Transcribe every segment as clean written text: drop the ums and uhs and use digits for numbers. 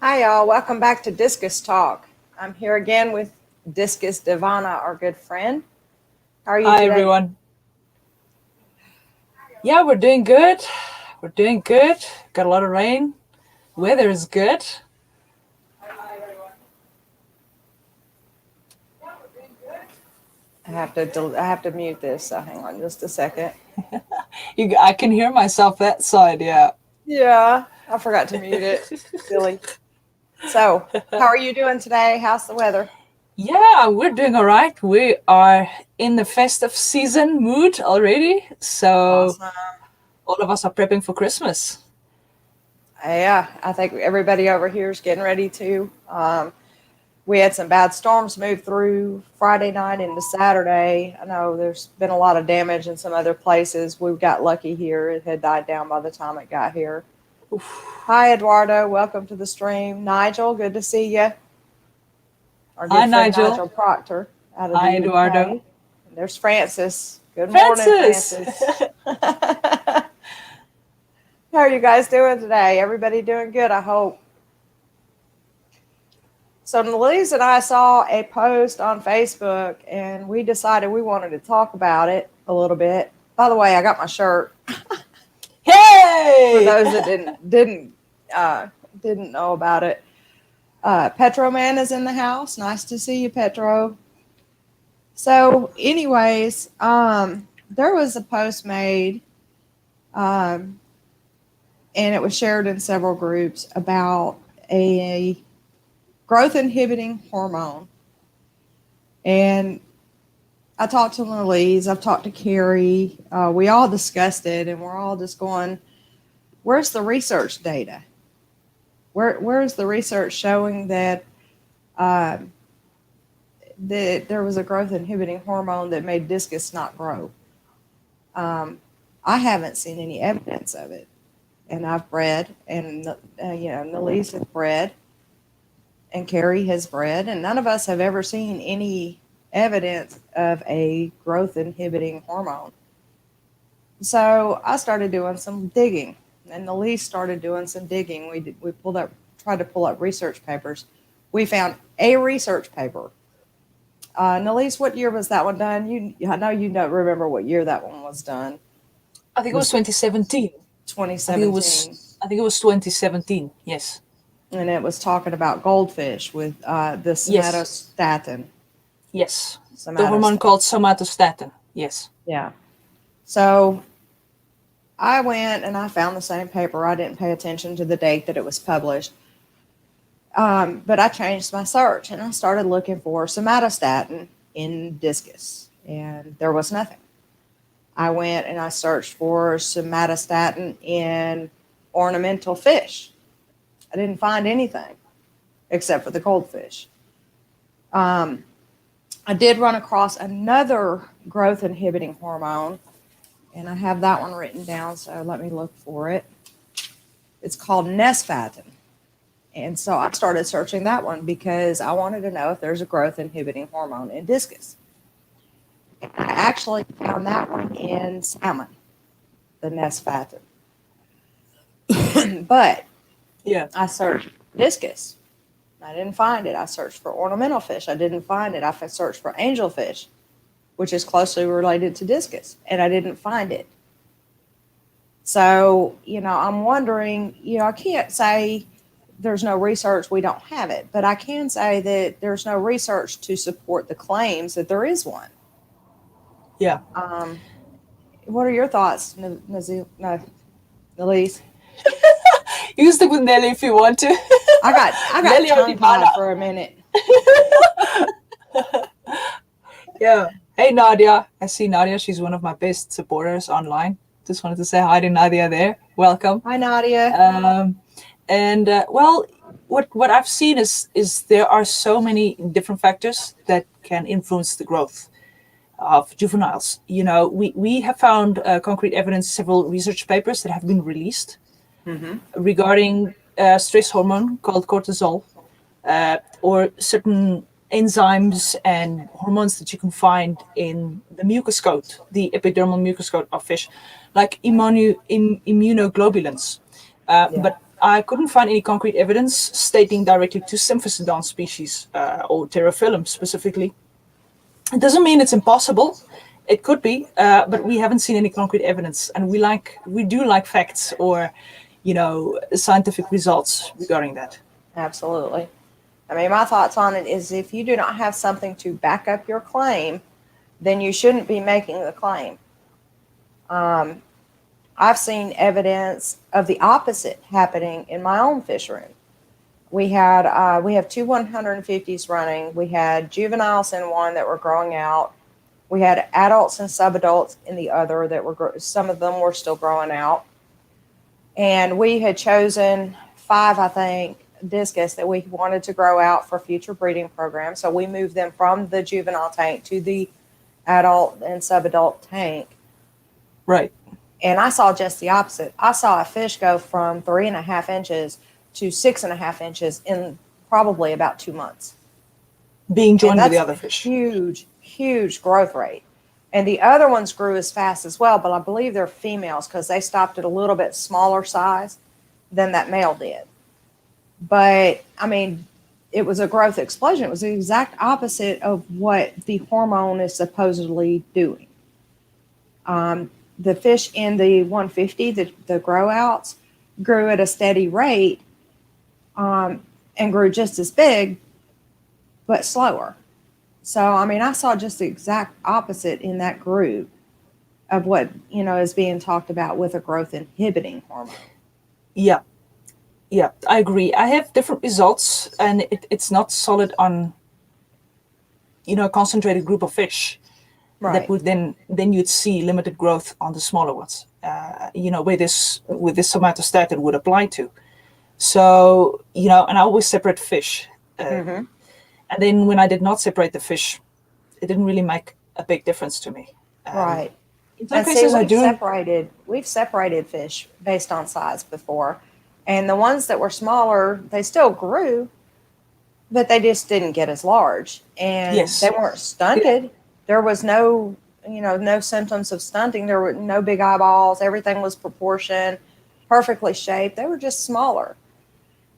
Hi, y'all. Welcome back to Discus Talk. I'm here again with Discus Divana, our good friend. How are you Hi, today? everyone. Yeah, we're doing good. We're doing good. Got a lot of rain. Weather is good. I have to mute this. So hang on just a second. I can hear myself that side. Yeah. Yeah, I forgot to mute it. Silly. So, how are you doing today? How's the weather? Yeah, we're doing all right. We are in the festive season mood already. So Awesome. all of us are prepping for Christmas. Yeah, I think everybody over here is getting ready to. We had some bad storms move through Friday night into Saturday. I know there's been a lot of damage in some other places. We got lucky here. It had died down by the time it got here. Oof. Hi, Eduardo. Welcome to the stream. Nigel, good to see you. Our Hi, good friend Nigel. Nigel Proctor out of the Hi, Eduardo. UK. And there's Francis. Good morning, Francis. Francis. How are you guys doing today? Everybody doing good, I hope. So Louise and I saw a post on Facebook, and we decided we wanted to talk about it a little bit. By the way, I got my shirt. For Hey. those that didn't know about it, Petro Man is in the house. Nice to see you, Petro. So, anyways, there was a post made, um, and it was shared in several groups about a growth inhibiting hormone. And I talked to Louise, I've talked to Carrie. We all discussed it, and we're all just going, where's the research data? Where's the research showing that that there was a growth inhibiting hormone that made discus not grow? I haven't seen any evidence of it, and I've bred, and Louise has bred, and Carrie has bred, and none of us have ever seen any evidence of a growth inhibiting hormone. So I started doing some digging, and Elise started doing some digging. We tried to pull up research papers. We found a research paper. Elise, what year was that one done? I know you don't remember what year that one was done. I think It it was was 2017. I think it was. 2017, I think it was 2017. Yes. and it was talking about goldfish with the Yes. somatostatin. Yes. The hormone Somatostatin. called somatostatin. Yes. Yeah. So I went and I found the same paper. I didn't pay attention to the date that it was published. But I changed my search and I started looking for somatostatin in discus, and there was nothing. I went and I searched for somatostatin in ornamental fish. I didn't find anything except for the goldfish. Um, I did run across another growth inhibiting hormone, and I have that one written down, so let me look for it. It's called nesfatin. And so I started searching that one because I wanted to know if there's a growth inhibiting hormone in discus. And I actually found that one in salmon, the nesfatin. But Yeah. I searched discus. I didn't find it. I searched for ornamental fish. I didn't find it. I searched for angelfish, which is closely related to discus, and I didn't find it. So, I'm wondering, I can't say there's no research, we don't have it, but I can say that there's no research to support the claims that there is one. Yeah. Um, what are your thoughts, Elise? You stick with Nelly if you want to. I got Nelly or tongue Divana. tied for a minute. Yeah. Hey, Nadia. I see Nadia. She's one of my best supporters online. Just wanted to say hi to Nadia there. Welcome. Hi, Nadia. Well, what I've seen is there are so many different factors that can influence the growth of juveniles. We have found concrete evidence, several research papers that have been released regarding stress hormone called cortisol, or certain enzymes and hormones that you can find in the mucus coat, the epidermal mucus coat of fish, like immunoglobulins. Yeah. But I couldn't find any concrete evidence stating directly to Symphysidon species or Pterophyllum specifically. It doesn't mean it's impossible. It could be, but we haven't seen any concrete evidence, and we do like facts or, scientific results regarding that. Absolutely. I mean, my thoughts on it is if you do not have something to back up your claim, then you shouldn't be making the claim. I've seen evidence of the opposite happening in my own fish room. We have two 150s running. We had juveniles in one that were growing out. We had adults and subadults in the other that were, some of them were still growing out. And we had chosen 5, I think, discus that we wanted to grow out for future breeding programs. So we moved them from the juvenile tank to the adult and subadult tank. Right. And I saw just the opposite. I saw a fish go from 3.5 inches to 6.5 inches in probably about 2 months. Being joined with the other fish. Huge growth rate. And the other ones grew as fast as well, but I believe they're females because they stopped at a little bit smaller size than that male did. But, I mean, it was a growth explosion. It was the exact opposite of what the hormone is supposedly doing. The fish in the 150, the grow outs, grew at a steady rate and grew just as big, but slower. So, I mean, I saw just the exact opposite in that group of what, is being talked about with a growth inhibiting hormone. Yeah, I agree. I have different results, and it's not solid on, a concentrated group of fish. Right. That would then you'd see limited growth on the smaller ones, where this somatostatin would apply to. So, and I always separate fish. And then when I did not separate the fish, it didn't really make a big difference to me. Right. In some cases, we've separated fish based on size before. And the ones that were smaller, they still grew, but they just didn't get as large. And they weren't stunted. Yeah. There was no symptoms of stunting. There were no big eyeballs. Everything was proportioned, perfectly shaped. They were just smaller.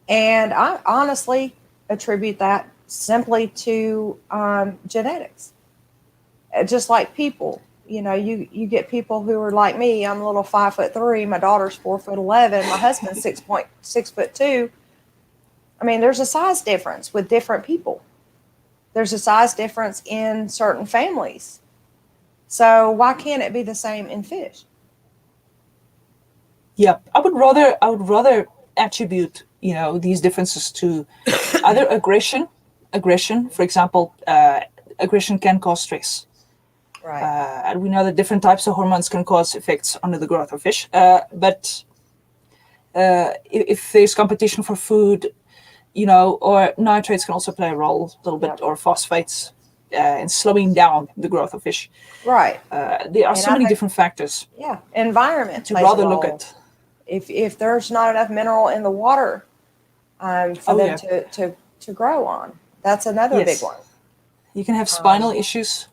And I honestly attribute that simply to genetics. Just like people, you get people who are like me. I'm a little 5'3". My daughter's 4'11". My husband's 6'2". I mean, there's a size difference with different people. There's a size difference in certain families. So why can't it be the same in fish? Yeah, I would rather attribute, these differences to either aggression. For example, aggression can cause stress. Right. And we know that different types of hormones can cause effects on the growth of fish. But if there's competition for food, or nitrates can also play a role a little bit, or phosphates, in slowing down the growth of fish. Right. There are so many different factors. Yeah, environment to rather look at. If there's not enough mineral in the water for them to grow on, that's another big one. You can have spinal issues.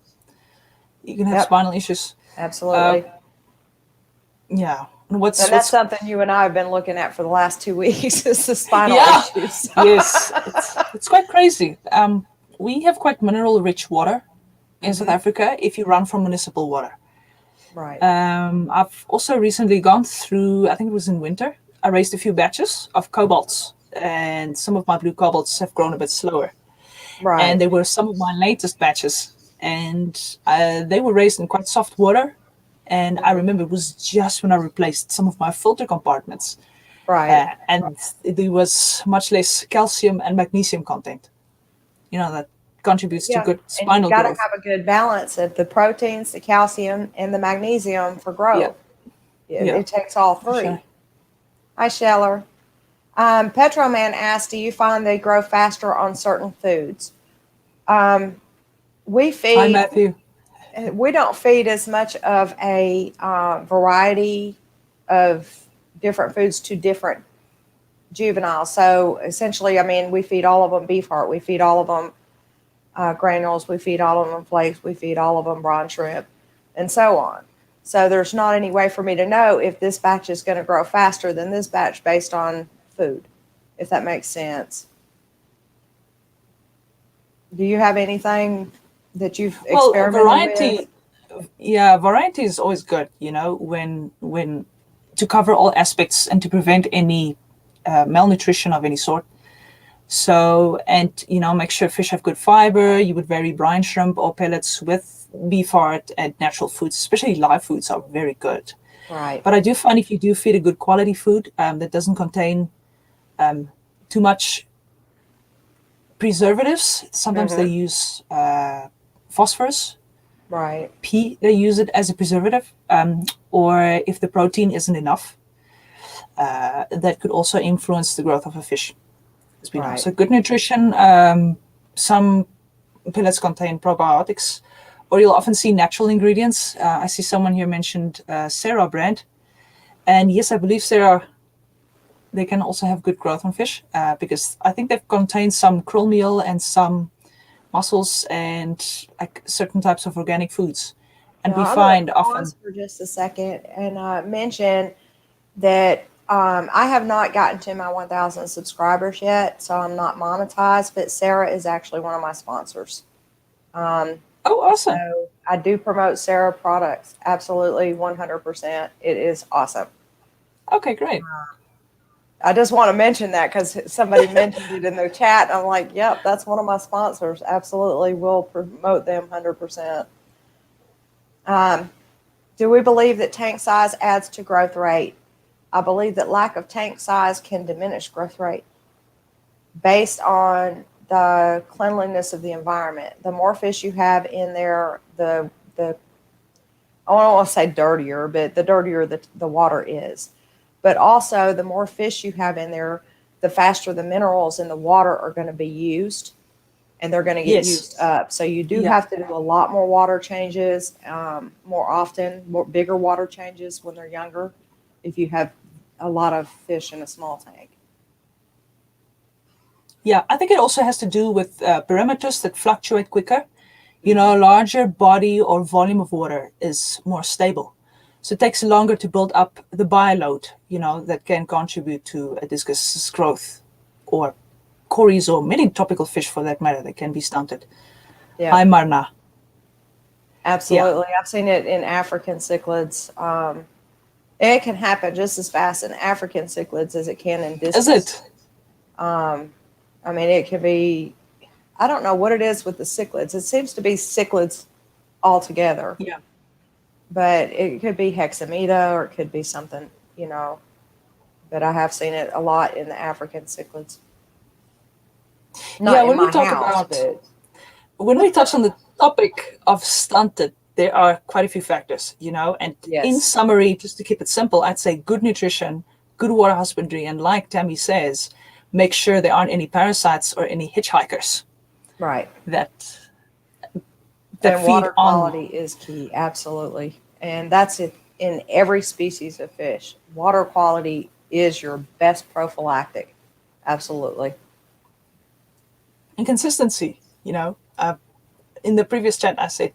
Absolutely. Yeah. And that's something you and I have been looking at for the last 2 weeks is the spinal issues. Yes, it's quite crazy. We have quite mineral-rich water in South Africa if you run from municipal water. Right. I've also recently gone through, I think it was in winter, I raised a few batches of cobalts, and some of my blue cobalts have grown a bit slower. Right. And they were some of my latest batches, and they were raised in quite soft water. And I remember it was just when I replaced some of my filter compartments. Right. And there was much less calcium and magnesium content. That contributes to good spinal growth. You've got to have a good balance of the proteins, the calcium, and the magnesium for growth. It takes all three. Sure. Hi, Sheller. Petroman asked, do you find they grow faster on certain foods? We feed... Hi, Matthew. We don't feed as much of a variety of different foods to different juveniles. So essentially, I mean, we feed all of them beef heart. We feed all of them granules. We feed all of them flakes. We feed all of them brine shrimp, and so on. So there's not any way for me to know if this batch is going to grow faster than this batch based on food, if that makes sense. Do you have anything that you've Well, experimented with? variety, yeah, variety is always good, when to cover all aspects and to prevent any malnutrition of any sort. So, and make sure fish have good fiber. You would vary brine shrimp or pellets with beef heart and natural foods, especially live foods are very good. Right. But I do find if you do feed a good quality food that doesn't contain too much preservatives, sometimes they Mm-hmm. use phosphorus, Right. they use it as a preservative, or if the protein isn't enough, that could also influence the growth of a fish. As we know, Right. so good nutrition. Some pellets contain probiotics, or you'll often see natural ingredients. I see someone here mentioned Sarah brand, and yes, I believe Sarah. They can also have good growth on fish because I think they contain some krill meal and some mussels and like certain types of organic foods. And we Now, I'm going to find often, pause for just a second and mention that I have not gotten to my 1,000 subscribers yet, so I'm not monetized, but Sarah is actually one of my sponsors. Um, oh, awesome. so I do promote Sarah products. Absolutely, 100%. It is awesome. Okay, great. I just want to mention that because somebody mentioned it in their chat. I'm like, yep, that's one of my sponsors. Absolutely, will promote them 100%. Um, do we believe that tank size adds to growth rate? I believe that lack of tank size can diminish growth rate based on the cleanliness of the environment. The more fish you have in there, the I don't want to say dirtier, but the dirtier the water is. But also, the more fish you have in there, the faster the minerals in the water are going to be used and they're going to get Yes. used up. So you do Yeah. have to do a lot more water changes more often, bigger water changes when they're younger if you have a lot of fish in a small tank. Yeah, I think it also has to do with parameters that fluctuate quicker. Mm-hmm. A larger body or volume of water is more stable. So it takes longer to build up the bioload, that can contribute to a discus growth, or cories, or many tropical fish for that matter that can be stunted. Yeah, Hi, Marna. Yeah. absolutely. I've seen it in African cichlids. It can happen just as fast in African cichlids as it can in Is discus. it? Um, I mean, it could be, I don't know what it is with the cichlids. It seems to be cichlids altogether, Yeah. but it could be hexamida or it could be something, but I have seen it a lot in the African cichlids. Yeah, Not in my house, but when we touch on the topic of stunted, there are quite a few factors, and in yes, summary, just to keep it simple, I'd say good nutrition, good water husbandry, and like Tammy says, make sure there aren't any parasites or any hitchhikers right. that And feed water on. quality is key, absolutely. And that's it in every species of fish. Water quality is your best prophylactic. Absolutely. And consistency. In the previous chat, I said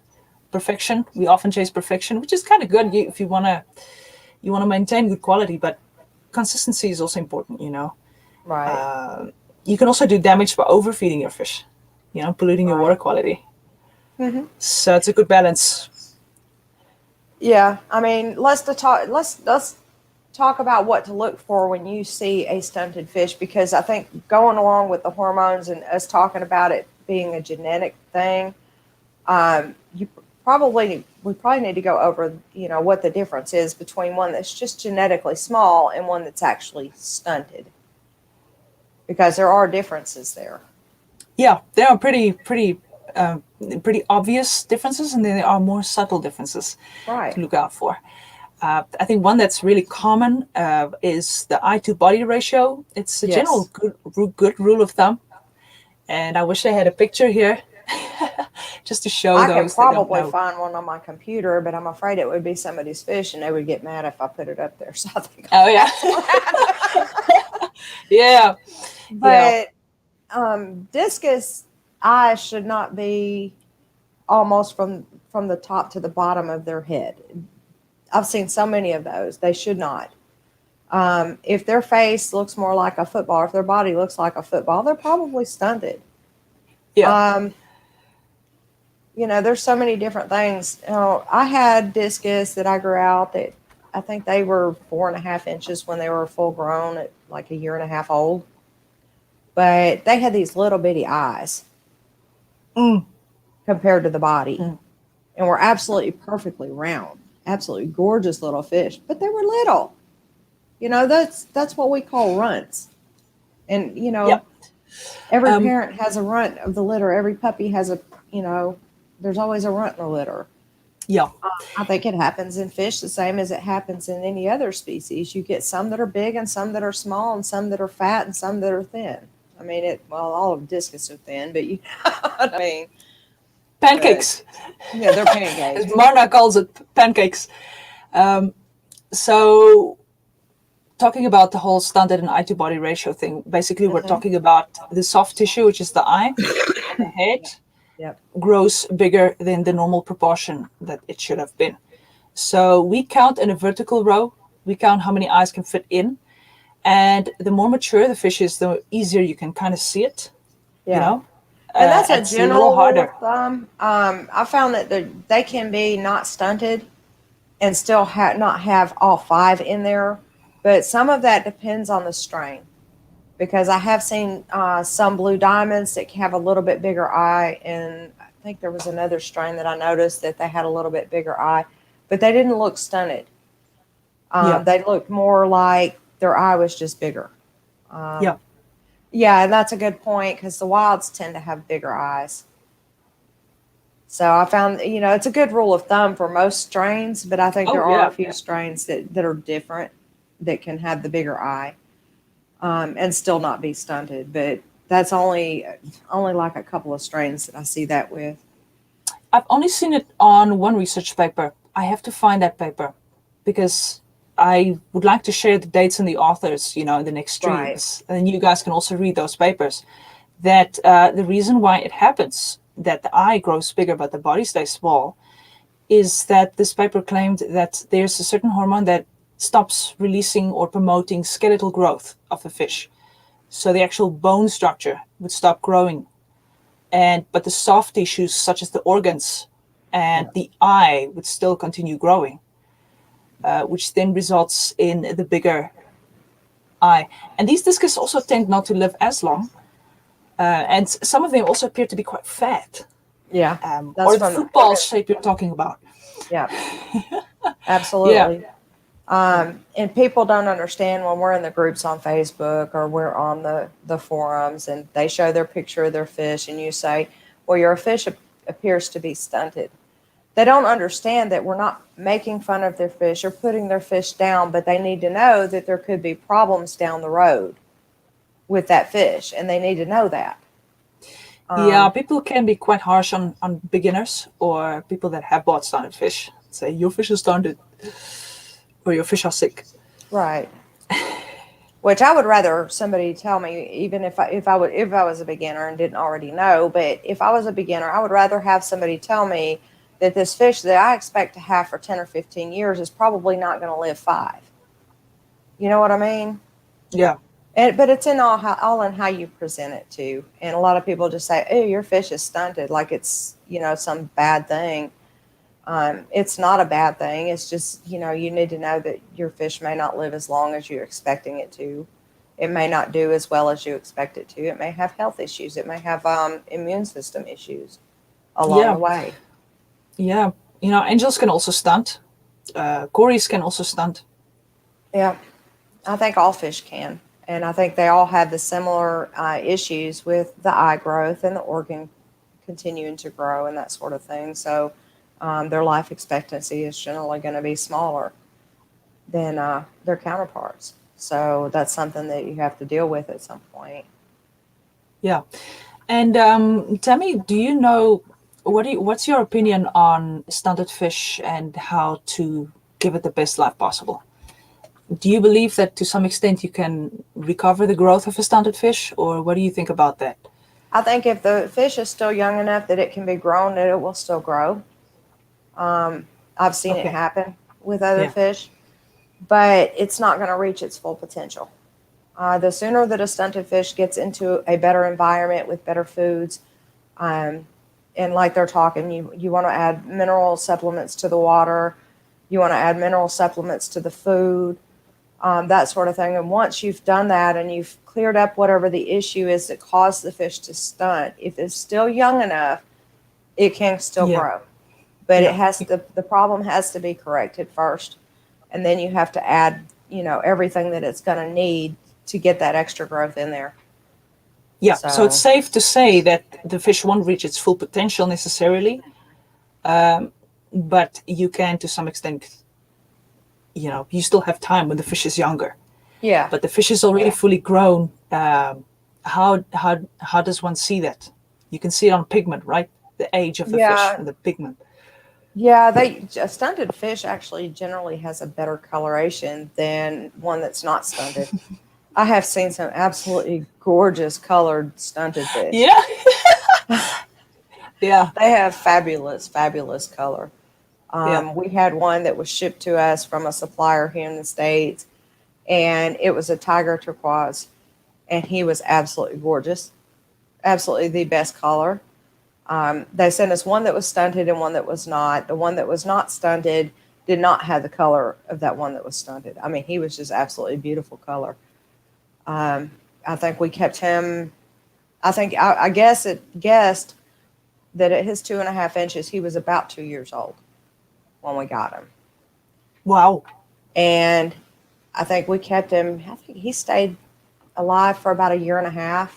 perfection. We often chase perfection, which is kind of good if you want to maintain good quality, but consistency is also important. Right. You can also do damage by overfeeding your fish, polluting your Right. water quality. Hmm. So it's a good balance. Yeah. I mean, let's talk about what to look for when you see a stunted fish, because I think going along with the hormones and us talking about it being a genetic thing, you we probably need to go over what the difference is between one that's just genetically small and one that's actually stunted, because there are differences there. Yeah, there are pretty obvious differences, and then there are more subtle differences Right. to look out for. I think one that's really common is the eye to body ratio. It's a general Yes. good rule of thumb, and I wish I had a picture here just to show I could those that don't probably know. find one on my computer, but I'm afraid it would be somebody's fish and they would get mad if I put it up there. So I think Oh I'll yeah, pass on that. yeah, yeah. But discus eyes should not be almost from the top to the bottom of their head. I've seen so many of those. They should not. If their face looks more like a football, if their body looks like a football, they're probably stunted. Yeah. There's so many different things. I had discus that I grew out that I think they were 4.5 inches when they were full grown at like a year and a half old. But they had these little bitty eyes compared to the body, and were absolutely perfectly round, absolutely gorgeous little fish. But they were little. That's what we call runts. And Yeah. every parent has a runt of the litter. Every puppy has there's always a runt in the litter. Yeah. I think it happens in fish the same as it happens in any other species. You get some that are big and some that are small and some that are fat and some that are thin. I mean, all of discus are thin, but you know what I mean. Pancakes. Yeah, they're pancakes. As Marna calls it, pancakes. So talking about the whole stunted and eye to body ratio thing, basically we're talking about the soft tissue, which is the eye, and the head Yep. grows bigger than the normal proportion that it should have been. So we count in a vertical row, we count how many eyes can fit in. And the more mature the fish is, the easier you can kind of see it. Yeah. And that's a it's general little harder. rule of thumb. I found that they can be not stunted and still not have all 5 in there. But some of that depends on the strain. Because I have seen some blue diamonds that have a little bit bigger eye. And I think there was another strain that I noticed that they had a little bit bigger eye. But they didn't look stunted. They looked more like their eye was just bigger. Yeah, and that's a good point because the wilds tend to have bigger eyes. So I found, it's a good rule of thumb for most strains, but I think there are a few strains that are different that can have the bigger eye and still not be stunted. But that's only like a couple of strains that I see that with. I've only seen it on one research paper. I have to find that paper because I would like to share the dates and the authors, in the next streams. Right. And you guys can also read those papers. That the reason why it happens that the eye grows bigger but the body stays small is that this paper claimed that there's a certain hormone that stops releasing or promoting skeletal growth of the fish. So the actual bone structure would stop growing. But the soft tissues, such as the organs and the eye, would still continue growing. Which then results in the bigger eye. And these discus also tend not to live as long. And some of them also appear to be quite fat. Yeah. Or the football shape you're talking about. Yeah. Absolutely. And people don't understand when we're in the groups on Facebook or we're on the forums and they show their picture of their fish and you say, well, your fish appears to be stunted. They don't understand that we're not making fun of their fish or putting their fish down, but they need to know that there could be problems down the road with that fish, and they need to know that. People can be quite harsh on beginners or people that have bought stunted fish. Say, your fish is stunted, or your fish are sick. Right. Which I would rather somebody tell me, even if I was a beginner and didn't already know, but if I was a beginner, I would rather have somebody tell me that this fish that I expect to have for 10 or 15 years is probably not going to live 5. You know what I mean? Yeah. But it's in all in how you present it too. And a lot of people just say, oh, your fish is stunted, like it's, some bad thing. It's not a bad thing. It's just, you need to know that your fish may not live as long as you're expecting it to. It may not do as well as you expect it to. It may have health issues. It may have immune system issues along the way. Yeah. Angels can also stunt. Cories can also stunt. Yeah. I think all fish can. And I think they all have the similar issues with the eye growth and the organ continuing to grow and that sort of thing. So their life expectancy is generally going to be smaller than their counterparts. So that's something that you have to deal with at some point. Yeah. And Tammy, do you know, what's your opinion on stunted fish and how to give it the best life possible? Do you believe that to some extent you can recover the growth of a stunted fish, or what do you think about that? I think if the fish is still young enough that it can be grown, that it will still grow. I've seen it happen with other fish. but it's not going to reach its full potential. The sooner that a stunted fish gets into a better environment with better foods, and like they're talking, you want to add mineral supplements to the water, you want to add mineral supplements to the food, that sort of thing. And once you've done that and you've cleared up whatever the issue is that caused the fish to stunt, if it's still young enough, it can still grow. But it has to, the problem has to be corrected first. And then you have to add, everything that it's going to need to get that extra growth in there. Yeah, so it's safe to say that the fish won't reach its full potential necessarily, but you can, to some extent, you still have time when the fish is younger. Yeah. But the fish is already fully grown. How does one see that? You can see it on pigment, right? The age of the fish and the pigment. Yeah, a stunted fish actually generally has a better coloration than one that's not stunted. I have seen some absolutely gorgeous colored stunted fish. Yeah. Yeah. They have fabulous, fabulous color. We had one that was shipped to us from a supplier here in the States, and it was a tiger turquoise, and he was absolutely gorgeous, absolutely the best color. They sent us one that was stunted and one that was not. The one that was not stunted did not have the color of that one that was stunted. I mean, he was just absolutely beautiful color. I think we kept him, I guess it guessed that at his 2.5 inches, he was about 2 years old when we got him. Wow. And I think we kept him, I think he stayed alive for about 1.5 years.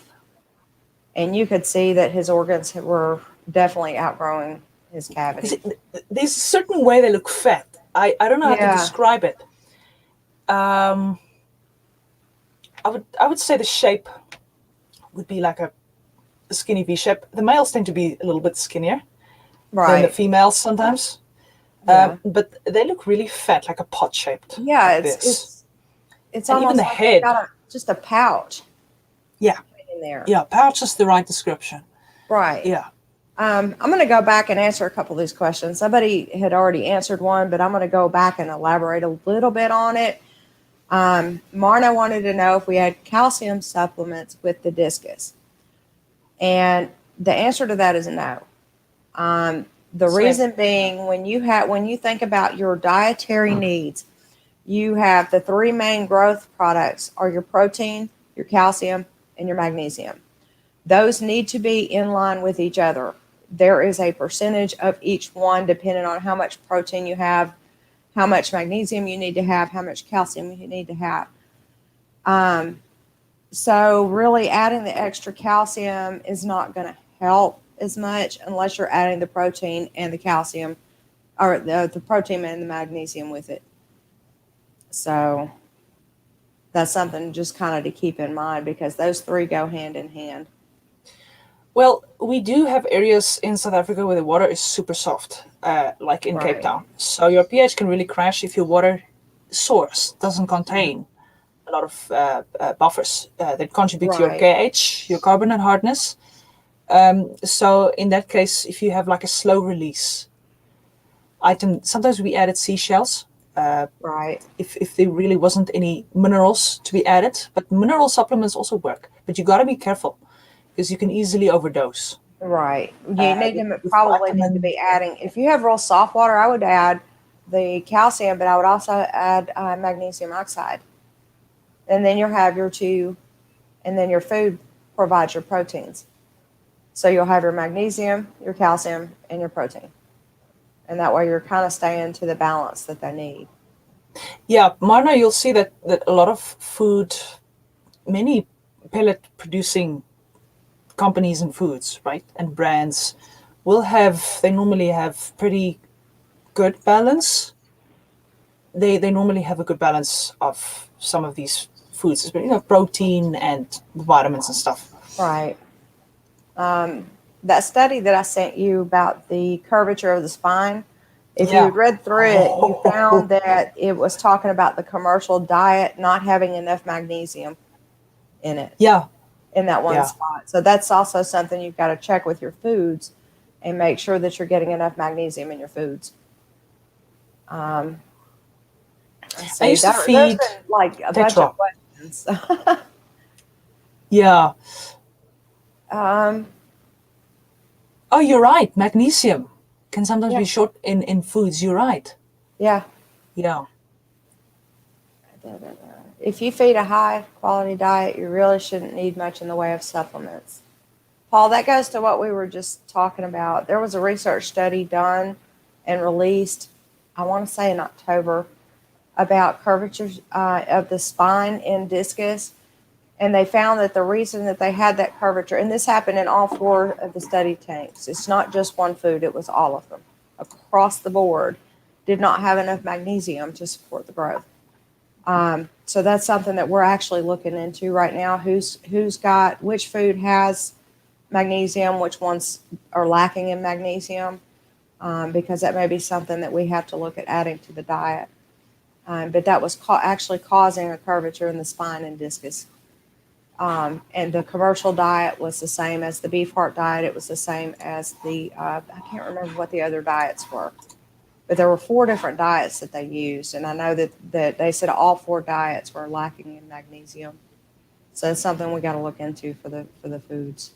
And you could see that his organs were definitely outgrowing his cavity. There's a certain way they look fat. I don't know how to describe it. I would say the shape would be like a skinny V shape. The males tend to be a little bit skinnier than the females sometimes. But they look really fat, like a pot shaped. Yeah, like it's and almost even the like head. Got just a pouch. Yeah. In there. Yeah, pouch is the right description. Right. Yeah. I'm going to go back and answer a couple of these questions. Somebody had already answered one, but I'm going to go back and elaborate a little bit on it. Marna wanted to know if we had calcium supplements with the discus. And the answer to that is no. The reason being, when you think about your dietary needs, you have the three main growth products are your protein, your calcium, and your magnesium. Those need to be in line with each other. There is a percentage of each one depending on how much protein you have, how much magnesium you need to have, how much calcium you need to have. So really adding the extra calcium is not going to help as much unless you're adding the protein and the calcium, or the protein and the magnesium with it. So that's something just kind of to keep in mind because those three go hand in hand. Well, we do have areas in South Africa where the water is super soft, like in Cape Town. So your pH can really crash if your water source doesn't contain a lot of buffers that contribute to your pH, your carbonate hardness. So in that case, if you have like a slow release item, sometimes we added seashells. If there really wasn't any minerals to be added, but mineral supplements also work. But you got to be careful because you can easily overdose. Right. You need to probably need to be adding. If you have real soft water, I would add the calcium, but I would also add magnesium oxide. And then you'll have your two, and then your food provides your proteins. So you'll have your magnesium, your calcium, and your protein. And that way you're kind of staying to the balance that they need. Yeah, Marna, you'll see that a lot of food, many pellet producing companies and foods, right, and brands they normally have pretty good balance. They normally have a good balance of some of these foods, protein and vitamins and stuff. Right. That study that I sent you about the curvature of the spine, if you read through it, you found that it was talking about the commercial diet not having enough magnesium in it. Yeah. In that one spot. So that's also something you've got to check with your foods and make sure that you're getting enough magnesium in your foods. I I see. used to There's feed been like a bunch of tetra. questions. Yeah. um, Oh, you're right. Magnesium can sometimes yeah, be short in foods. You're right. yeah. Yeah. If you feed a high quality diet, you really shouldn't need much in the way of supplements. Paul, that goes to what we were just talking about. There was a research study done and released, I want to say in October, about curvature of the spine in discus. And they found that the reason that they had that curvature, and this happened in all 4 of the study tanks, it's not just one food, it was all of them across the board, did not have enough magnesium to support the growth. So that's something that we're actually looking into right now. Who's got which food has magnesium, which ones are lacking in magnesium, because that may be something that we have to look at adding to the diet. But that was actually causing a curvature in the spine and discus. And the commercial diet was the same as the beef heart diet. It was the same as the, I can't remember what the other diets were, but there were 4 different diets that they used. And I know that they said all 4 diets were lacking in magnesium. So it's something we got to look into for the foods.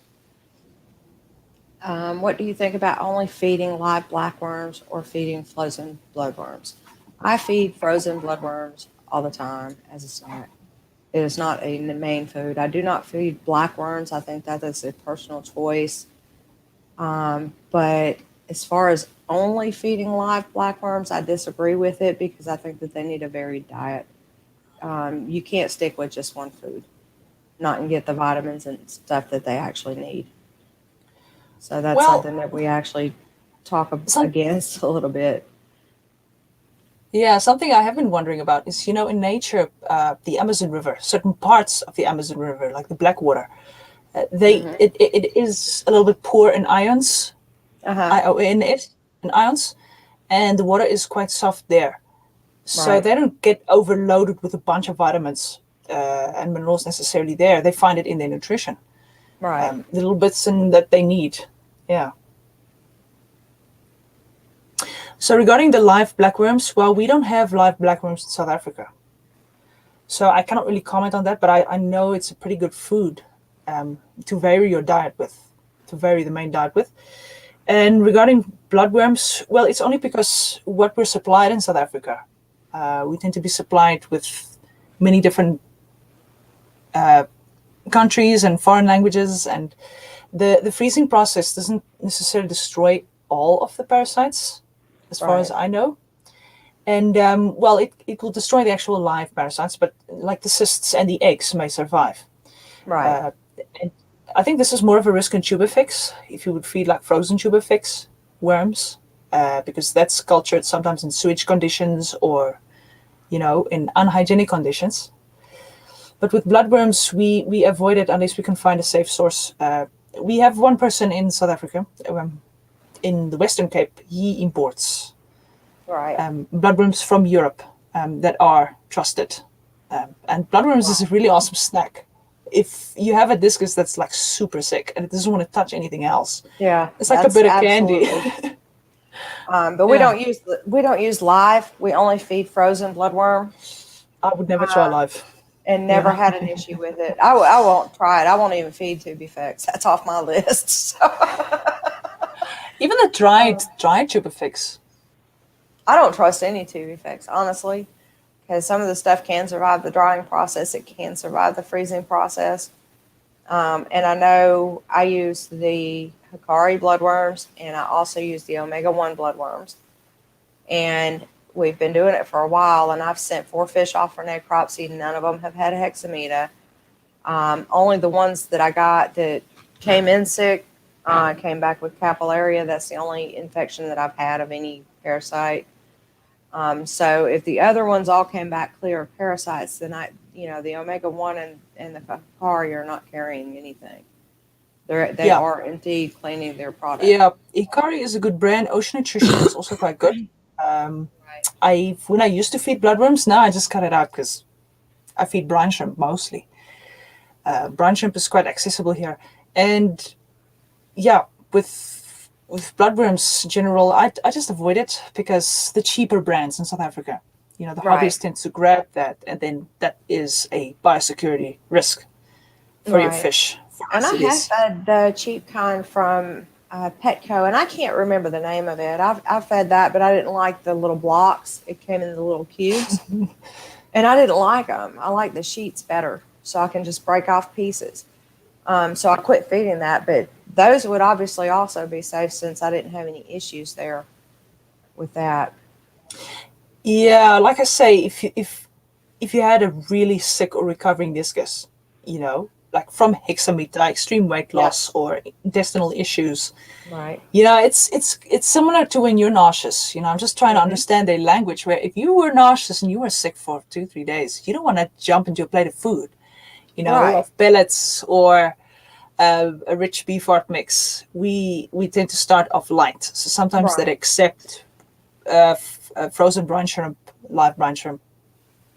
What do you think about only feeding live blackworms or feeding frozen bloodworms? I feed frozen bloodworms all the time as a snack. It is not a main food. I do not feed blackworms. I think that is a personal choice. But as far as only feeding live blackworms, I disagree with it because I think that they need a varied diet. You can't stick with just one food, not and get the vitamins and stuff that they actually need. So that's Well, something that we actually talk some against a little bit. yeah, something I have been wondering about is, in nature, the Amazon River, certain parts of the Amazon River, like the Blackwater, Hmm. it is a little bit poor in ions, Uh-huh. in ions, and the water is quite soft there. So Right. they don't get overloaded with a bunch of vitamins and minerals necessarily there. They find it in their nutrition, Right. little bits in that they need. Yeah. So regarding the live blackworms, well, we don't have live blackworms in South Africa. So I cannot really comment on that, but I know it's a pretty good food to vary your diet with, to vary the main diet with. And regarding bloodworms, well, it's only because what we're supplied in South Africa. We tend to be supplied with many different countries and foreign languages, and the freezing process doesn't necessarily destroy all of the parasites, as far as Right. I know. And well, it will destroy the actual live parasites, but like the cysts and the eggs may survive. Right. Uh, and I think this is more of a risk in tubifix if you would feed like frozen tubifix worms, because that's cultured sometimes in sewage conditions or in unhygienic conditions. But with bloodworms, we avoid it unless we can find a safe source. We have one person in South Africa, in the Western Cape. He imports Right. bloodworms from Europe that are trusted. And bloodworms is a Right. really awesome snack. If you have a discus that's like super sick and it doesn't want to touch anything else, Yeah, it's like a that's bit of candy. absolutely. But Yeah, we don't use live. We only feed frozen bloodworm, I would never try live. and never Yeah, had an issue with it. I won't try it. I won't even feed tubifex. That's off my list. So, even the dried tubifix. I don't trust any tubifex, honestly, because some of the stuff can survive the drying process. It can survive the freezing process. And I know I use the Hikari bloodworms, and I also use the omega-1 bloodworms. And we've been doing it for a while, and I've sent 4 fish off for necropsy. None of them have had hexamida. Only the ones that I got that came in sick came back with capillaria. That's the only infection that I've had of any parasite. So if the other ones all came back clear of parasites, then the omega-1 and the Hikari are not carrying anything. They Yeah, are indeed cleaning their product. yeah. Ikari is a good brand. Ocean Nutrition is also quite good. Um, Right. when I used to feed bloodworms, now I just cut it out because I feed brine shrimp mostly. Brine shrimp is quite accessible here, and yeah, with bloodworms in general, I just avoid it because the cheaper brands in South Africa, You know, the Right. hobbyists tend to grab that, and then that is a biosecurity risk for your Right. fish. For And us, I it have is. fed the cheap kind from Petco, and I can't remember the name of it. I've fed that, but I didn't like the little blocks. It came in the little cubes, and I didn't like them. I like the sheets better, so I can just break off pieces. So I quit feeding that, but those would obviously also be safe since I didn't have any issues there with that. Yeah, like I say, if you had a really sick or recovering discus, you know, like from hexameter, extreme weight Yeah. loss, or intestinal issues, Right. you know, it's similar to when you're nauseous. You know, I'm just trying to Hmm. understand their language. Where if you were nauseous and you were sick for 2 3 days, you don't want to jump into a plate of food, you know, Right. of pellets or a rich beef heart mix. We tend to start off light. So sometimes that Right. accept frozen brine shrimp, live brine shrimp,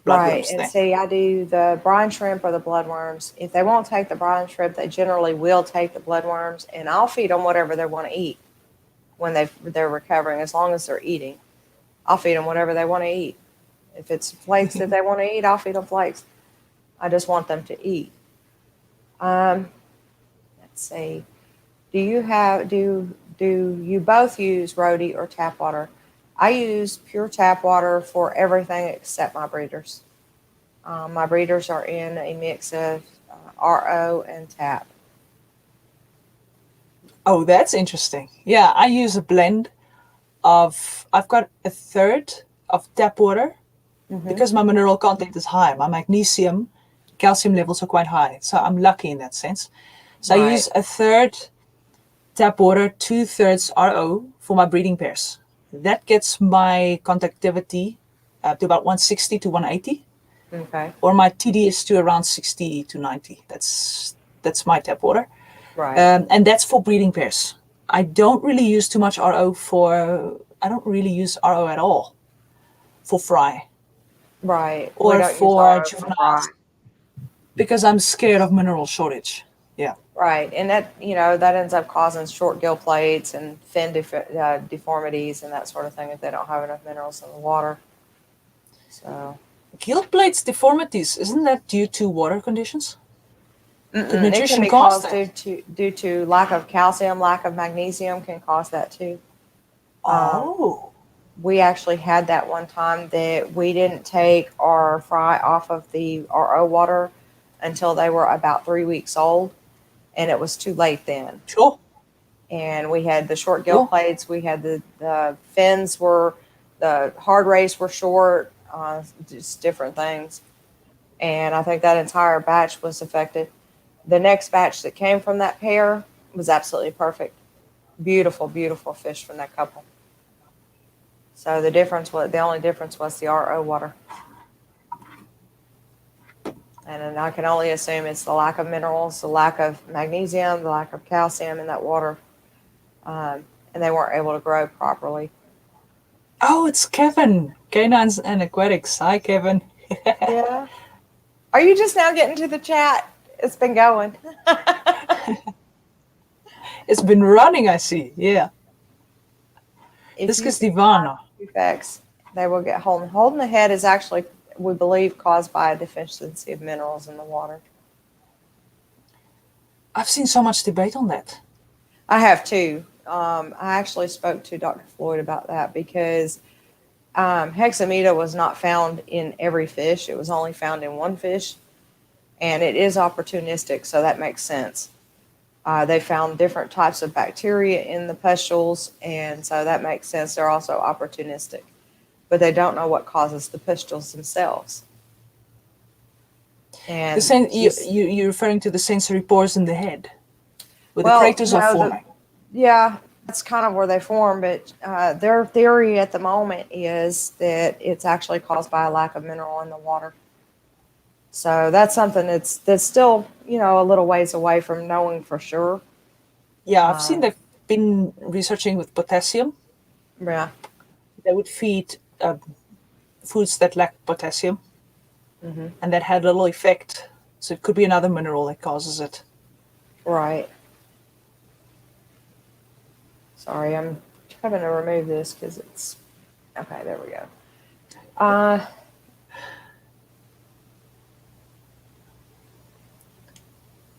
Right. bloodworms And thing. see, I do the brine shrimp or the bloodworms. If they won't take the brine shrimp, they generally will take the bloodworms, and I'll feed them whatever they want to eat when they're recovering, as long as they're eating. I'll feed them whatever they want to eat. If it's flakes that they want to eat, I'll feed them flakes. I just want them to eat. Um, let's see. Do you both use roti or tap water? I use pure tap water for everything except my breeders. My breeders are in a mix of RO and tap. Oh, that's interesting. Yeah, I use a blend of, I've got a third of tap water Hmm. because my mineral content is high. My magnesium, calcium levels are quite high. So I'm lucky in that sense. So I Right, use a third tap water, 2/3 RO for my breeding pairs. That gets my conductivity to about 160 to 180, okay, or my TDS to around 60 to 90. That's my tap water. right, And that's for breeding pairs. I don't really use too much RO for, I don't really use RO at all for fry right. We or don't use for RO for juveniles fry. because I'm scared of mineral shortage. Yeah. Right, and that ends up causing short gill plates and deformities and that sort of thing if they don't have enough minerals in the water. So, Gill plates deformities, isn't that due to water conditions? Could it can nutrition be cause caused that? due to lack of calcium, lack of magnesium can cause that too. Um, Oh, we actually had that one time that we didn't take our fry off of the RO water until they were about 3 weeks old, and it was too late then. sure, And we had the short gill sure. plates, we had the fins were, the hard rays were short, just different things. And I think that entire batch was affected. The next batch that came from that pair was absolutely perfect. Beautiful, beautiful fish from that couple. So the only difference was the RO water. And then I can only assume it's the lack of minerals, the lack of magnesium, the lack of calcium in that water. And they weren't able to grow properly. Oh, it's Kevin. Canines and Aquatics. Hi, Kevin. Yeah. Are you just now getting to the chat? It's been going. It's been running, I see. Yeah. If you Discus can find Divana. defects, they will get Holden. Holden the head is actually, we believe, caused by a deficiency of minerals in the water. I've seen so much debate on that. I have too. I actually spoke to Dr. Floyd about that because hexamida was not found in every fish. It was only found in one fish, and it is opportunistic, so that makes sense. They found different types of bacteria in the pustules, and so that makes sense. They're also opportunistic, but they don't know what causes the pustules themselves. The And sen- she's, you're referring to the sensory pores in the head where the well, craters are no, forming. yeah, that's kind of where they form, but their theory at the moment is that it's actually caused by a lack of mineral in the water. So that's something that's still, a little ways away from knowing for sure. Yeah, I've seen Um, they've been researching with potassium. yeah. They would feed foods that lack potassium, Hmm. and that had little effect. So it could be another mineral that causes it. Right. Sorry, I'm having to remove this because it's okay. There we go. Uh,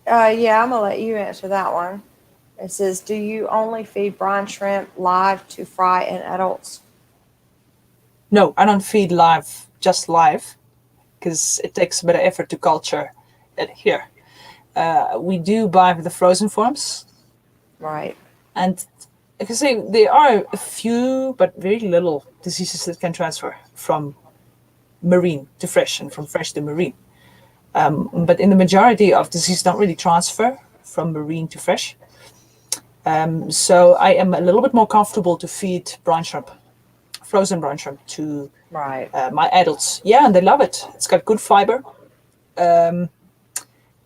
yeah, I'm gonna let you answer that one. It says, do you only feed brine shrimp live to fry in adults? No, I don't feed live, just live, because it takes a bit of effort to culture it here. We do buy the frozen forms, Right. and I can say there are a few, but very little diseases that can transfer from marine to fresh and from fresh to marine. But in the majority of diseases don't really transfer from marine to fresh. So I am a little bit more comfortable to feed brine shrimp, frozen brine shrimp, to Right. my adults. Yeah, and they love it. It's got good fiber.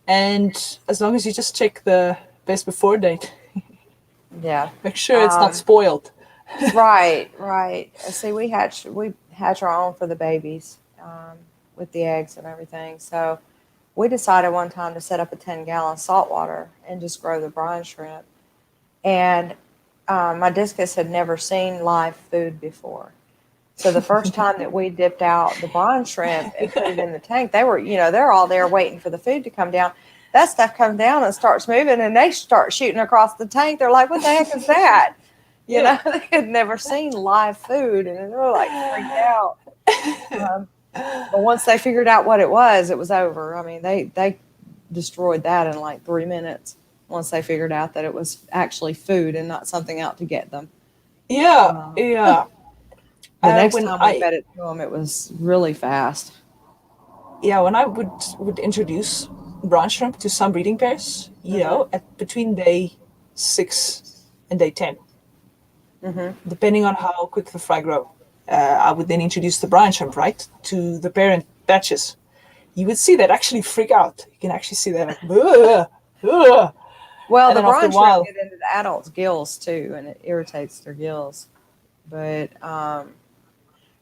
And as long as you just check the best before date, Yeah. make sure it's not spoiled. Right. Right. See, we hatch our own for the babies, with the eggs and everything. So we decided one time to set up a 10-gallon saltwater and just grow the brine shrimp. And my discus had never seen live food before. So the first time that we dipped out the brine shrimp and put it in the tank, they were, they're all there waiting for the food to come down. That stuff comes down and starts moving, and they start shooting across the tank. They're like, "What the heck is that?" Yeah. They had never seen live food, and they were like freaked out. But once they figured out what it was over. I mean, they destroyed that in like 3 minutes once they figured out that it was actually food and not something out to get them. Yeah, Uh, yeah. the next When time we fed it to them, it was really fast. when I would introduce brown shrimp to some breeding pairs, Mm-hmm. at between day 6 and day 10, Mm-hmm. depending on how quick the fry grow, I would then introduce the brown shrimp right to the parent batches. You would see that actually freak out. You can actually see that like, "Ugh, ugh." Well, And the then after a brine shrimp while, get into the adults' gills too, and it irritates their gills. But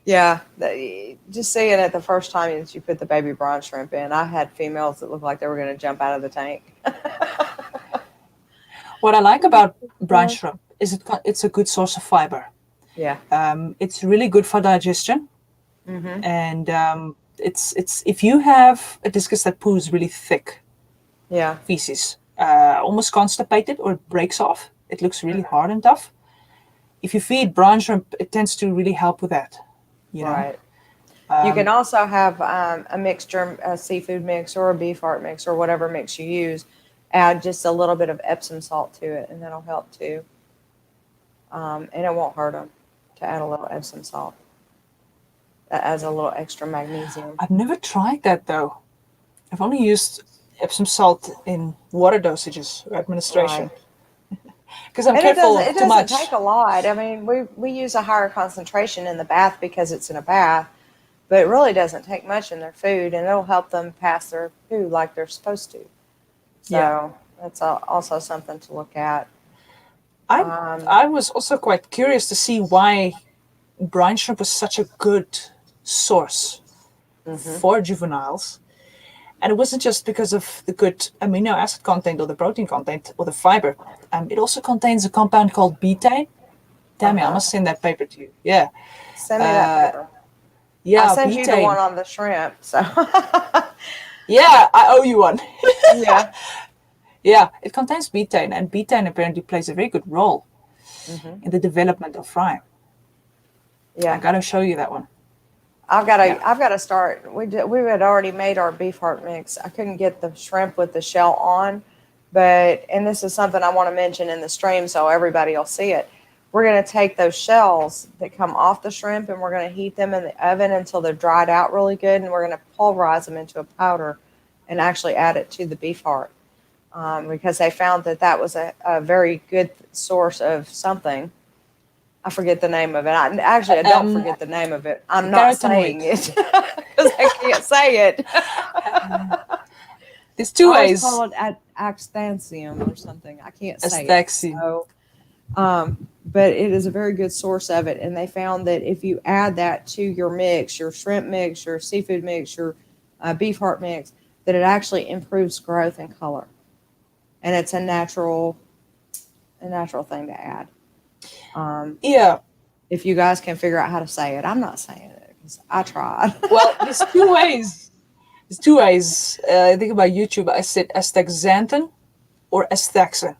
yeah, just seeing it the first time that you put the baby brine shrimp in, I had females that looked like they were going to jump out of the tank. what I like about brown shrimp is it's a good source of fiber. Yeah. It's really good for digestion, Mm-hmm. and it's if you have a discus that poos really thick Yeah. feces, almost constipated or it breaks off, it looks really Mm-hmm. hard and tough. If you feed brown shrimp, it tends to really help with that. You know, Right. You can also have a mixture, a seafood mix or a beef heart mix or whatever mix you use. Add just a little bit of Epsom salt to it, and that'll help too. And it won't hurt them to add a little Epsom salt. That adds a little extra magnesium. I've never tried that though. I've only used Epsom salt in water dosages or Right. administration because I'm And it careful doesn't of it too doesn't much. take a lot. I mean, we use a higher concentration in the bath because it's in a bath, but it really doesn't take much in their food, and it'll help them pass their food like they're supposed to. Yeah, So that's also something to look at. I Um, I was also quite curious to see why brine shrimp was such a good source mhm. for juveniles. And it wasn't just because of the good amino acid content or the protein content or the fiber. It also contains a compound called betaine. Tammy, I Uh-huh. must send that paper to you. Yeah. Send me that Uh, paper. I yeah, sent you the one betaine. on the shrimp. So Yeah, I owe you one. yeah. Yeah, it contains betaine, and betaine apparently plays a very good role Hmm. in the development of fry. I Yeah. gotta show you that one. I've got Yeah. to I've got to start. We had already made our beef heart mix. I couldn't get the shrimp with the shell on, but and this is something I want to mention in the stream so everybody will see it. We're going to take those shells that come off the shrimp and we're going to heat them in the oven until they're dried out really good, and we're going to pulverize them into a powder and actually add it to the beef heart, because they found that that was a very good source of something. I forget the name of it. I don't Um, forget the name of it. I'm not saying carotenoid. it because I can't say it. There's I two always ways. call it axanthium or something. I can't say it. Astaxine. But it is a very good source of it. And they found that if you add that to your mix, your shrimp mix, your seafood mix, your beef heart mix, that it actually improves growth and color. And it's a natural thing to add. Um, Yeah, if you guys can figure out how to say it, I'm not saying it. I tried. Well, there's two ways. There's two ways. I think about YouTube. I said astaxanthin or astaxin.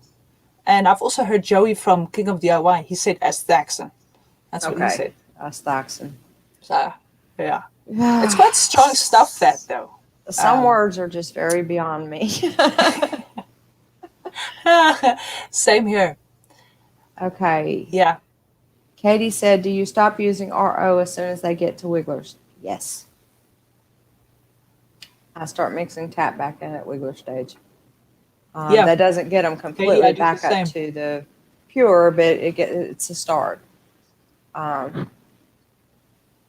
And I've also heard Joey from King of DIY. He said astaxin. That's what he Okay, said. Stockson. So, yeah. It's quite strong stuff, that, though. Some words are just very beyond me. Same here. Okay. Yeah. Katie said, do you stop using RO as soon as they get to wigglers? Yes. I start mixing tap back in at wiggler stage. Yeah. That doesn't get them Katie, I completely do back the up same. to the pure, but it's a start.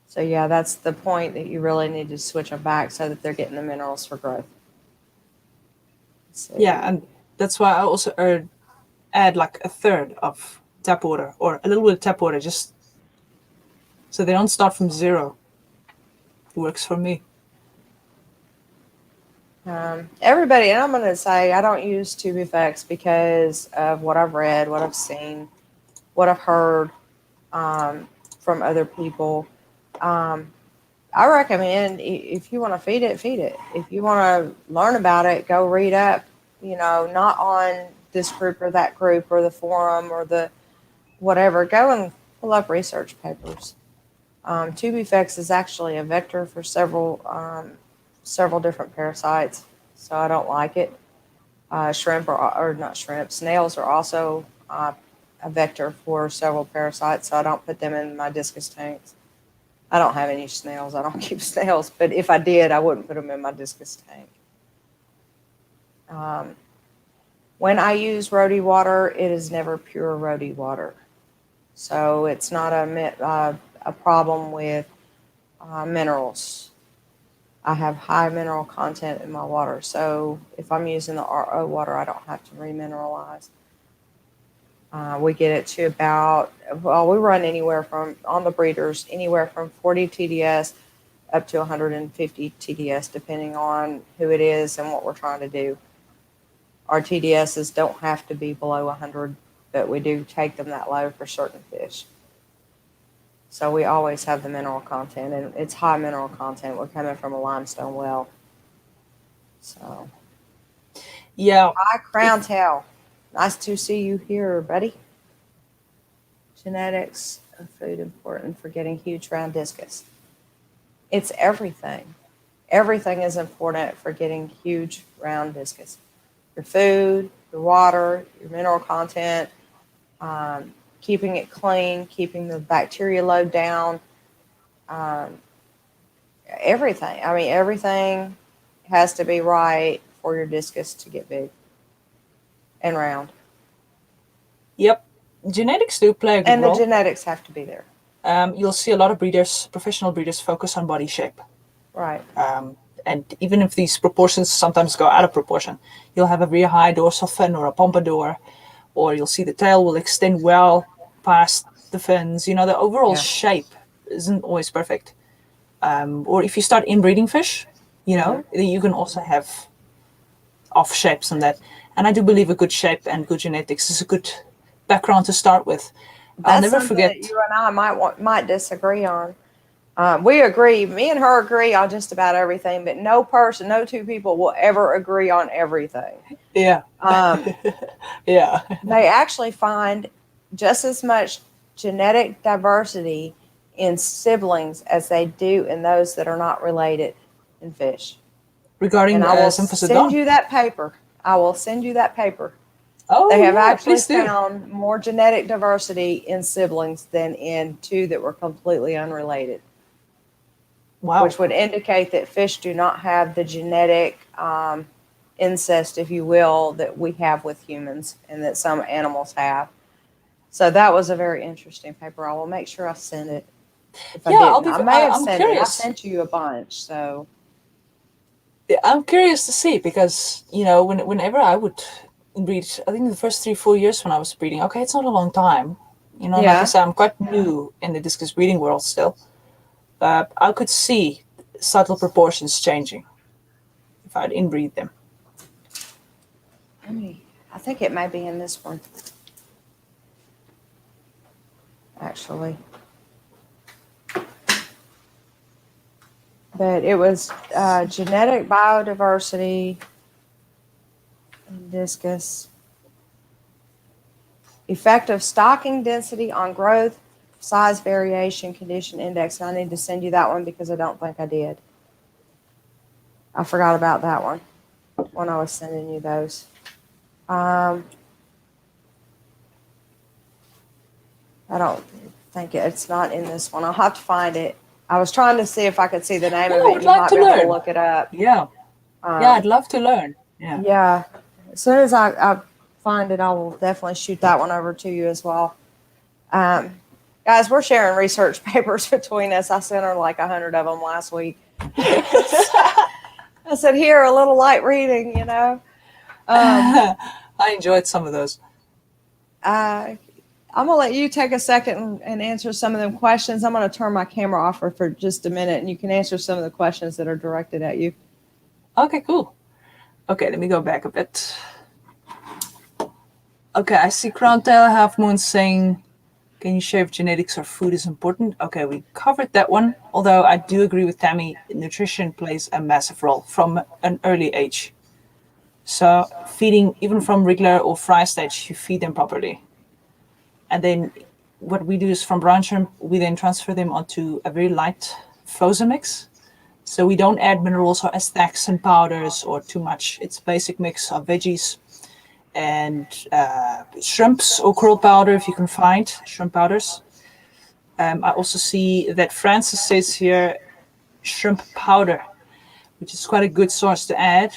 So yeah, that's the point that you really need to switch them back so that they're getting the minerals for growth. Yeah, and that's why I also add like a third of tap water or a little bit of tap water, just so they don't start from zero. It works for me. Everybody, and I'm going to say I don't use tube effects because of what I've read, what I've seen, what I've heard from other people. I recommend if you want to feed it, feed it. If you want to learn about it, go read up, not on this group or that group or the forum or the whatever. Go and pull up research papers. Tube effects is actually a vector for several different parasites, so I don't like it. Shrimp or not shrimp, snails are also a vector for several parasites, so I don't put them in my discus tanks. I don't have any snails. I don't keep snails, but if I did, I wouldn't put them in my discus tank. When I use rhodey water, it is never pure rhodey water, so it's not a problem with minerals. I have high mineral content in my water, so if I'm using the RO water, I don't have to remineralize. We get it to about, we run anywhere from, on the breeders, anywhere from 40 TDS up to 150 TDS, depending on who it is and what we're trying to do. Our TDSs don't have to be below 100, but we do take them that low for certain fish. So we always have the mineral content, and it's high mineral content. We're coming from a limestone well. So. Yeah. Hi, Crown Tail. Nice to see you here, buddy. Genetics of food important for getting huge round discus. It's everything. Everything is important for getting huge round discus. Your food, your water, your mineral content, keeping it clean, keeping the bacteria load down, everything. I mean, everything has to be right for your discus to get big and round. Yep. Genetics do play a good role. And the genetics have to be there. You'll see a lot of breeders, professional breeders, focus on body shape. Right. And even if these proportions sometimes go out of proportion, you'll have a very high dorsal fin or a pompadour, or you'll see the tail will extend well past the fins. The overall shape isn't always perfect. Or if you start inbreeding fish, you can also have off shapes on that. And I do believe a good shape and good genetics is a good background to start with. I'll never forget. That you and I might disagree on. We agree. Me and her agree on just about everything, but no two people will ever agree on everything. Yeah. Yeah. They actually find just as much genetic diversity in siblings as they do in those that are not related in fish. Regarding I will send you that paper. Oh, they have actually found more genetic diversity in siblings than in two that were completely unrelated. Wow. Which would indicate that fish do not have the genetic incest, if you will, that we have with humans and that some animals have. So that was a very interesting paper. I will make sure I send it. If I didn't, I may have sent it. I sent you a bunch, so. I'm curious to see because, whenever I would breed, I think the first 3-4 years when I was breeding, okay, it's not a long time. Like I said, I'm quite new in the discus breeding world still. I could see subtle proportions changing if I'd inbreed them. I think it might be in this one. Actually. but it was genetic biodiversity and discus. Effective stocking density on growth, size variation, condition index. And I need to send you that one because I don't think I did. I forgot about that one when I was sending you those. I don't think it's not in this one. I'll have to find it. I was trying to see if I could see the name of I it. would You like might to be able learn. to look it up. Yeah. Yeah, I'd love to learn. Yeah. Yeah. As soon as I find it, I will definitely shoot that one over to you as well. Guys, we're sharing research papers between us. I sent her like 100 of them last week. I said, here, a little light reading, you know. I enjoyed some of those. I'm going to let you take a second and answer some of them questions. I'm going to turn my camera off for just a minute, and you can answer some of the questions that are directed at you. Okay, cool. Okay, let me go back a bit. Okay, I see Crown Tail Half Moon saying, can you share if genetics or food is important? Okay, we covered that one. Although I do agree with Tammy, nutrition plays a massive role from an early age. So feeding, even from regular or fry stage, you feed them properly. And then what we do is from brown shrimp, we then transfer them onto a very light frozen mix. So we don't add minerals or extracts and powders or too much. It's basic mix of veggies and shrimps or krill powder if you can find shrimp powders. I also see that Francis says here shrimp powder, which is quite a good source to add.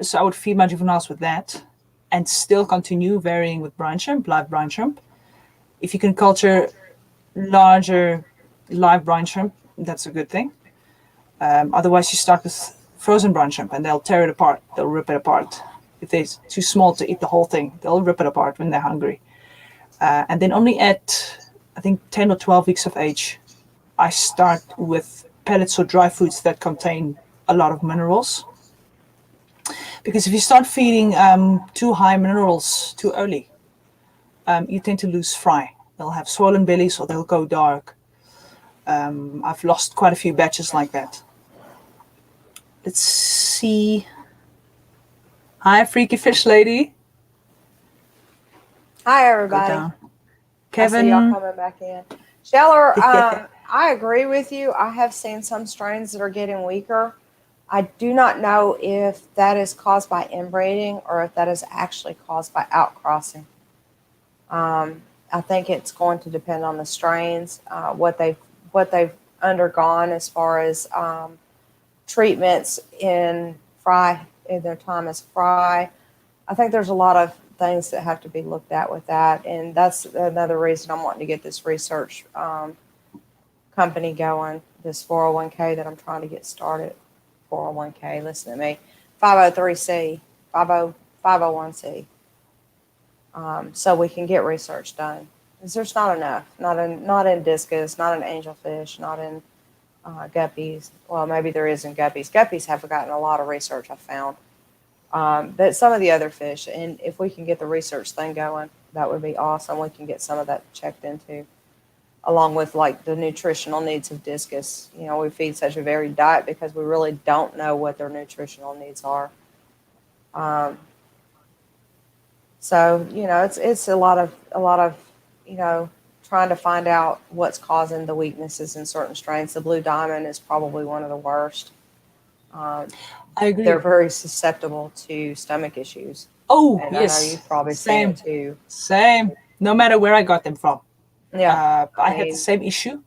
So I would feed my juveniles with that and still continue varying with brine shrimp, live brine shrimp. If you can culture larger live brine shrimp, that's a good thing. Otherwise, you start with frozen brine shrimp and they'll tear it apart. They'll rip it apart. If they're too small to eat the whole thing, they'll rip it apart when they're hungry. And then only at, I think, 10 or 12 weeks of age, I start with pellets or dry foods that contain a lot of minerals. Because if you start feeding too high minerals too early, you tend to lose fry. They'll have swollen bellies or they'll go dark. I've lost quite a few batches like that. Let's see. Hi, Freaky Fish Lady. Hi, Go everybody. down. I see y'all Kevin. coming back in. Sheller, I agree with you. I have seen some strains that are getting weaker. I do not know if that is caused by inbreeding or if that is actually caused by outcrossing. I think it's going to depend on the strains, what they've undergone as far as treatments in their time as fry. I think there's a lot of things that have to be looked at with that, and that's another reason I'm wanting to get this research company going, this 401k that I'm trying to get started. 401k, listen to me, 503c, 501c, so we can get research done. Because there's not enough, not in discus, not in angelfish, not in guppies. Well, maybe there is in guppies. Guppies have gotten a lot of research, I found. But some of the other fish, and if we can get the research thing going, that would be awesome. We can get some of that checked into, along with like the nutritional needs of discus. You know, we feed such a varied diet because we really don't know what their nutritional needs are. So, you know, it's a lot of, you know, trying to find out what's causing the weaknesses in certain strains. The blue diamond is probably one of the worst. I agree. They're very susceptible to stomach issues. Oh, and yes. I know you've probably seen it too. Same. No matter where I got them from. Yeah. I had the same issue.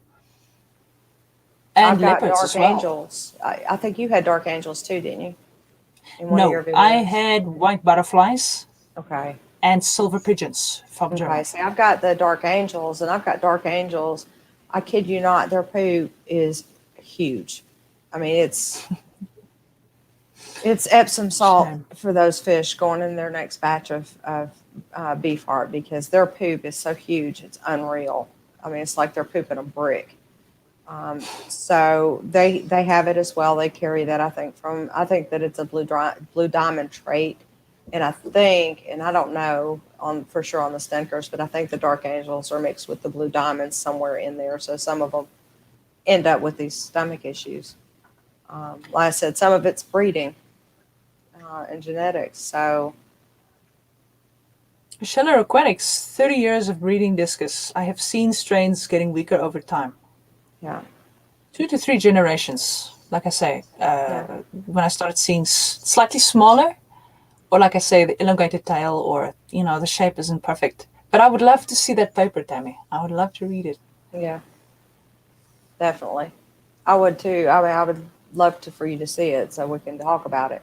And I've got leopards dark as well. angels. I think you had dark angels too, didn't you? In one of No, your videos. I had white butterflies Okay. and silver pigeons from Okay. Germany. See, I've got the dark angels, and I've got dark angels. I kid you not, their poop is huge. I mean, it's Epsom salt Shame. for those fish going in their next batch of beef heart, because their poop is so huge, it's unreal. I mean, it's like they're pooping a brick. So they have it as well. They carry that, I think that it's a blue diamond trait, and I don't know for sure on the Stenkers, but I think the dark angels are mixed with the blue diamonds somewhere in there. So some of them end up with these stomach issues. Like I said, some of it's breeding and genetics. So Scheller Aquatics, 30 years of breeding discus. I have seen strains getting weaker over time. yeah, 2 to 3 generations. Like I say, yeah, when I started seeing slightly smaller, or like I say, the elongated tail, or the shape isn't perfect. But I would love to see that paper, Tammy. I would love to read it. yeah, definitely. I would too. I mean, I would love for you to see it so we can talk about it.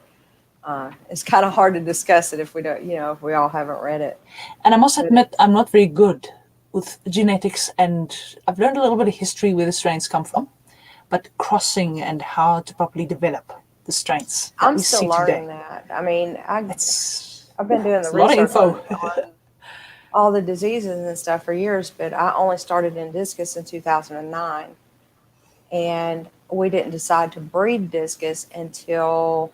It's kind of hard to discuss it if we don't, if we all haven't read it. And I must But admit, I'm not very good with genetics, and I've learned a little bit of history where the strains come from, but crossing and how to properly develop the strains that I'm we still see learning today. that. I mean, I've been doing the It's a lot of research info. on all the diseases and stuff for years, but I only started in discus in 2009. And we didn't decide to breed discus until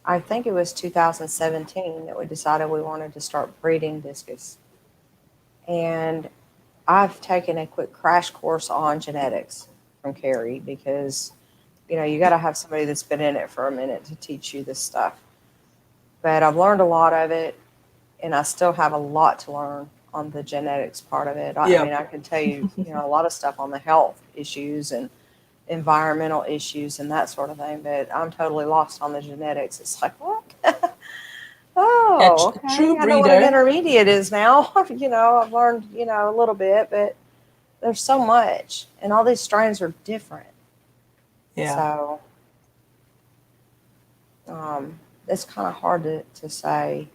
I think it was 2017 that we decided we wanted to start breeding discus. And I've taken a quick crash course on genetics from Carrie because, you got to have somebody that's been in it for a minute to teach you this stuff. But I've learned a lot of it, and I still have a lot to learn on the genetics part of it. I Yeah. mean, I can tell you, a lot of stuff on the health issues and environmental issues and that sort of thing, but I'm totally lost on the genetics. It's like, what? Oh, A okay. true I know what an breeder. intermediate is now. I've learned, a little bit, but there's so much, and all these strains are different. Yeah. So it's kind of hard to say.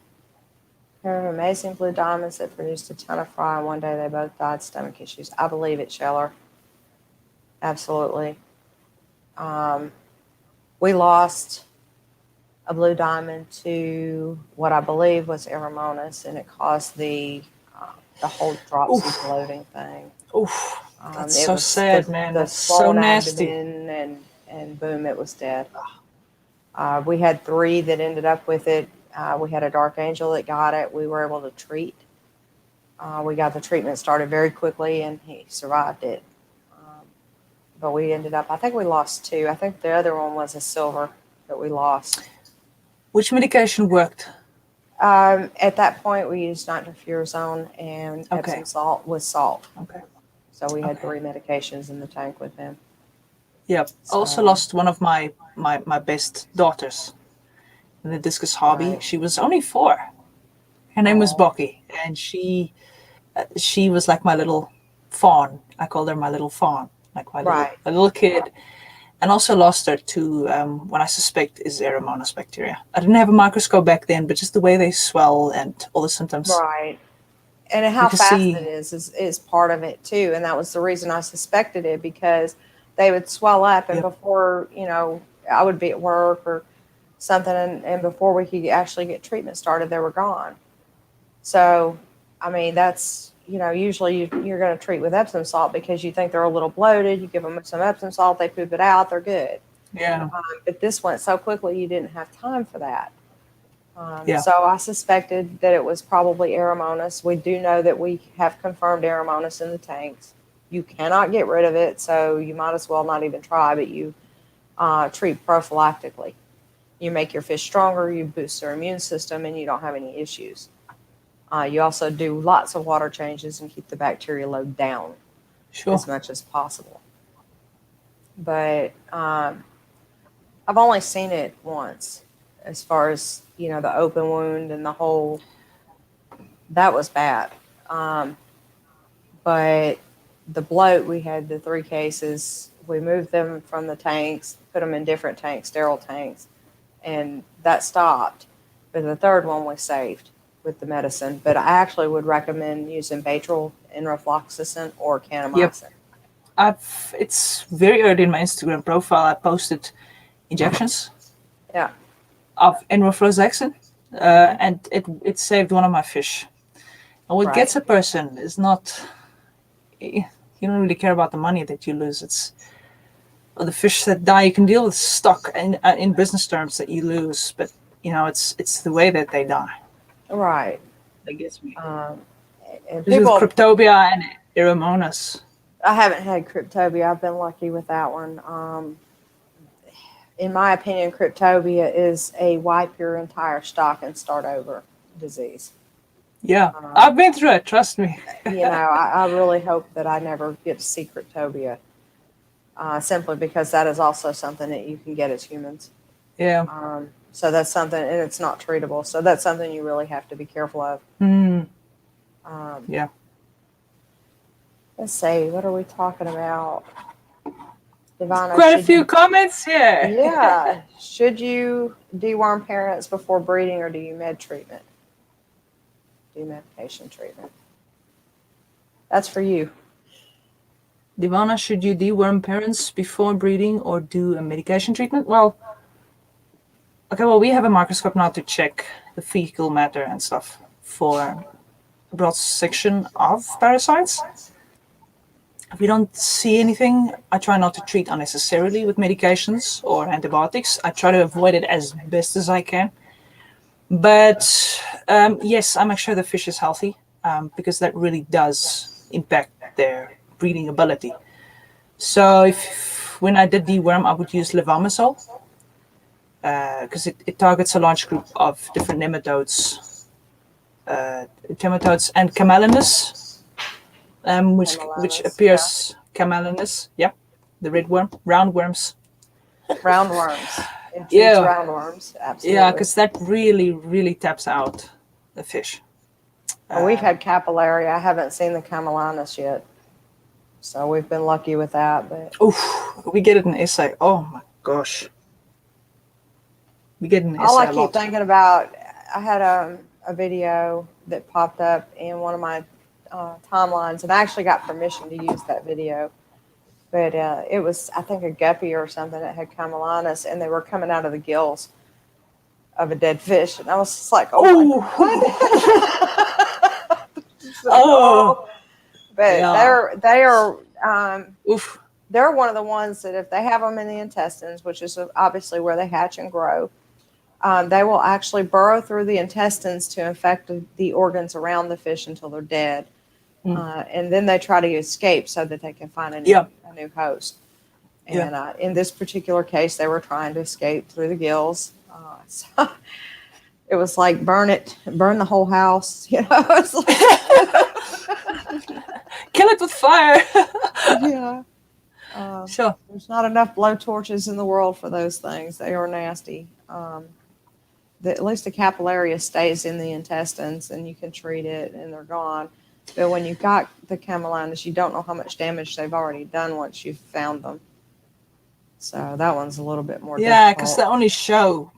Pair of amazing blue diamonds that produced a ton of fry, and one day they both died stomach issues. I believe it, Scheller. Absolutely. We lost a blue diamond to what I believe was Aromonas, and it caused the whole dropsy Oof. bloating thing. Oof. That's It so was sad, man. the That's so swollen nasty. abdomen, and boom, it was dead. We had 3 that ended up with it. We had a dark angel that got it. We were able to treat. We got the treatment started very quickly, and he survived it. But we ended up, I think we lost 2. I think the other one was a silver that we lost. Which medication worked? At that point, we used nitrofurazone and Okay. Epsom salt with salt. Okay. So we had Okay. 3 medications in the tank with him. Yep. So, Also lost one of my best daughters in the discus hobby. right. She was only 4. Her name was Oh, Bocky, and she was like my little fawn. I called her my little fawn, like right. a little kid. And also lost her to what I suspect is Aeromonas bacteria. I didn't have a microscope back then, but just the way they swell and all the symptoms, Right. And you how can fast it see. is part of it too. And that was the reason I suspected it, because they would swell up, and Yep. before, I would be at work or something, and before we could actually get treatment started, they were gone. So, I mean, that's, usually you're going to treat with Epsom salt because you think they're a little bloated. You give them some Epsom salt, they poop it out, they're good. Yeah. But this went so quickly, you didn't have time for that. Yeah. So I suspected that it was probably Aromonas. We do know that we have confirmed Aromonas in the tanks. You cannot get rid of it, so you might as well not even try, but you treat prophylactically. You make your fish stronger, you boost their immune system, and you don't have any issues. You also do lots of water changes and keep the bacteria load down Sure. as much as possible. But I've only seen it once, as far as, the open wound and the whole, that was bad. But the bloat, we had the 3 cases. We moved them from the tanks, put them in different tanks, sterile tanks, and that stopped. But the 3rd one was saved with the medicine. But I actually would recommend using Baytril, enrofloxacin, or Yep. kanamycin. It's very early in my Instagram profile. I posted injections Yeah. of enrofloxacin, and it saved one of my fish. And what Right. gets a person is not, you don't really care about the money that you lose. It's the fish that die. You can deal with stock in business terms that you lose, but it's the way that they die Right. that gets me. And This with people, Cryptobia and Aeromonas. I haven't had Cryptobia. I've been lucky with that one. in my opinion, cryptobia is a wipe your entire stock and start over disease. Yeah, I've been through it. Trust me. I really hope that I never get to see cryptobia, simply because that is also something that you can get as humans. Yeah. So that's something, and it's not treatable. So that's something you really have to be careful of. Yeah. Let's see, what are we talking about? Divana, Quite a few comments here. Yeah. Should you deworm parents before breeding, or do you treatment? Do medication treatment? That's for you. Divana, should you deworm parents before breeding or do a medication treatment? Well, we have a microscope now to check the fecal matter and stuff for a broad section of parasites. If we don't see anything, I try not to treat unnecessarily with medications or antibiotics. I try to avoid it as best as I can. But yes, I make sure the fish is healthy, because that really does impact their breeding ability. So when I did deworm, I would use levamisole, because it targets a large group of different nematodes, and camelinus, which appears camelinus, the red worm, roundworms. Roundworms. It treats roundworms, absolutely. Yeah, because that really, really taps out the fish. We've had capillary. I haven't seen the camelinus yet, so we've been lucky with that. But we get it in essay. Oh my gosh, we get an essay. All I keep thinking about, I had a video that popped up in one of my timelines, and I actually got permission to use that video. But it was, I think, a guppy or something that had camelinus, and they were coming out of the gills of a dead fish, and I was just like, oh my God. But they're one of the ones that if they have them in the intestines, which is obviously where they hatch and grow, they will actually burrow through the intestines to infect the organs around the fish until they're dead. And then they try to escape so that they can find a new host. And in this particular case, they were trying to escape through the gills. So it was like burn the whole house. It's like kill it with fire. Yeah. Sure. There's not enough blowtorches in the world for those things. They are nasty. At least the capillaria stays in the intestines, and you can treat it, and they're gone. But when you've got the camelinus, you don't know how much damage they've already done once you've found them. So that one's a little bit more difficult. Yeah, because they only show,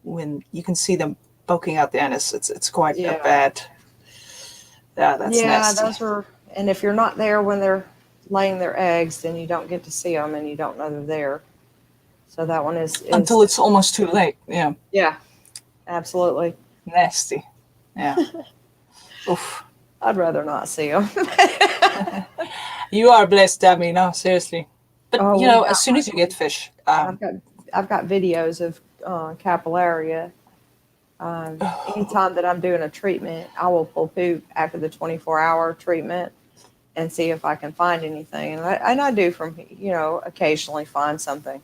when you can see them poking out the anus. It's quite bad. Yeah, that's nasty. Those are, and if you're not there when they're laying their eggs, then you don't get to see them, and you don't know they're there. So that one is until it's almost too late. Yeah. Yeah, absolutely. Nasty. Yeah. Oof. I'd rather not see them. You are blessed, Debbie. No, seriously. But as soon as you get fish, I've got videos of capillaria. Anytime that I'm doing a treatment, I will pull poop after the 24-hour treatment and see if I can find anything. And I do occasionally find something,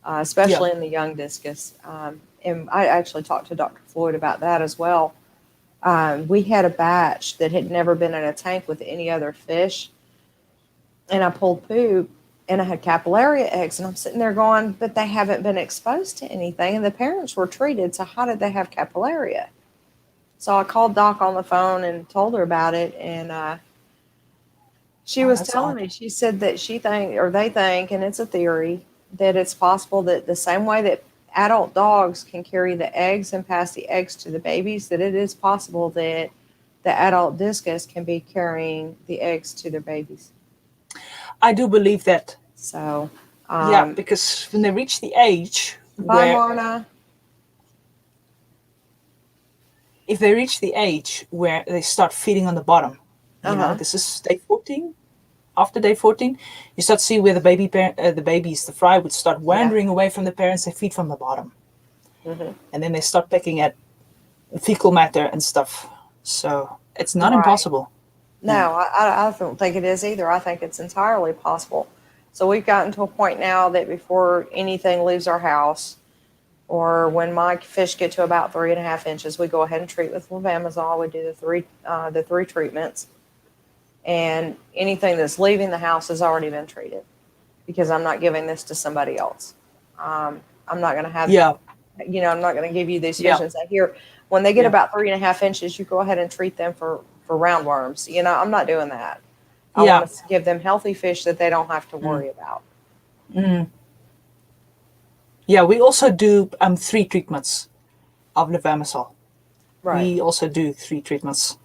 especially in the young discus. And I actually talked to Dr. Floyd about that as well. We had a batch that had never been in a tank with any other fish, and I pulled poop, and I had capillaria eggs, and I'm sitting there going, but they haven't been exposed to anything, and the parents were treated, so how did they have capillaria? So I called Doc on the phone and told her about it, and she was telling me, she said that they think, and it's a theory, that it's possible that the same way that adult dogs can carry the eggs and pass the eggs to the babies, that it is possible that the adult discus can be carrying the eggs to their babies. I do believe that. So, because when they reach the age Marna. If they reach the age where they start feeding on the bottom, this is day 14. After day 14, you start to see where the fry would start wandering away from the parents. They feed from the bottom. And then they start pecking at fecal matter and stuff. So it's not impossible. No, I don't think it is either. I think it's entirely possible. So we've gotten to a point now that before anything leaves our house, or when my fish get to about 3.5 inches, we go ahead and treat with levamisole. We do the three treatments, and anything that's leaving the house has already been treated because I'm not giving this to somebody else. I'm not going to have, I'm not going to give you these fish and say, here, when they get about 3.5 inches, you go ahead and treat them for roundworms. I'm not doing that. I want to give them healthy fish that they don't have to worry about. Mm. Yeah, we also do 3 treatments of levamisole. Right. We also do 3 treatments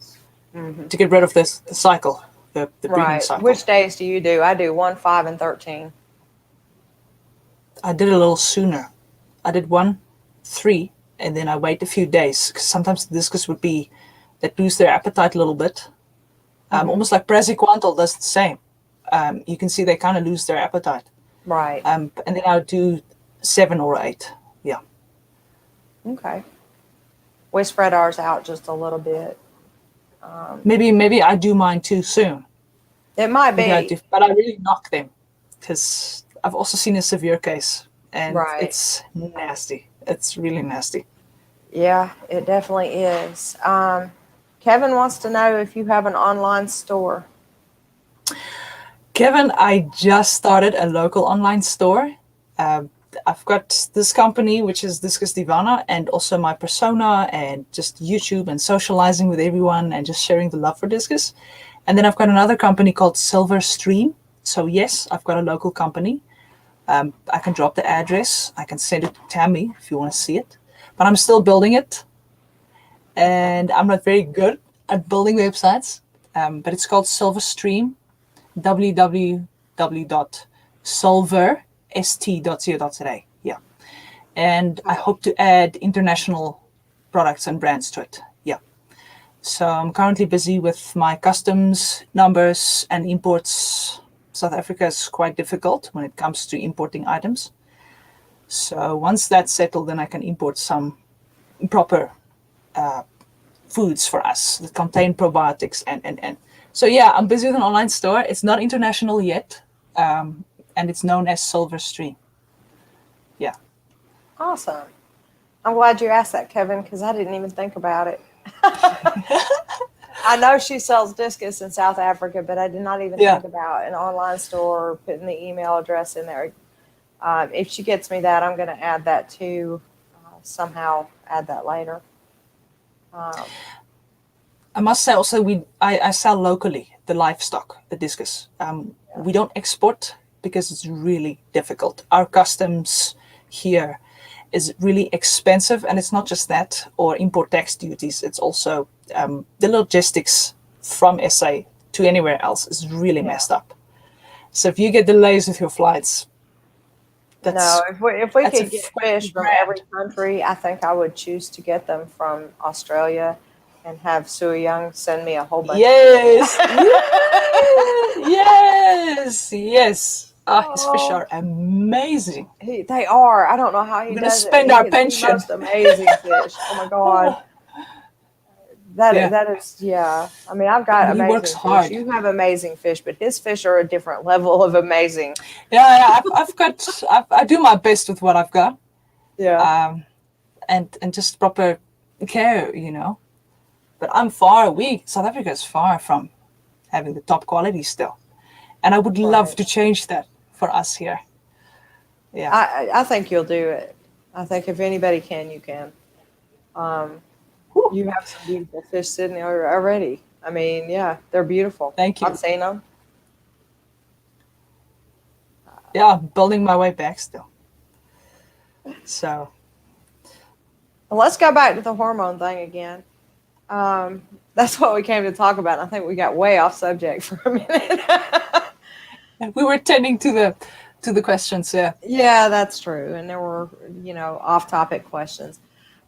to get rid of the cycle, the breeding cycle. Which days do you do? I do 1, 5, and 13. I did it a little sooner. I did 1, 3, and then I wait a few days because sometimes the discus would be that lose their appetite a little bit. Almost like Praziquantel does the same. You can see they kind of lose their appetite. Right. And then I would do 7 or 8. Yeah. Okay. We spread ours out just a little bit. Maybe I do mine too soon. It might be. But I really knock them because I've also seen a severe case, and it's nasty. It's really nasty. Yeah, it definitely is. Kevin wants to know if you have an online store. Kevin, I just started a local online store. I've got this company, which is Discus Divana, and also my persona and just YouTube and socializing with everyone and just sharing the love for discus. And then I've got another company called Silver Stream. So yes, I've got a local company. I can drop the address. I can send it to Tammy if you want to see it. But I'm still building it. And I'm not very good at building websites. But it's called Silver Stream. www.silverst.co.za. Yeah. And I hope to add international products and brands to it. Yeah. So I'm currently busy with my customs numbers and imports. South Africa is quite difficult when it comes to importing items. So once that's settled, then I can import some proper foods for us that contain probiotics and. So yeah, I'm busy with an online store. It's not international yet, and it's known as Silver Stream. Yeah. Awesome. I'm glad you asked that, Kevin, because I didn't even think about it. I know she sells discus in South Africa, but I did not even think about an online store or putting the email address in there. If she gets me that, I'm going to add that too. Somehow add that later. I must say also I sell locally the livestock, the discus. We don't export because it's really difficult. Our customs here is really expensive, and it's not just that or import tax duties. It's also the logistics from SA to anywhere else is really messed up. So if you get delays with your flights, if we could get fish from every country, I think I would choose to get them from Australia and have Sue Young send me a whole bunch. Yes. Yes. His fish are amazing. They are. I don't know how he does spend it. our pension. The most amazing fish. Oh my God. That is. I mean, I've got amazing works fish. hard. You have amazing fish, but his fish are a different level of amazing. Yeah. I do my best with what I've got. Yeah. And just proper care, But South Africa is far from having the top quality still. And I would love to change that for us here. Yeah. I think you'll do it. I think if anybody can, you can. You have some beautiful fish sitting there already. I mean, they're beautiful. Thank you. I've seen them. Yeah, I'm building my way back still. So. Well, let's go back to the hormone thing again. That's what we came to talk about. I think we got way off subject for a minute. We were tending to the questions, yeah. Yeah, that's true. And there were, off-topic questions.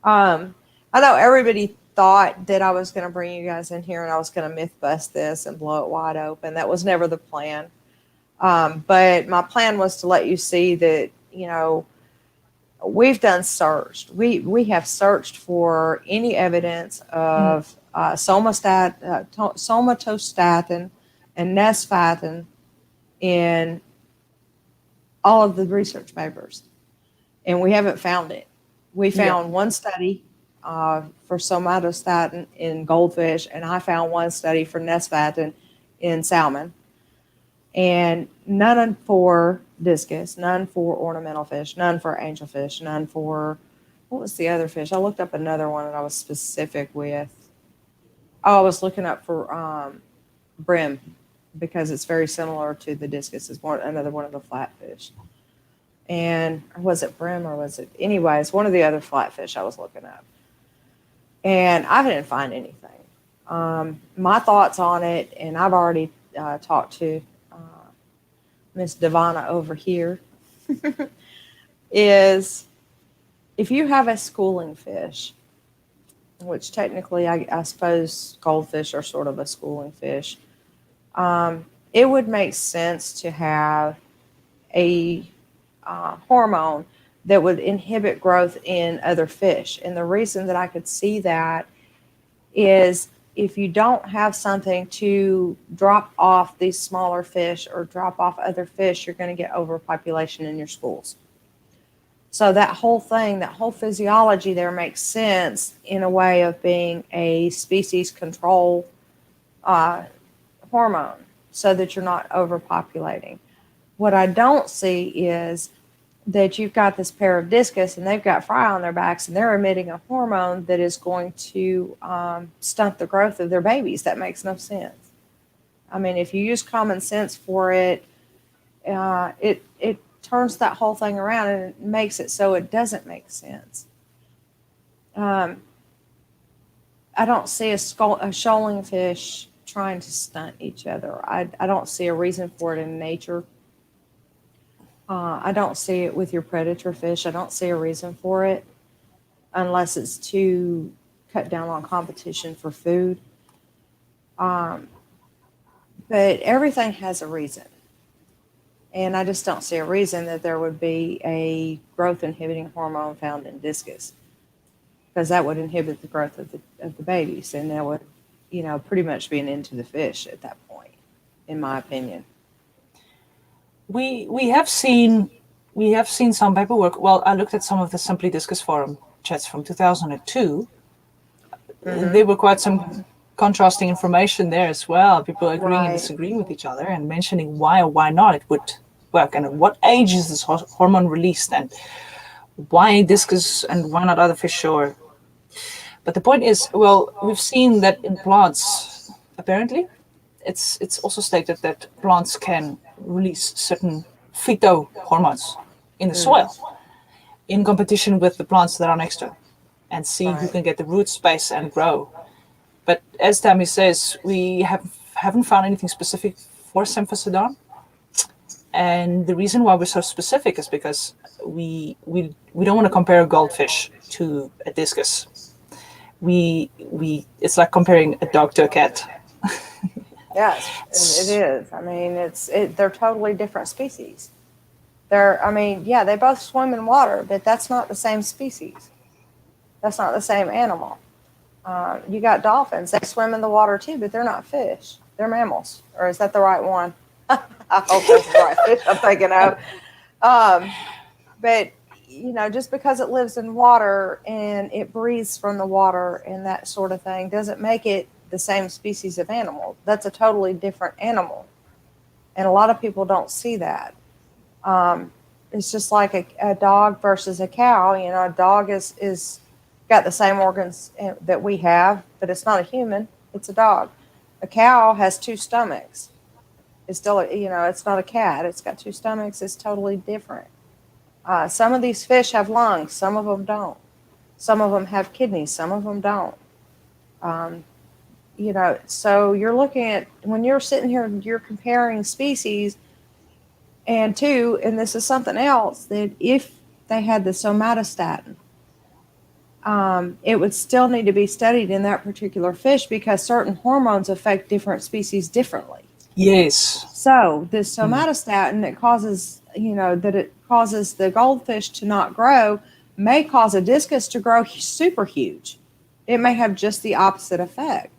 I know everybody thought that I was going to bring you guys in here and I was going to myth bust this and blow it wide open. That was never the plan. But my plan was to let you see that, we've done searched. We have searched for any evidence of somatostatin and nesfatin in all of the research papers, and we haven't found it. We Yeah. found one study for somatostatin in goldfish, and I found one study for nesfatin in salmon, and none for discus, none for ornamental fish, none for angelfish, none for, what was the other fish? I looked up another one that I was specific with. Oh, I was looking up for brim, because it's very similar to the discus. It's another one of the flatfish. And was it brim or was it, anyways, one of the other flatfish I was looking up. And I didn't find anything. My thoughts on it, and I've already talked to Miss Divana over here, is if you have a schooling fish, which technically I suppose goldfish are sort of a schooling fish, it would make sense to have a hormone that would inhibit growth in other fish. And the reason that I could see that is if you don't have something to drop off these smaller fish or drop off other fish, you're going to get overpopulation in your schools. So that whole thing, that whole physiology there makes sense in a way of being a species control hormone so that you're not overpopulating. What I don't see is that you've got this pair of discus and they've got fry on their backs and they're emitting a hormone that is going to stunt the growth of their babies. That makes no sense. I mean, if you use common sense for it, it turns that whole thing around and it makes it so it doesn't make sense. I don't see a shoaling fish trying to stunt each other. I don't see a reason for it in nature. I don't see it with your predator fish. I don't see a reason for it unless it's to cut down on competition for food. But everything has a reason. And I just don't see a reason that there would be a growth inhibiting hormone found in discus, because that would inhibit the growth of the babies, and that would, pretty much be an end to the fish at that point, in my opinion. We have seen some paperwork. Well, I looked at some of the Simply Discus forum chats from 2002. Mm-hmm. There were quite some contrasting information there as well. People agreeing and disagreeing with each other and mentioning why or why not it would work, and at what age is this hormone released, and why discus and why not other fish. But the point is, well, we've seen that in plants, apparently, it's also stated that plants can release certain phytohormones in the soil in competition with the plants that are next to it, and see who can get the root space and grow. But as Tammy says, we haven't found anything specific for Symphosidon. And the reason why we're so specific is because we don't want to compare a goldfish to a discus. It's like comparing a dog to a cat. Yes, it is. I mean, they're totally different species. They both swim in water, but that's not the same species. That's not the same animal. You got dolphins. They swim in the water too, but they're not fish. They're mammals. Or is that the right one? I hope that's the right fish I'm thinking of. But, just because it lives in water and it breathes from the water and that sort of thing doesn't make it the same species of animal. That's a totally different animal. And a lot of people don't see that. It's just like a dog versus a cow. A dog is got the same organs that we have, but it's not a human. It's a dog. A cow has two stomachs. It's still, it's not a cat. It's got two stomachs. It's totally different. Some of these fish have lungs. Some of them don't. Some of them have kidneys. Some of them don't. So you're looking at, when you're sitting here, you're comparing species, and this is something else, that if they had the somatostatin, it would still need to be studied in that particular fish because certain hormones affect different species differently. Yes. So this somatostatin that causes, it causes the goldfish to not grow may cause a discus to grow super huge. It may have just the opposite effect.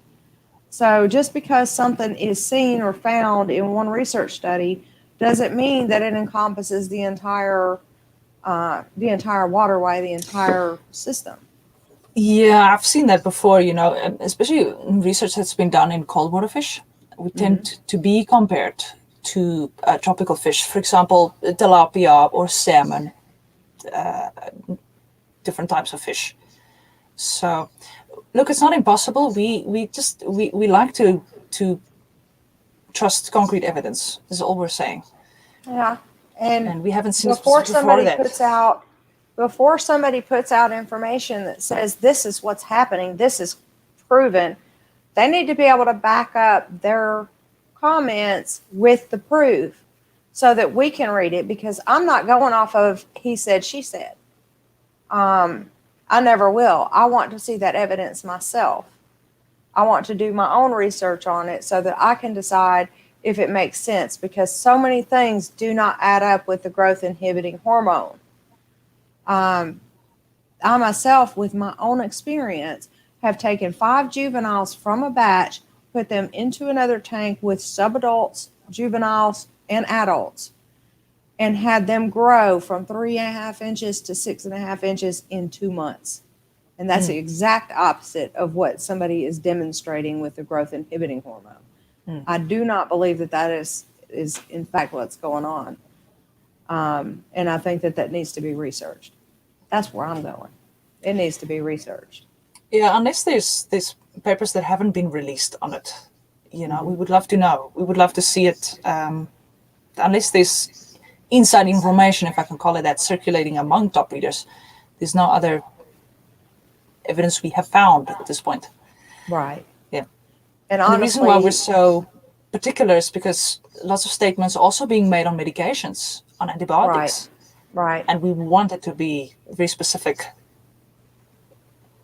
So just because something is seen or found in one research study does it mean that it encompasses the entire waterway, the entire system? Yeah, I've seen that before, especially in research that's been done in cold water fish. We tend to be compared to tropical fish, for example, tilapia or salmon, different types of fish. So, look, it's not impossible. We like to trust concrete evidence. Is all we're saying. Yeah, And we haven't seen before specific before somebody that. before somebody puts out information that says this is what's happening, this is proven, they need to be able to back up their comments with the proof so that we can read it, because I'm not going off of he said, she said. I never will. I want to see that evidence myself. I want to do my own research on it so that I can decide if it makes sense, because so many things do not add up with the growth inhibiting hormone. I myself, with my own experience, have taken 5 juveniles from a batch, put them into another tank with subadults, juveniles, and adults, and had them grow from 3.5 inches to 6.5 inches in 2 months. And that's the exact opposite of what somebody is demonstrating with the growth inhibiting hormone. I do not believe that is in fact what's going on. And I think that needs to be researched. That's where I'm going. It needs to be researched. Yeah, unless there's papers that haven't been released on it, we would love to know. We would love to see it. Unless there's inside information, if I can call it that, circulating among top breeders, there's no other evidence we have found at this point. Right. Yeah. And the reason why we're so particular is because lots of statements are also being made on medications, on antibiotics. Right. And we want it to be very specific.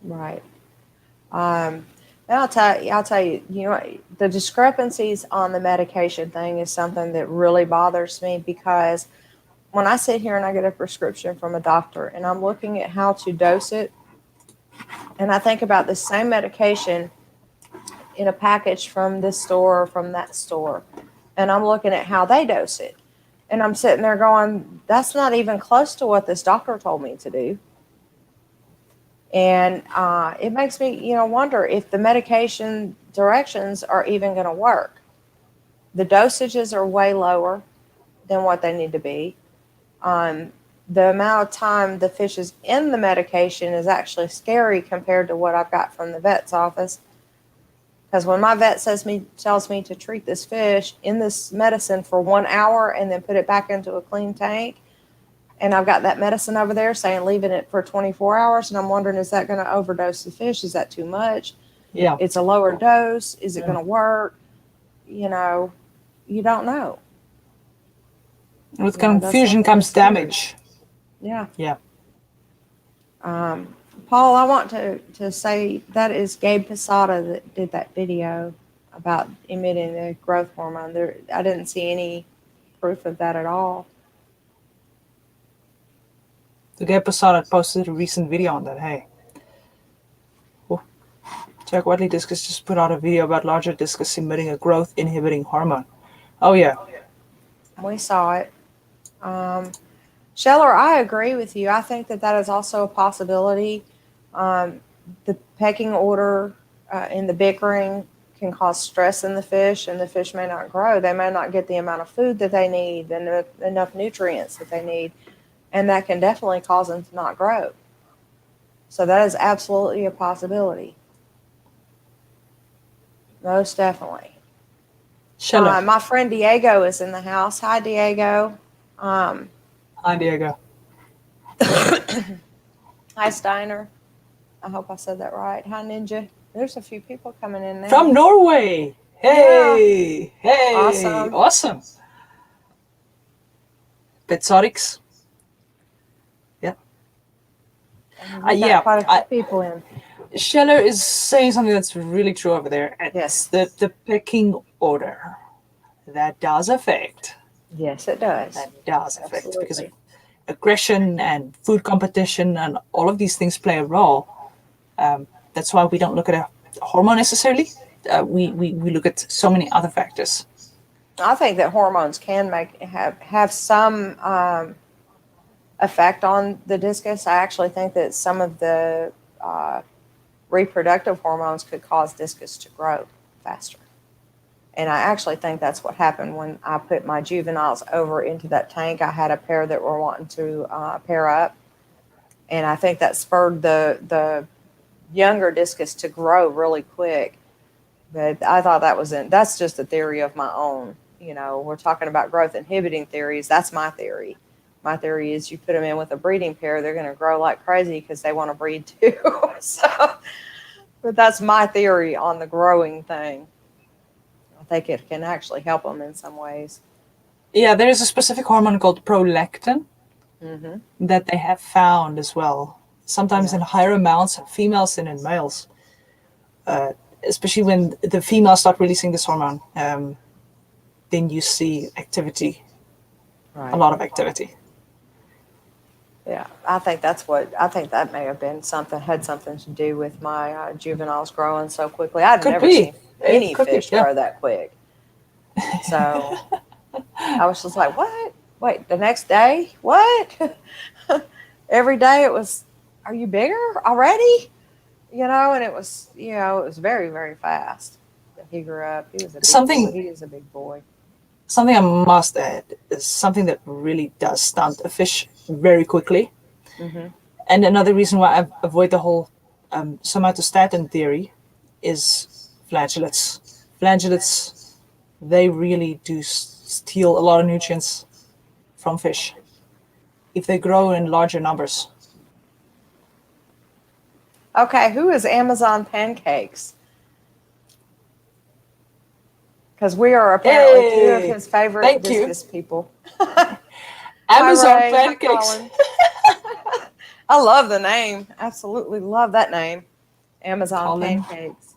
Right. And I'll tell you, the discrepancies on the medication thing is something that really bothers me, because when I sit here and I get a prescription from a doctor and I'm looking at how to dose it, and I think about the same medication in a package from this store or from that store, and I'm looking at how they dose it, and I'm sitting there going, that's not even close to what this doctor told me to do. And it makes me, wonder if the medication directions are even going to work. The dosages are way lower than what they need to be. The amount of time the fish is in the medication is actually scary compared to what I've got from the vet's office. Because when my vet tells me to treat this fish in this medicine for 1 hour and then put it back into a clean tank, and I've got that medicine over there saying leaving it for 24 hours, and I'm wondering, is that going to overdose the fish? Is that too much? Yeah. It's a lower dose. Is it going to work? You don't know. With confusion comes damage. Yeah. Yeah. Paul, I want to say that is Gabe Posada that did that video about emitting the growth hormone. I didn't see any proof of that at all. The Gabe Posada posted a recent video on that. Hey. Oh. Jack Whiteley Discus just put out a video about larger discus emitting a growth inhibiting hormone. Oh, yeah. We saw it. Scheller, I agree with you. I think that is also a possibility. The pecking order and the bickering can cause stress in the fish, and the fish may not grow. They may not get the amount of food that they need and enough nutrients that they need, and that can definitely cause them to not grow. So that is absolutely a possibility. Most definitely. Scheller. My friend Diego is in the house. Hi, Diego. Hi, Diego. Hi, Steiner. I hope I said that right. Hi, Ninja. There's a few people coming in now. From Norway. Hey. Yeah. Hey. Awesome. Betsorix. Yeah. Quite a few people in. Scheller is saying something that's really true over there. Yes. The pecking order. That does affect. Yes, it does. That does affect. Absolutely. Because of aggression and food competition and all of these things play a role. That's why we don't look at a hormone necessarily. We look at so many other factors. I think that hormones can have some effect on the discus. I actually think that some of the reproductive hormones could cause discus to grow faster. And I actually think that's what happened when I put my juveniles over into that tank. I had a pair that were wanting to pair up, and I think that spurred the younger discus to grow really quick. But I thought that's just a theory of my own. You know, we're talking about growth inhibiting theories. That's my theory. My theory is you put them in with a breeding pair, they're going to grow like crazy because they want to breed too. So, but that's my theory on the growing thing. I think it can actually help them in some ways. Yeah, there is a specific hormone called prolactin Mm-hmm. that they have found as well, sometimes in higher amounts in females than in males. Especially when the females start releasing this hormone, then you see activity, Right. a lot of activity. Yeah, I think that may have been had something to do with my juveniles growing so quickly. I'd Could never be. seen It any could be, fish yeah. grow that quick. So I was just like, what? Wait, the next day? What? Every day it was, are you bigger already? You know, and it was very, very fast. He grew up. He was a big boy. Something He is a big boy. something I must add is something that really does stunt a fish very quickly. Mm-hmm. And another reason why I avoid the whole somatostatin theory is flagellates. Flagellates, they really do steal a lot of nutrients from fish if they grow in larger numbers. Okay, who is Amazon Pancakes? Because we are apparently two of Hey, his favorite thank you. discus people. Hi, Amazon Ray. Hi, pancakes. Colin. I love the name. Absolutely love that name. Amazon Colin. Pancakes.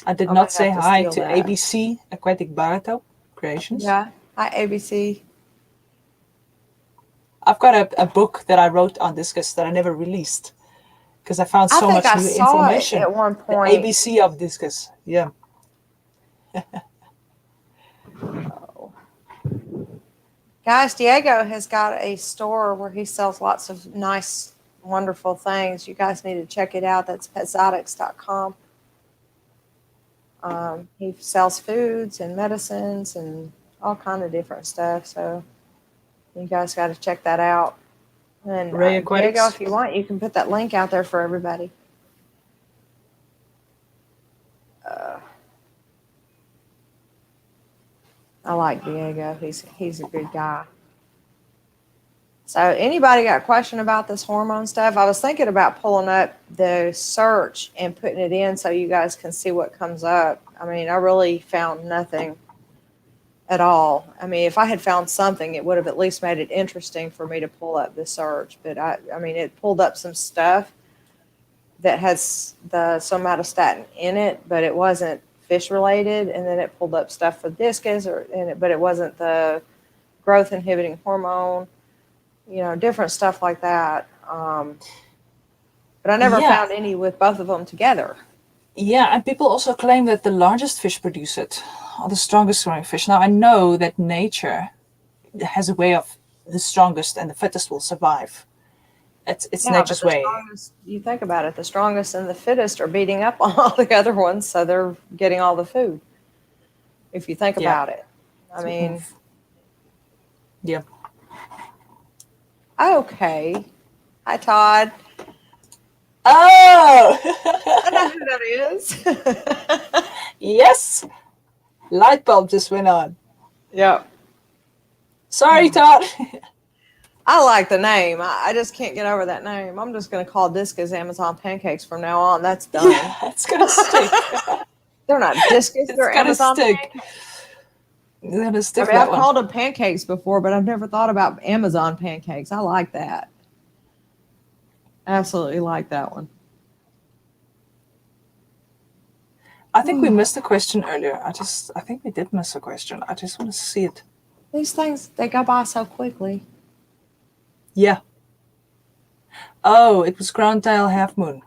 I did I not might say have to hi steal to that. ABC Aquatic Barato Creations. Yeah. Hi, ABC. I've got a book that I wrote on Discus that I never released because I found I so think much I new saw it information. at one The point. ABC of Discus. Yeah. Oh. Guys, Diego has got a store where he sells lots of nice, wonderful things. You guys need to check it out. That's petzotics.com. He sells foods and medicines and all kind of different stuff. So you guys got to check that out. And Ray Diego, Aquatics. if you want, you can put that link out there for everybody. I like Diego. He's a good guy. So anybody got a question about this hormone stuff? I was thinking about pulling up the search and putting it in so you guys can see what comes up. I mean, I really found nothing at all. I mean, if I had found something, it would have at least made it interesting for me to pull up the search. But I mean, it pulled up some stuff that has the somatostatin in it, but it wasn't fish related. And then it pulled up stuff for discus, but it wasn't the growth inhibiting hormone. You know, different stuff like that. But I never Yeah. found any with both of them together. Yeah, and people also claim that the largest fish produce it, or the strongest growing fish. Now, I know that nature has a way of the strongest and the fittest will survive. It's Yeah, but nature's the way. strongest, you think about it, the strongest and the fittest are beating up on all the other ones, so they're getting all the food. If you think Yeah. about it. I mean, Yeah. okay. Hi, Todd. Oh! I know who that is. Yes! Light bulb just went on. Yep. Sorry, Todd. I like the name. I just can't get over that name. I'm just going to call Discus Amazon Pancakes from now on. That's done. Yeah, it's gonna stick. They're not Discus, It's they're gonna Amazon stick. Pancakes. It's gonna I stick, mean, that I've one. called them pancakes before, but I've never thought about Amazon pancakes. I like that. Absolutely like that one. I think we missed a question earlier. I think we did miss a question. I just want to see it. These things, they go by so quickly. Yeah. Oh, it was Crown Tail Half Moon.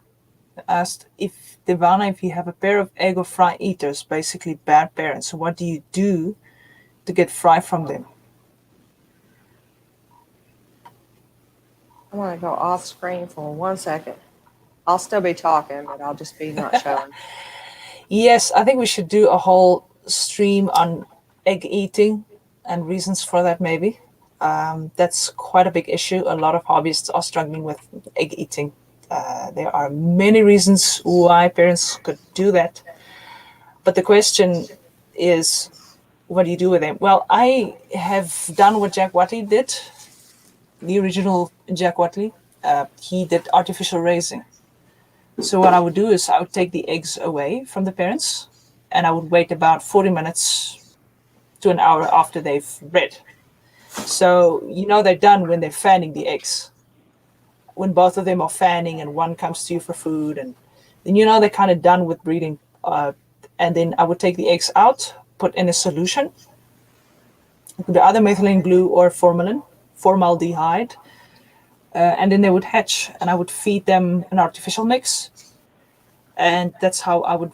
asked if Divana, if you have a pair of egg or fry eaters, basically bad parents, what do you do to get fry from them? I want to go off screen for 1 second. I'll still be talking, but I'll just be not showing. Yes, I think we should do a whole stream on egg eating and reasons for that, maybe. That's quite a big issue. A lot of hobbyists are struggling with egg eating. There are many reasons why parents could do that. But the question is, what do you do with them? Well, I have done what Jack Watley did, the original Jack Watley. He did artificial raising. So what I would do is I would take the eggs away from the parents, and I would wait about 40 minutes to an hour after they've bred. So they're done when they're fanning the eggs. When both of them are fanning and one comes to you for food, and then they're kind of done with breeding. And then I would take the eggs out, put in a solution, the other methylene blue or formaldehyde, and then they would hatch, and I would feed them an artificial mix. And that's how I would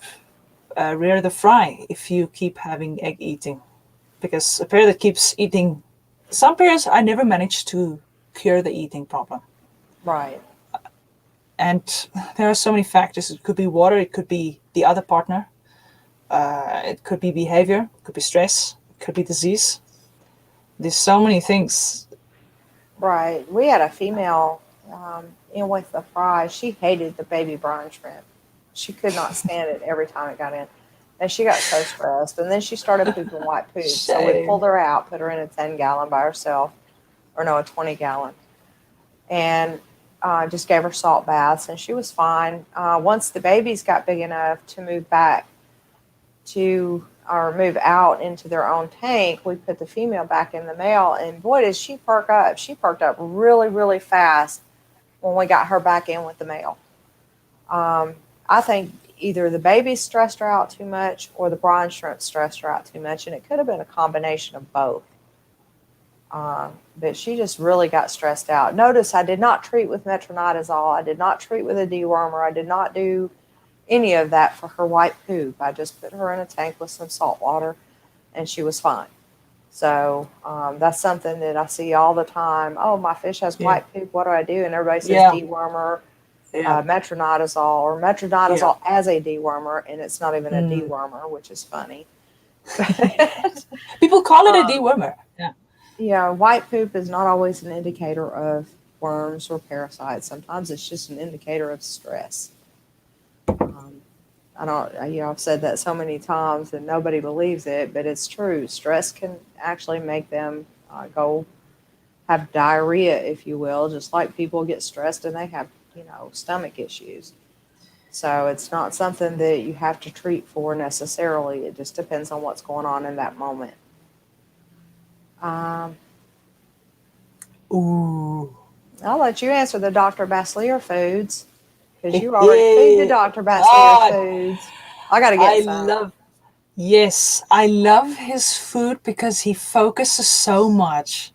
rear the fry if you keep having egg eating. Because a pair that keeps eating, some pairs I never managed to cure the eating problem. Right. And there are so many factors. It could be water, it could be the other partner, it could be behavior, it could be stress, it could be disease. There's so many things. Right. We had a female in with the fry. She hated the baby brine shrimp. She could not stand it every time it got in. And she got so stressed. And then she started pooping white poop. So we pulled her out, put her in a 10-gallon by herself, or no, a 20-gallon. And just gave her salt baths, and she was fine. Once the babies got big enough to move back to, or move out into their own tank, we put the female back in the male, and boy, did she perk up. She perked up really, really fast when we got her back in with the male. I think either the baby stressed her out too much or the brine shrimp stressed her out too much, and it could have been a combination of both. But she just really got stressed out. Notice I did not treat with metronidazole. I did not treat with a dewormer. I did not do any of that for her white poop. I just put her in a tank with some salt water, and she was fine. So that's something that I see all the time. Oh, my fish has white poop. What do I do? And everybody says dewormer, metronidazole, or metronidazole as a dewormer, and it's not even a dewormer, which is funny. People call it a dewormer. Yeah, white poop is not always an indicator of worms or parasites. Sometimes it's just an indicator of stress. I've said that so many times and nobody believes it, but it's true. Stress can actually make them go have diarrhea, if you will, just like people get stressed and they have, stomach issues. So it's not something that you have to treat for necessarily. It just depends on what's going on in that moment. I'll let you answer the Dr. Baslier foods because you already feed the Dr. Baslier foods. I got to get some. I love his food because he focuses so much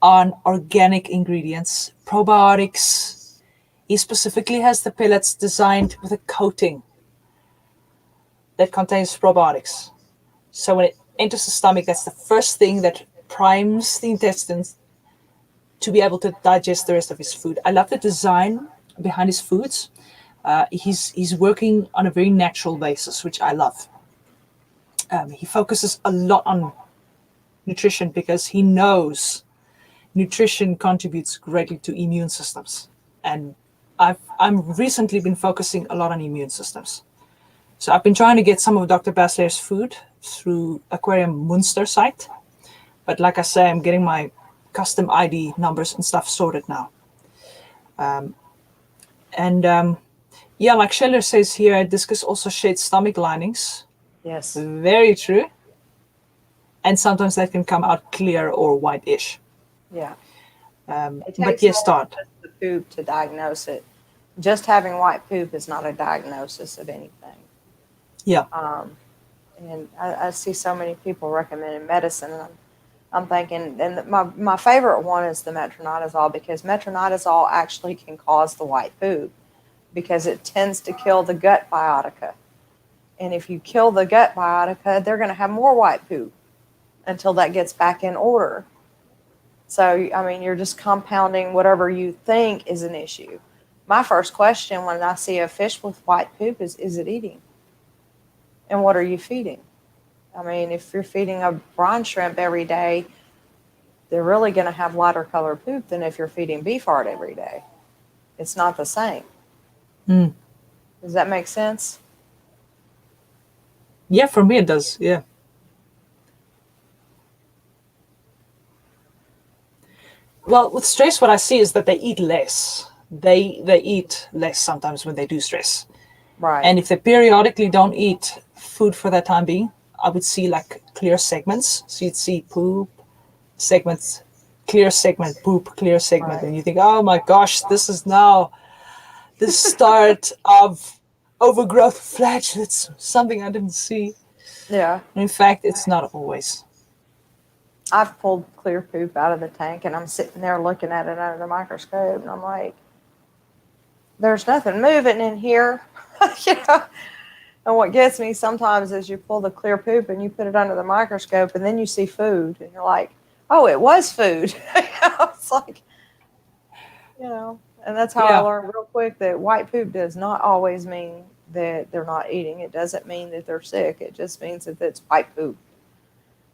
on organic ingredients, probiotics. He specifically has the pellets designed with a coating that contains probiotics. So when it enters the stomach, that's the first thing that primes the intestines to be able to digest the rest of his food. I love the design behind his foods. He's working on a very natural basis, which I love. He focuses a lot on nutrition because he knows nutrition contributes greatly to immune systems. And I've recently been focusing a lot on immune systems. So I've been trying to get some of Dr. Baslier's food through Aquarium Munster site. But like I say, I'm getting my custom ID numbers and stuff sorted now. Like Scheller says here, Discus also shades stomach linings. Yes. Very true. And sometimes that can come out clear or whitish. Yeah. But yes, start. The poop to diagnose it. Just having white poop is not a diagnosis of anything. Yeah. And I see so many people recommending medicine, and I'm thinking, and my favorite one is the metronidazole, because metronidazole actually can cause the white poop. because it tends to kill the gut biotica. And if you kill the gut biotica, they're going to have more white poop until that gets back in order. So, I mean, you're just compounding whatever you think is an issue. My first question when I see a fish with white poop is it eating? And what are you feeding? I mean, if you're feeding a brine shrimp every day, they're really going to have lighter colored poop than if you're feeding beef art every day. It's not the same. Mm. Does that make sense? Yeah, for me it does. Yeah. Well, with stress, what I see is that they eat less. They eat less sometimes when they do stress. Right. And if they periodically don't eat food for that time being, I would see like clear segments. So you'd see poop, segments, clear segment, poop, clear segment. Right. And you think, oh my gosh, this is now the start of overgrowth flatulence, something I didn't see. Yeah. And in fact, it's not always. I've pulled clear poop out of the tank and I'm sitting there looking at it under the microscope and I'm like, there's nothing moving in here. You know? And what gets me sometimes is you pull the clear poop and you put it under the microscope and then you see food and you're like, oh, it was food. It's like, and that's how I learned real quick that white poop does not always mean that they're not eating. It doesn't mean that they're sick. It just means that it's white poop.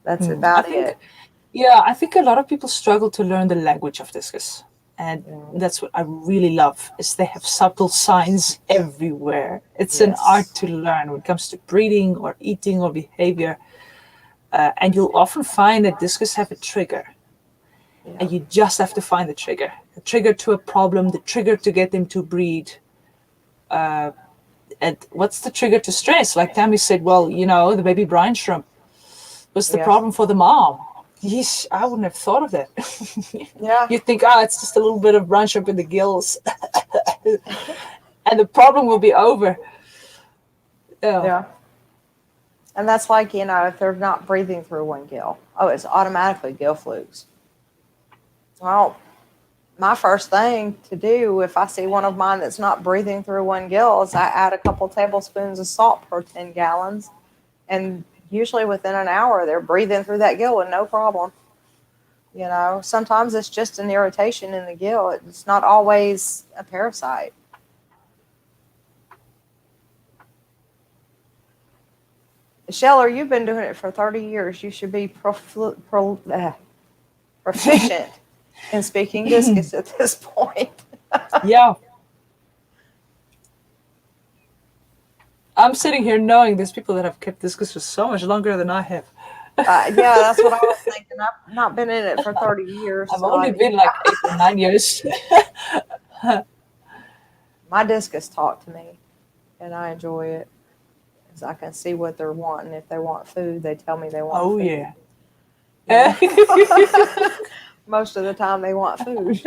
That's about it. Yeah, I think a lot of people struggle to learn the language of discus. And that's what I really love, is they have subtle signs everywhere. It's an art to learn when it comes to breeding or eating or behavior. And you'll often find that discus have a trigger. Yeah. And you just have to find the trigger to a problem, the trigger to get them to breed. And what's the trigger to stress? Like Tammy said, well, the baby brine shrimp was the problem for the mom. Yes, I wouldn't have thought of that. Yeah. You'd think, it's just a little bit of brine shrimp in the gills. And the problem will be over. Yeah. And that's like, if they're not breathing through one gill. Oh, it's automatically gill flukes. Well, my first thing to do if I see one of mine that's not breathing through one gill is I add a couple tablespoons of salt per 10 gallons. And usually within an hour, they're breathing through that gill with no problem. Sometimes it's just an irritation in the gill. It's not always a parasite. Scheller, you've been doing it for 30 years. You should be proficient in speaking discus at this point. Yeah. I'm sitting here knowing there's people that have kept discus for so much longer than I have. Yeah, that's what I was thinking. I've not been in it for 30 years. I've only been like 8 or 9 years. My discus talk to me, and I enjoy it. Because I can see what they're wanting. If they want food, they tell me they want food. Oh, yeah. Most of the time, they want food.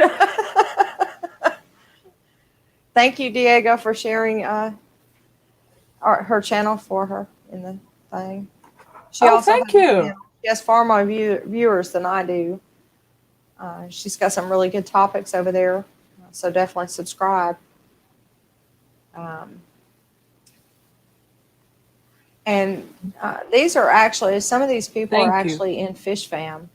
Thank you, Diego, for sharing her channel for her in the thing. Thank you. She has far more viewers than I do. She's got some really good topics over there, so definitely subscribe. And these are actually, some of these people are actually in Fish Fam,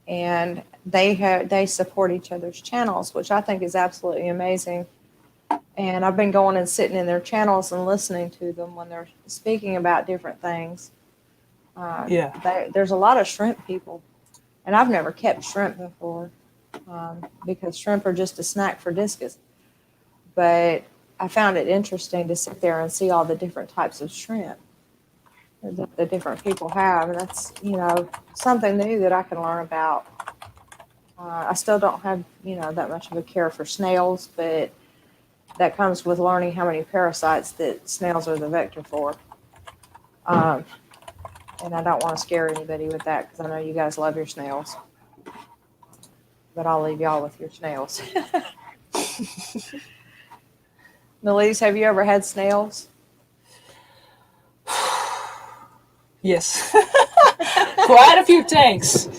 and they support each other's channels, which I think is absolutely amazing. And I've been going and sitting in their channels and listening to them when they're speaking about different things. There's a lot of shrimp people, and I've never kept shrimp before because shrimp are just a snack for discus. But I found it interesting to sit there and see all the different types of shrimp that the different people have, and that's something new that I can learn about. I still don't have that much of a care for snails, but that comes with learning how many parasites that snails are the vector for. And I don't want to scare anybody with that because I know you guys love your snails. But I'll leave y'all with your snails. Melise, have you ever had snails? Yes. Quite a few tanks.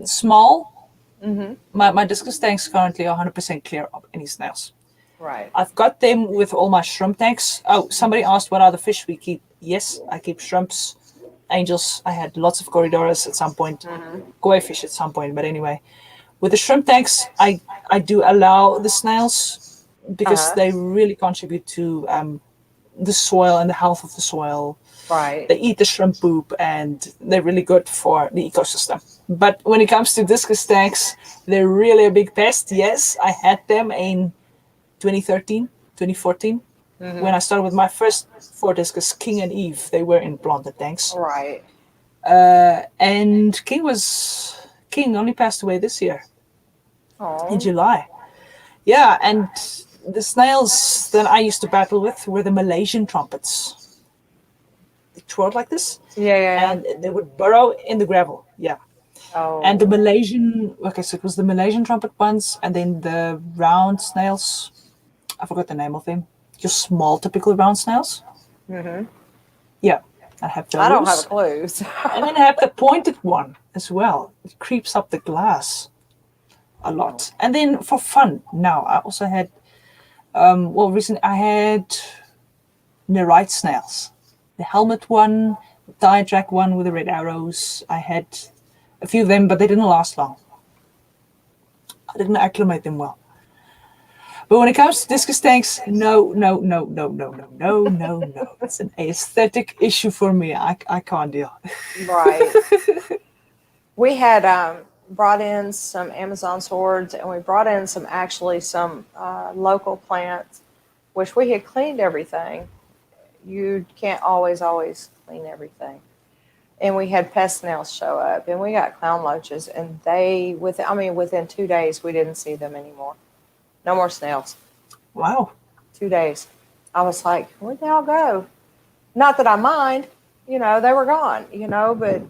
Small. Mm-hmm. My discus tanks currently are 100% clear of any snails. Right. I've got them with all my shrimp tanks. Oh, somebody asked what are the fish we keep. Yes, I keep shrimps, angels. I had lots of corridoras at some point, koi fish at some point. But anyway, with the shrimp tanks, I do allow the snails because Uh-huh. they really contribute to the soil and the health of the soil. Right. They eat the shrimp poop and they're really good for the ecosystem. But when it comes to discus tanks, they're really a big pest. Yes, I had them in 2013, 2014. When I started with my first four discus, King and Eve, they were in planted tanks. Right. And King only passed away this year in Oh. July. Yeah, and the snails that I used to battle with were the Malaysian trumpets. They twirled like this, Yeah, yeah, and they would burrow in the gravel. Yeah. yeah. And the Oh. Malaysian, okay, so it was the Malaysian trumpet ones, and then the round snails. I forgot the name of them. Just small, typical round snails. Mm-hmm. Yeah, I have I don't have a those. clue. So. And then I have the pointed one as well. It creeps up the glass a lot. And then for fun, now I also had, recently I had Nerite snails. The helmet one, the diatrack one with the red arrows. I had a few of them, but they didn't last long. I didn't acclimate them well. But when it comes to discus tanks, no, no, no, no, no, no, no, no, no. It's an aesthetic issue for me. I can't deal. Right. We had brought in some Amazon swords, and we brought in some local plants, which we had cleaned everything. You can't always clean everything. And we had pest snails show up, and we got clown loaches, and within 2 days we didn't see them anymore. No more snails. Wow. 2 days. I was like, where'd they all go? Not that I mind, they were gone, but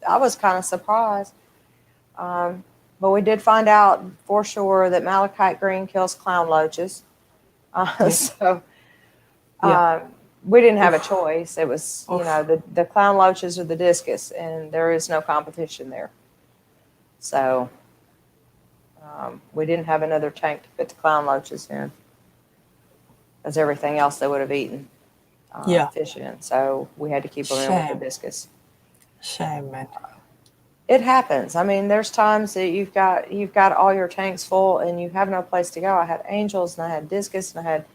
I was kind of surprised. But we did find out for sure that malachite green kills clown loaches. Yes. So Yeah. we didn't have a Oof. choice. It was, Oof. the clown loaches or the discus, and there is no competition there. So we didn't have another tank to put the clown loaches in, as everything else they would have eaten Yeah. fish in. So we had to keep them in with the Shame. discus. Shame, man. It happens. I mean, there's times that you've got all your tanks full and you have no place to go. I had angels and I had discus and I had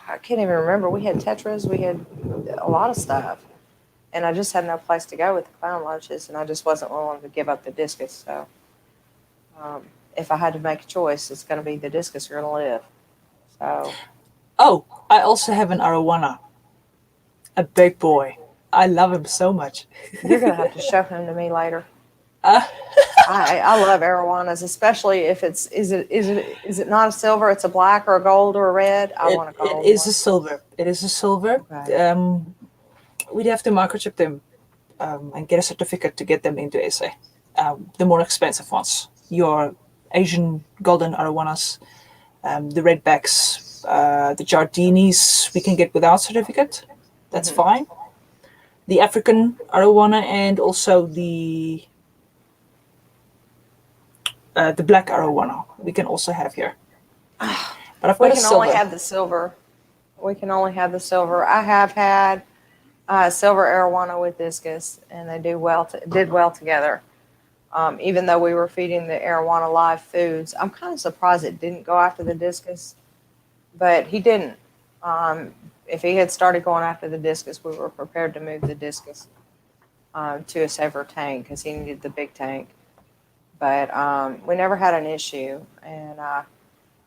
I can't even remember. We had tetras. We had a lot of stuff, and I just had no place to go with the clown loaches, and I just wasn't willing to give up the discus. So, if I had to make a choice, it's going to be the discus are going to live. So, Oh, I also have an arowana. A big boy. I love him so much. you're going to have to show him to me later. Uh, I love arowanas, especially if is it not a silver? It's a black or a gold or a red. I want a it gold is one. a silver. It is a silver. Okay. We'd have to microchip them and get a certificate to get them into SA. The more expensive ones. Your Asian golden arowanas, the redbacks, the Jardinis, we can get without certificate. That's fine. The African arowana and also the black arowana we can also have here. But I've We got a can only silver. have the silver. We can only have the silver. I have had silver arowana with discus, and they did well together. Even though we were feeding the arowana live foods, I'm kind of surprised it didn't go after the discus, but he didn't. If he had started going after the discus, we were prepared to move the discus to a safer tank because he needed the big tank. But we never had an issue, and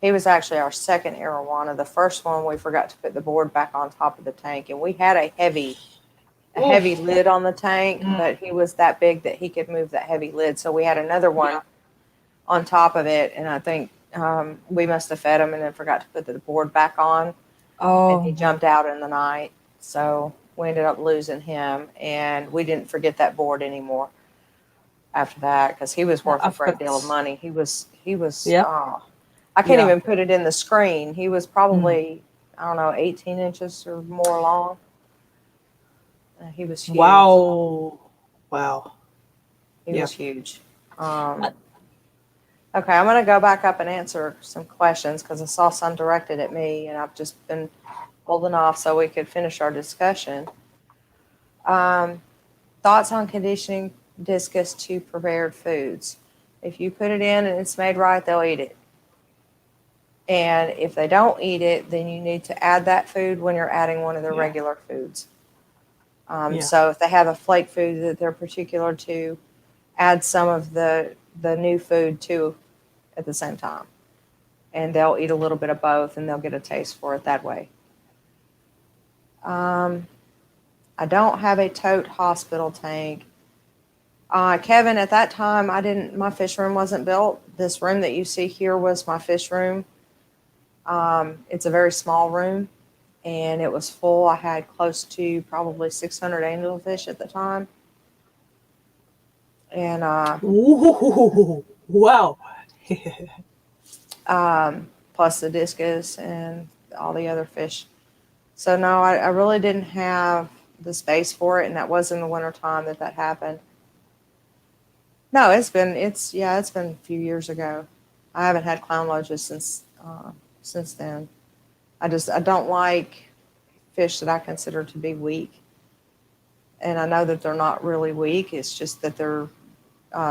he was actually our second arowana. The first one we forgot to put the board back on top of the tank, and we had a heavy lid on the tank, but he was that big that he could move that heavy lid. So we had another one on top of it, and I think we must have fed him and then forgot to put the board back on, and he jumped out in the night. So we ended up losing him, and we didn't forget that board anymore after that because he was worth a great deal of money. He was. Yeah. I can't Yeah. even put it in the screen. He was probably, I don't know, 18 inches or more long. He was huge. Wow. He was huge. Okay, I'm going to go back up and answer some questions because I saw some directed at me, and I've just been holding off so we could finish our discussion. Thoughts on conditioning discus to prepared foods. If you put it in and it's made right, they'll eat it. And if they don't eat it, then you need to add that food when you're adding one of their regular foods. So if they have a flake food that they're particular to, add some of the new food too at the same time. And they'll eat a little bit of both and they'll get a taste for it that way. I don't have a tote hospital tank. Kevin, at that time, my fish room wasn't built. This room that you see here was my fish room. It's a very small room, and it was full. I had close to probably 600 angelfish at the time. And Ooh, wow. plus the discus and all the other fish. So no, I really didn't have the space for it, and that was in the wintertime that happened. No, it's been a few years ago. I haven't had clown loaches since then. I don't like fish that I consider to be weak. And I know that they're not really weak. It's just that they're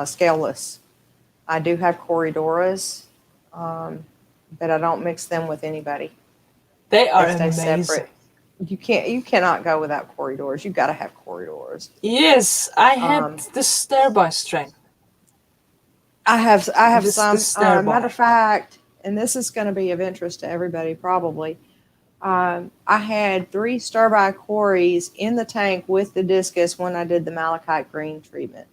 scaleless. I do have Corridoras, but I don't mix them with anybody. They are They stay amazing. separate. You cannot go without corridors. You've got to have corridors. Yes, I had the Starby strain. I have This some. Starby. Matter of fact, and this is going to be of interest to everybody probably. I had 3 Starby quarries in the tank with the discus when I did the malachite green treatment.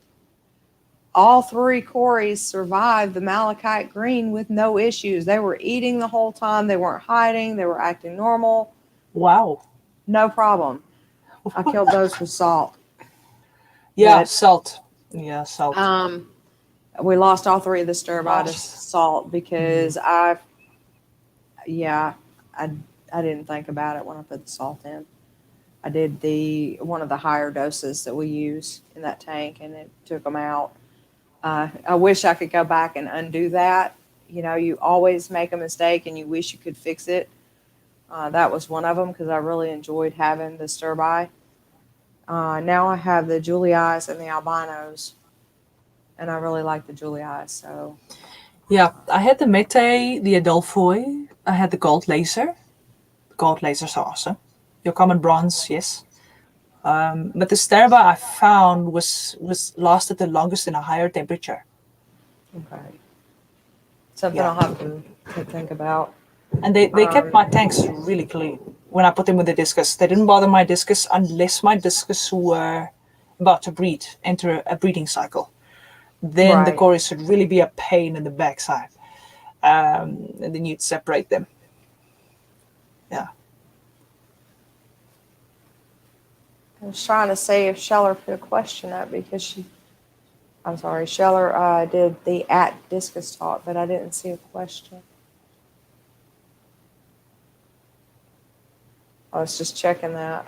All 3 quarries survived the malachite green with no issues. They were eating the whole time. They weren't hiding. They were acting normal. Wow. No problem. I killed those with salt. Yeah, But, salt. Yeah, salt. We lost all 3 of the Starby to salt because I didn't think about it when I put the salt in. I did one of the higher doses that we use in that tank, and it took them out. I wish I could go back and undo that. You know, you always make a mistake and you wish you could fix it. That was one of them because I really enjoyed having the stir-by. Now I have the Juliais and the albinos, and I really like the Juliais. So Yeah, I had the Mete, the Adolphoi. I had the Gold Laser. The Gold Lasers are awesome. Your common bronze, yes. But the Starby I found was lasted the longest in a higher temperature. okay, something I'll have to think about. And they kept my tanks really clean when I put them with the discus. They didn't bother my discus unless my discus were about to enter a breeding cycle. Then the quarries should really be a pain in the backside. And then you'd separate them. Yeah. I was trying to see if Scheller put a question up because Scheller did the Discus Talk, but I didn't see a question. I was just checking that.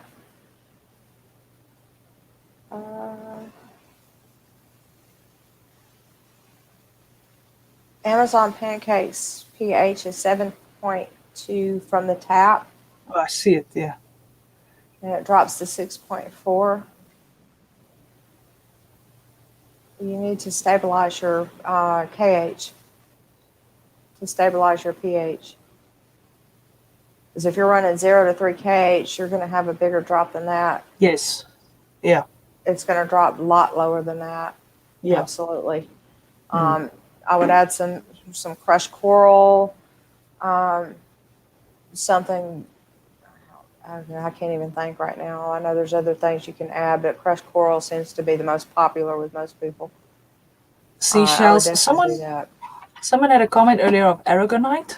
Amazon pancakes pH is 7.2 from the tap. Oh, I see it, yeah. And it drops to 6.4. You need to stabilize your KH to stabilize your pH. Because if you're running 0 to 3 KH, you're going to have a bigger drop than that. Yes. Yeah. It's going to drop a lot lower than that. Yeah. Absolutely. I would add some crushed coral, something. I can't even think right now. I know there's other things you can add, but crushed coral seems to be the most popular with most people. Seashells. Someone had a comment earlier of aragonite.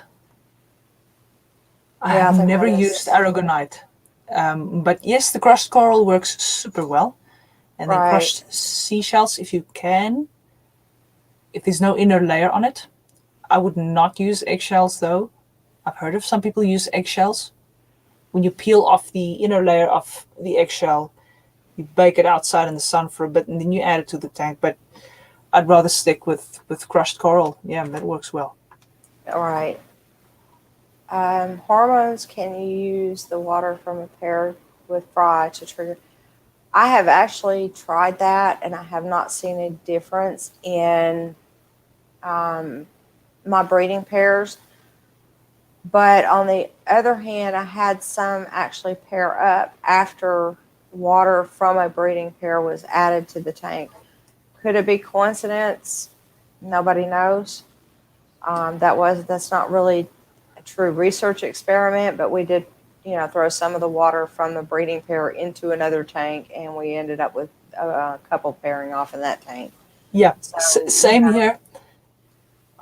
I have never used aragonite. But yes, the crushed coral works super well. And then crushed seashells, if you can. If there's no inner layer on it. I would not use eggshells, though. I've heard of some people use eggshells. When you peel off the inner layer of the eggshell, you bake it outside in the sun for a bit, and then you add it to the tank. But I'd rather stick with crushed coral. Yeah, that works well. All right. Hormones, can you use the water from a pair with fry to trigger? I have actually tried that, and I have not seen a difference in my breeding pairs. But on the other hand, I had some actually pair up after water from a breeding pair was added to the tank. Could it be coincidence? Nobody knows. That's not really a true research experiment, but we did, throw some of the water from the breeding pair into another tank, and we ended up with a couple pairing off in that tank. Yeah, So, same here.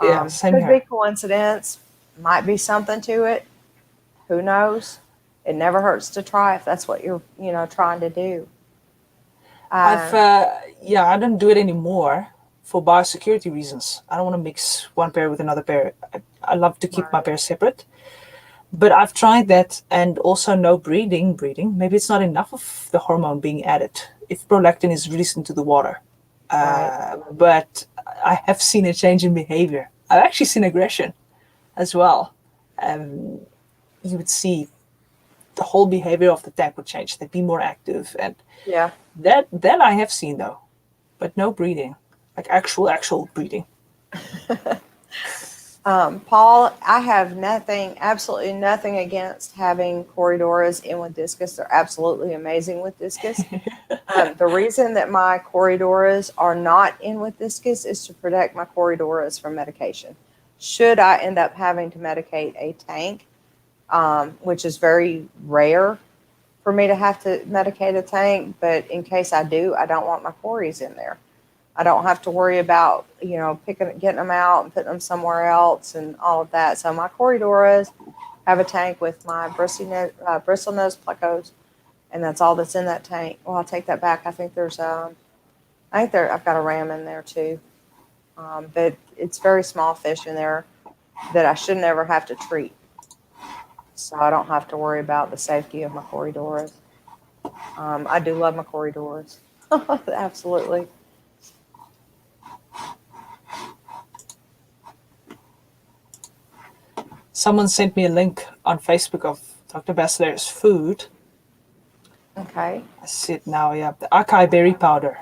Yeah, same could here. be coincidence, might be something to it. Who knows? It never hurts to try if that's what you're, trying to do. I don't do it anymore for biosecurity reasons. I don't want to mix one pair with another pair. I love to keep my pairs separate. But I've tried that, and also no breeding. Maybe it's not enough of the hormone being added if prolactin is released into the water. But I have seen a change in behavior. I've actually seen aggression as well. You would see the whole behavior of the tank would change. They'd be more active, and Yeah. that I have seen though, but no breeding, like actual breeding. Paul, I have absolutely nothing against having Corridoras in with Discus. They're absolutely amazing with Discus. The reason that my Corridoras are not in with Discus is to protect my Corridoras from medication. Should I end up having to medicate a tank, which is very rare for me to have to medicate a tank, but in case I do, I don't want my Corries in there. I don't have to worry about, getting them out and putting them somewhere else and all of that. So my Corridoras have a tank with my bristlenose plecos, and that's all that's in that tank. Well, I'll take that back. I think I've got a ram in there too. But it's very small fish in there that I should never have to treat. So I don't have to worry about the safety of my Corridoras. I do love my Corridoras. Absolutely. Someone sent me a link on Facebook of Dr. Bachelet's food. Okay. I see it now, yeah. The acai berry powder.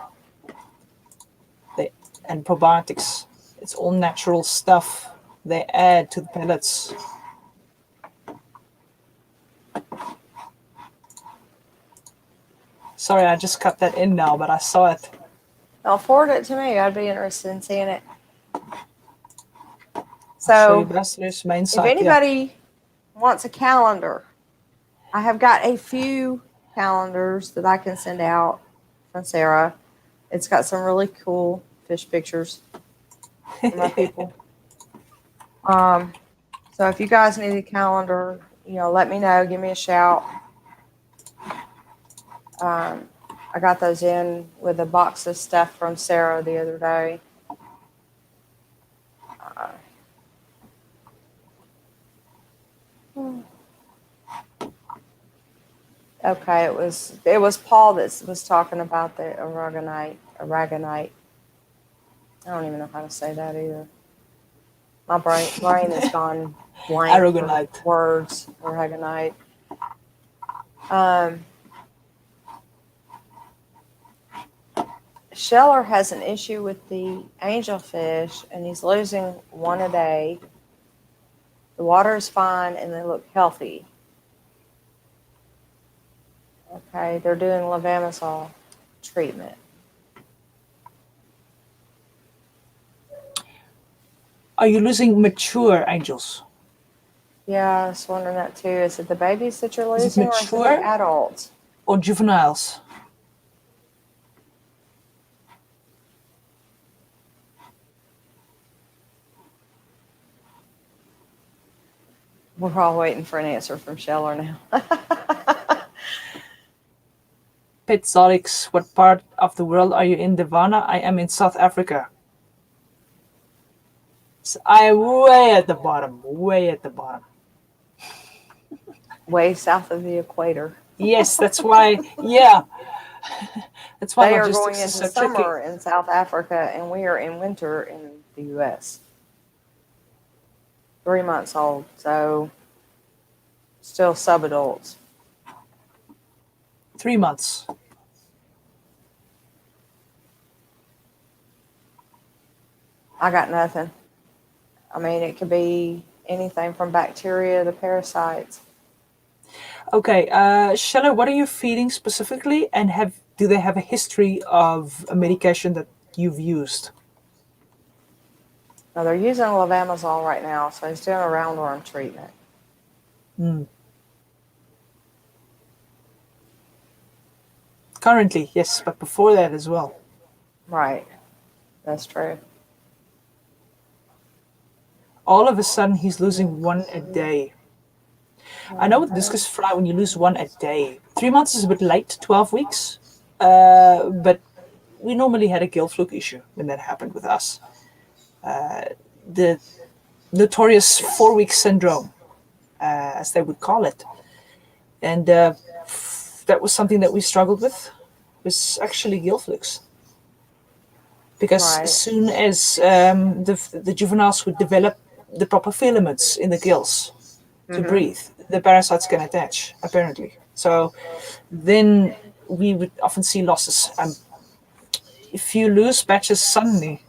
And probiotics. It's all natural stuff they add to the pellets. Sorry, I just cut that in now, but I saw it. I'll forward it to me. I'd be interested in seeing it. So, if main site, anybody wants a calendar, I have got a few calendars that I can send out from Sarah. It's got some really cool fish pictures for my people. So if you guys need a calendar, let me know. Give me a shout. I got those in with a box of stuff from Sarah the other day. Okay, it was Paul that was talking about the aragonite. I don't even know how to say that either. My brain has gone blank. Aragonite. For words. Aragonite. Scheller has an issue with the angelfish, and he's losing one a day. The water is fine, and they look healthy. Okay, they're doing levamisole treatment. Are you losing mature angels? Yeah, I was wondering that too. Is it the babies that you're losing, Is it or is it mature? the adults? Or juveniles? We're all waiting for an answer from Scheller now. Pitzolix, what part of the world are you in, Divana? I am in South Africa. So I am way at the bottom. Way south of the equator. Yes, that's why, yeah. That's why They are going logistics is into so tricky. summer in South Africa, and we are in winter in the U.S. 3 months old, so still subadults. 3 months. I got nothing. I mean, it could be anything from bacteria to parasites. Okay, Shella, what are you feeding specifically, and do they have a history of a medication that you've used? Now, they're using levamisole right now, so he's doing a roundworm treatment. Currently, yes, but before that as well. Right. That's true. All of a sudden, he's losing one a day. I know with discus fly, when you lose one a day, 3 months is a bit late, 12 weeks. But we normally had a gill fluke issue when that happened with us. The notorious 4-week syndrome, as they would call it. And that was something that we struggled with, was actually gill flukes. Because as Right. soon as the juveniles would develop the proper filaments in the gills to breathe, the parasites can attach, apparently. So then we would often see losses. If you lose batches suddenly,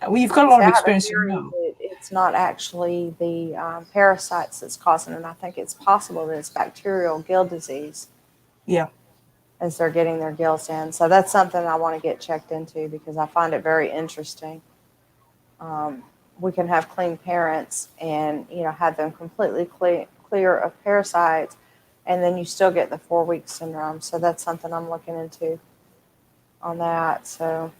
we've got a lot See, of I have a experience, you theory know. that it's not actually the parasites that's causing it. I think it's possible that it's bacterial gill disease Yeah. as they're getting their gills in. So that's something I want to get checked into because I find it very interesting. We can have clean parents and have them completely clear of parasites, and then you still get the 4-week syndrome. So that's something I'm looking into on that. So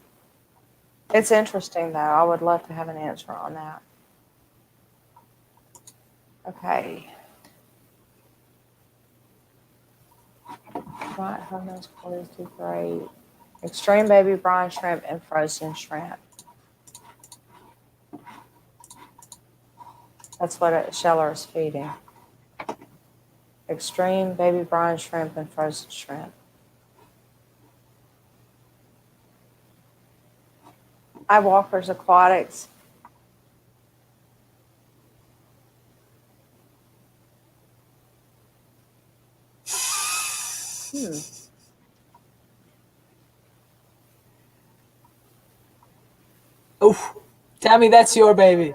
it's interesting, though. I would love to have an answer on that. Okay. Right, hummus, please do great. Extreme baby brine shrimp and frozen shrimp. That's what Sheller is feeding. Extreme baby brine shrimp and frozen shrimp. Hi, Walker's Aquatics. Oh, Tammy, that's your baby.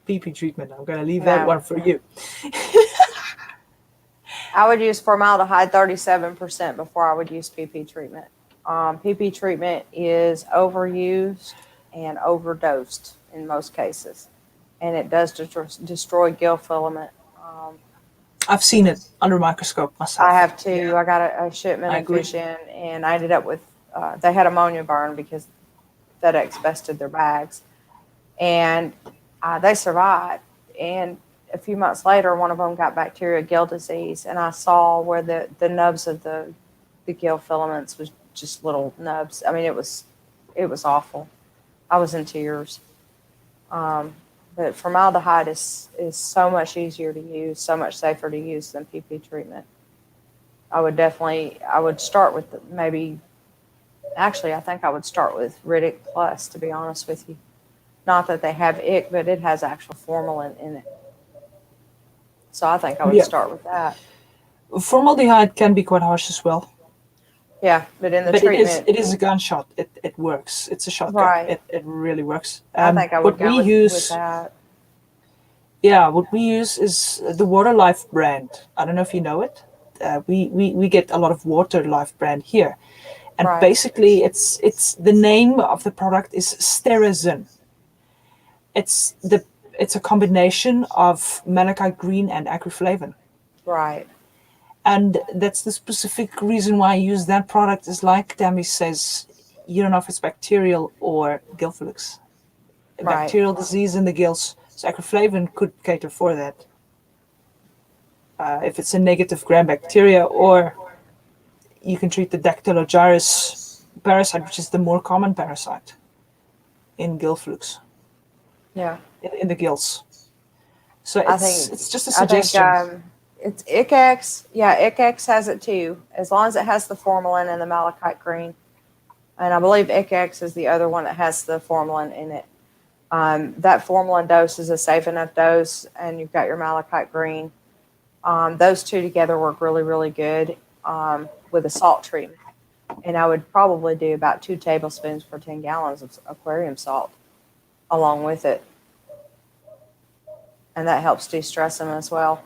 PP treatment. I'm going to leave that No. one for you. I would use formaldehyde 37% before I would use PP treatment. PP treatment is overused and overdosed in most cases, and it does destroy gill filament. I've seen it under a microscope myself. I have too. Yeah, I got a shipment I of agree. fish in, and I ended up with they had ammonia burn because FedEx bested their bags, and they survived. And a few months later, one of them got bacterial gill disease, and I saw where the nubs of the gill filaments was just little nubs. I mean, it was awful. I was in tears. But formaldehyde is so much easier to use, so much safer to use than PP treatment. I would start with I think I would start with Riddick Plus, to be honest with you. Not that they have ick, but it has actual formalin in it. So I think I would Yeah. start with that. Formaldehyde can be quite harsh as well. Yeah, but in the But treatment, it is a gunshot. It works. It's a shotgun. right. It really works. I think I would What go we with use, that. yeah, what we use is the Water Life brand. I don't know if you know it. We get a lot of Water Life brand here, and Right, basically it's the name of the product is Sterazin. It's a combination of malachite green and agriflavin. right, And that's the specific reason why I use that product is like Tammy says, you don't know if it's bacterial or gill flukes. A right. bacterial disease in the gills, so agriflavin could cater for that. If it's a negative gram bacteria, or you can treat the dactylogyrus parasite, which is the more common parasite in gill flukes, Yeah. in the gills. So I think it's just a I think suggestion. it's ICX. Yeah, ICX has it too. As long as it has the formalin and the malachite green, And I believe ICX is the other one that has the formalin in it. That formalin dose is a safe enough dose, and you've got your malachite green. Those two together work really, really good with a salt treatment. And I would probably do about 2 tablespoons per 10 gallons of aquarium salt along with it. And that helps de-stress them as well.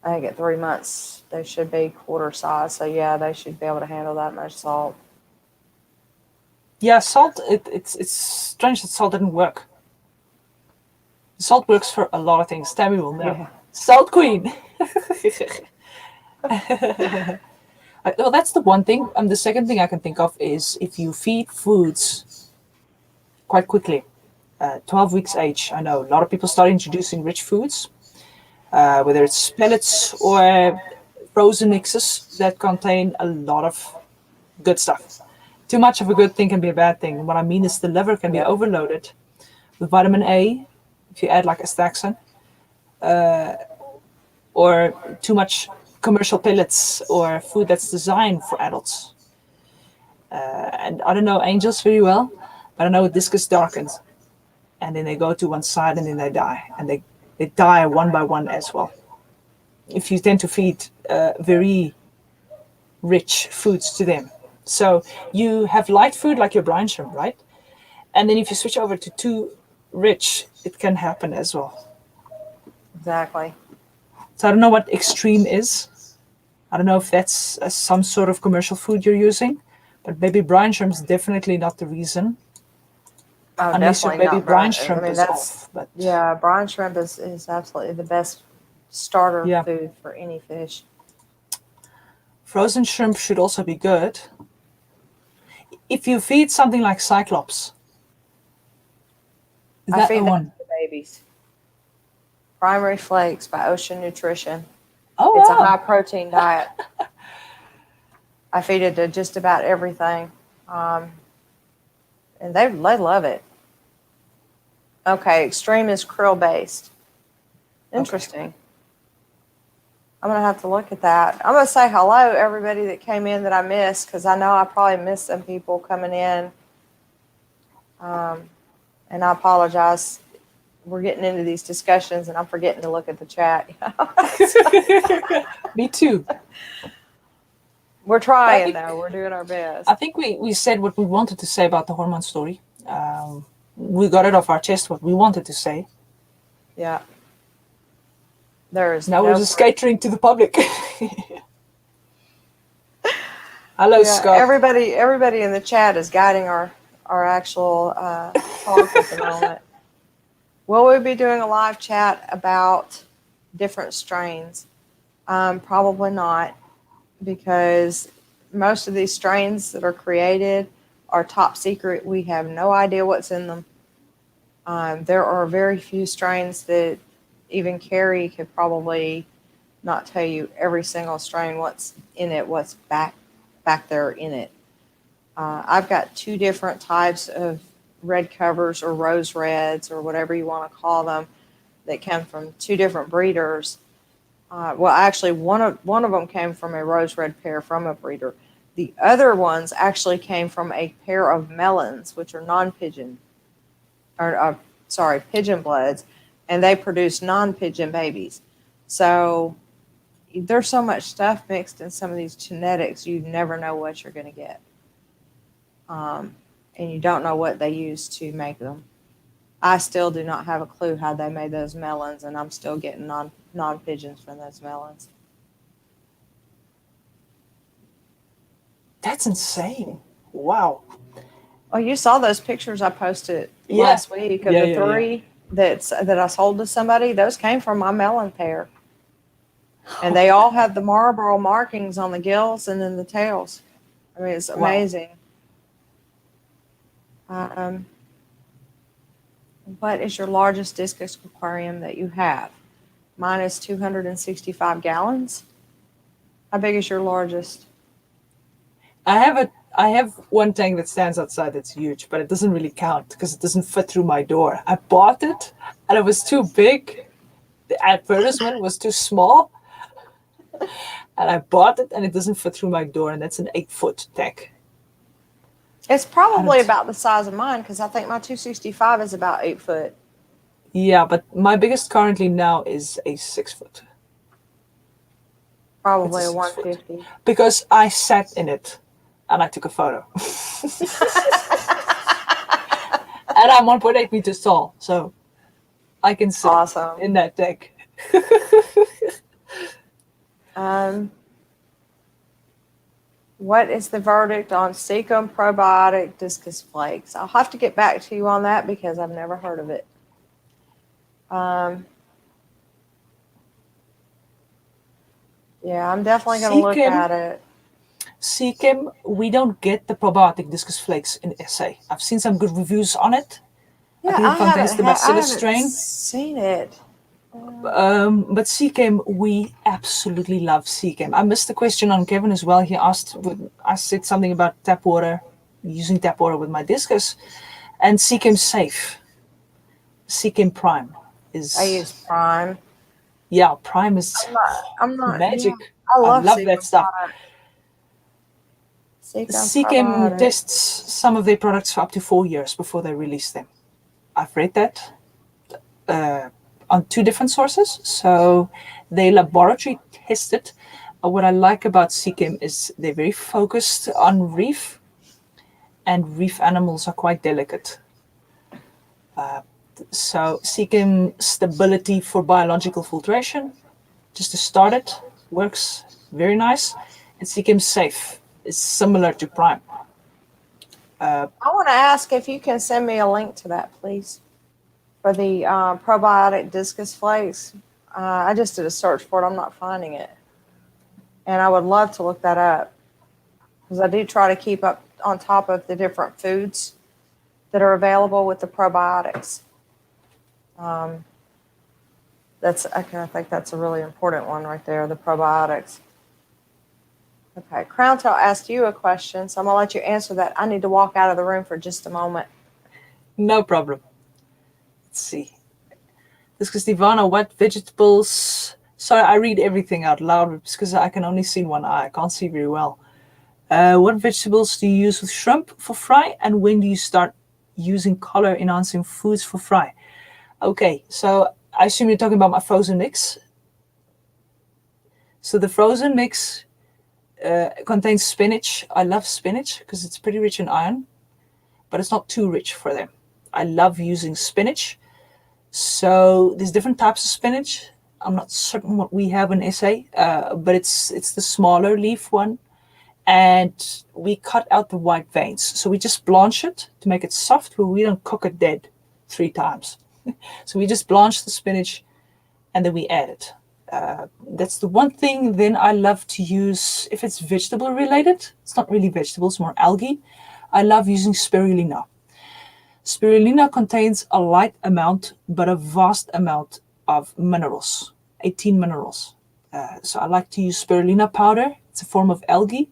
I think at 3 months, they should be quarter size. So, yeah, they should be able to handle that much salt. Yeah, salt, it's strange that salt didn't work. Salt works for a lot of things. Tammy will know. Yeah. Salt queen. Well, that's the one thing. The second thing I can think of is if you feed foods quite quickly, 12 weeks age. I know a lot of people start introducing rich foods, whether it's pellets or frozen mixes that contain a lot of good stuff. Too much of a good thing can be a bad thing. What I mean is the liver can be overloaded with vitamin A if you add like astaxanthin, or too much commercial pellets or food that's designed for adults. And I don't know angels very well, but I know Discus darkens, and then they go to one side and then they die, and they die one by one as well. If you tend to feed very rich foods to them. So you have light food like your brine shrimp, right? And then if you switch over to too rich, it can happen as well. Exactly. So I don't know what extreme is. I don't know if that's some sort of commercial food you're using, but baby brine shrimp is definitely not the reason. Oh, Unless your definitely baby not brine shrimp is that's off. But yeah, brine shrimp is absolutely the best starter food for any fish. Frozen shrimp should also be good. If you feed something like Cyclops, is I that feed the that one? to the babies. Primary Flakes by Ocean Nutrition. Oh, It's wow. a high protein diet. I feed it to just about everything, and they love it. Okay, extreme is krill based. Interesting. Okay. I'm gonna have to look at that. I'm gonna say hello to everybody that came in that I missed, because I know I probably missed some people coming in, and I apologize. We're getting into these discussions and I'm forgetting to look at the chat. Me too. We're trying, though. We're doing our best. I think we said what we wanted to say about the hormone story. We got it off our chest, what we wanted to say. Yeah. Now we're just catering to the public. Hello, Scott. Everybody in the chat is guiding our actual talk at the moment. Will we be doing a live chat about different strains? Probably not, because most of these strains that are created are top secret. We have no idea what's in them. There are very few strains that even Carrie could probably not tell you every single strain, what's in it, what's back there in it. I've got 2 different types of red covers or rose reds or whatever you want to call them that come from 2 different breeders. Well, actually, one of them came from a rose red pair from a breeder. The other ones actually came from a pair of melons, which are non-pigeon, pigeon bloods, and they produce non-pigeon babies. So there's so much stuff mixed in some of these genetics, you never know what you're going to get. And you don't know what they use to make them. I still do not have a clue how they made those melons, and I'm still getting non-pigeons from those melons. That's insane. Wow. Oh, you saw those pictures I posted last week of the 3 that I sold to somebody? Those came from my melon pair. And they all have the Marlboro markings on the gills and then the tails. I mean, it's amazing. Wow. What is your largest discus aquarium that you have? Mine is 265 gallons. How big is your largest? I have one tank that stands outside that's huge, but it doesn't really count because it doesn't fit through my door. I bought it and it was too big. The advertisement was too small. And I bought it and it doesn't fit through my door, and that's an 8-foot tank. It's I probably don't. about the size of mine because I think my 265 is about 8 foot. Yeah, but my biggest currently now is a 6 foot. It's a Probably a 6 foot 150. because I sat in it and I took a photo. And I'm 1.8 meters tall, so I can sit Awesome. in that deck. Um, what is the verdict on Cecum probiotic discus flakes? I'll have to get back to you on that because I've never heard of it. Um, yeah, I'm definitely going to look Seekim, at it. Seekim, we don't get the probiotic discus flakes in SA. I've seen some good reviews on it. I Yeah, think it contains the I bacillus haven't strain. seen it. But Seekim, we absolutely love Seekim. I missed the question on Kevin as well. He asked, I said something about tap water, using tap water with my discus, and Seekim's safe. Seekim Prime I use is, Prime. yeah, Prime is I'm not, yeah, magic. I I love love that Cecum stuff. product. Cecum Seekim probiotic. tests some of their products for up to 4 years before they release them. I've read that on 2 different sources. So they laboratory tested. What I like about Seekim is they're very focused on reef, and reef animals are quite delicate. So Seekim stability for biological filtration, just to start it, works very nice. And Seekim safe is similar to Prime. I want to ask if you can send me a link to that, please, for the probiotic discus flakes. I just did a search for it. I'm not finding it. And I would love to look that up because I do try to keep up on top of the different foods that are available with the probiotics. That's okay. I think that's a really important one right there, the probiotics. Okay, Crown Tail asked you a question, so I'm gonna let you answer that. I need to walk out of the room for just a moment. No problem. Let's see. Discus Divana, what vegetables? Sorry, I read everything out loud because I can only see one eye. I can't see very well. What vegetables do you use with shrimp for fry, and when do you start using color enhancing foods for fry? Okay, so I assume you're talking about my frozen mix. So the frozen mix contains spinach. I love spinach because it's pretty rich in iron, but it's not too rich for them. I love using spinach. So there's different types of spinach. I'm not certain what we have in SA, but it's the smaller leaf one. And we cut out the white veins. So we just blanch it to make it soft, but we don't cook it dead 3 times. So we just blanch the spinach and then we add it. That's the one thing then I love to use if it's vegetable related. It's not really vegetables, more algae. I love using spirulina. Spirulina contains a light amount, but a vast amount of minerals, 18 minerals. So I like to use spirulina powder. It's a form of algae.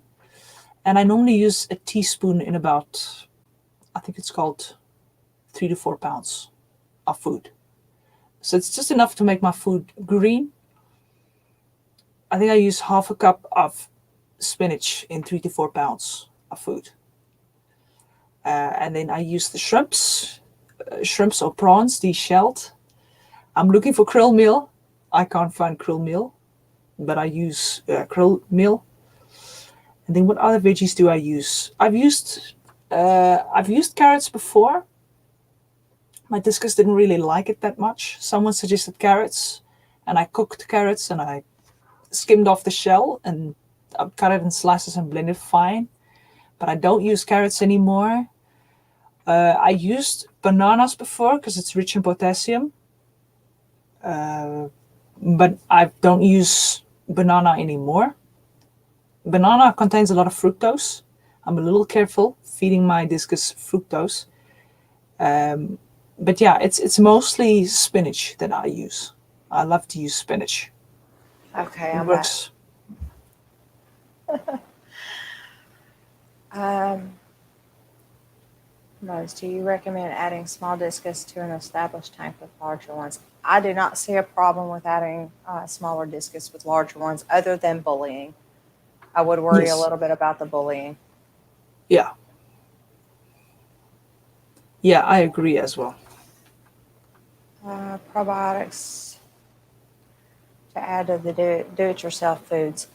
And I normally use a teaspoon in about, I think it's called 3 to 4 pounds of food. So it's just enough to make my food green. I think I use half a cup of spinach in 3 to 4 pounds of food. And then I use the shrimps or prawns, deshelled. I'm looking for krill meal. I can't find krill meal, but I use krill meal. And then what other veggies do I use? I've used carrots before. My discus didn't really like it that much. Someone suggested carrots, and I cooked carrots and I skimmed off the shell and I cut it in slices and blend it fine. But I don't use carrots anymore. I used bananas before because it's rich in potassium. But I don't use banana anymore. Banana contains a lot of fructose. I'm a little careful feeding my discus fructose. But yeah, it's mostly spinach that I use. I love to use spinach. Okay, It I'm back. works. Rose, do you recommend adding small discus to an established tank with larger ones? I do not see a problem with adding smaller discus with larger ones other than bullying. I would worry a Yes. little bit about the bullying. Yeah. Yeah, I agree as well. Probiotics to add to the do-it-yourself foods.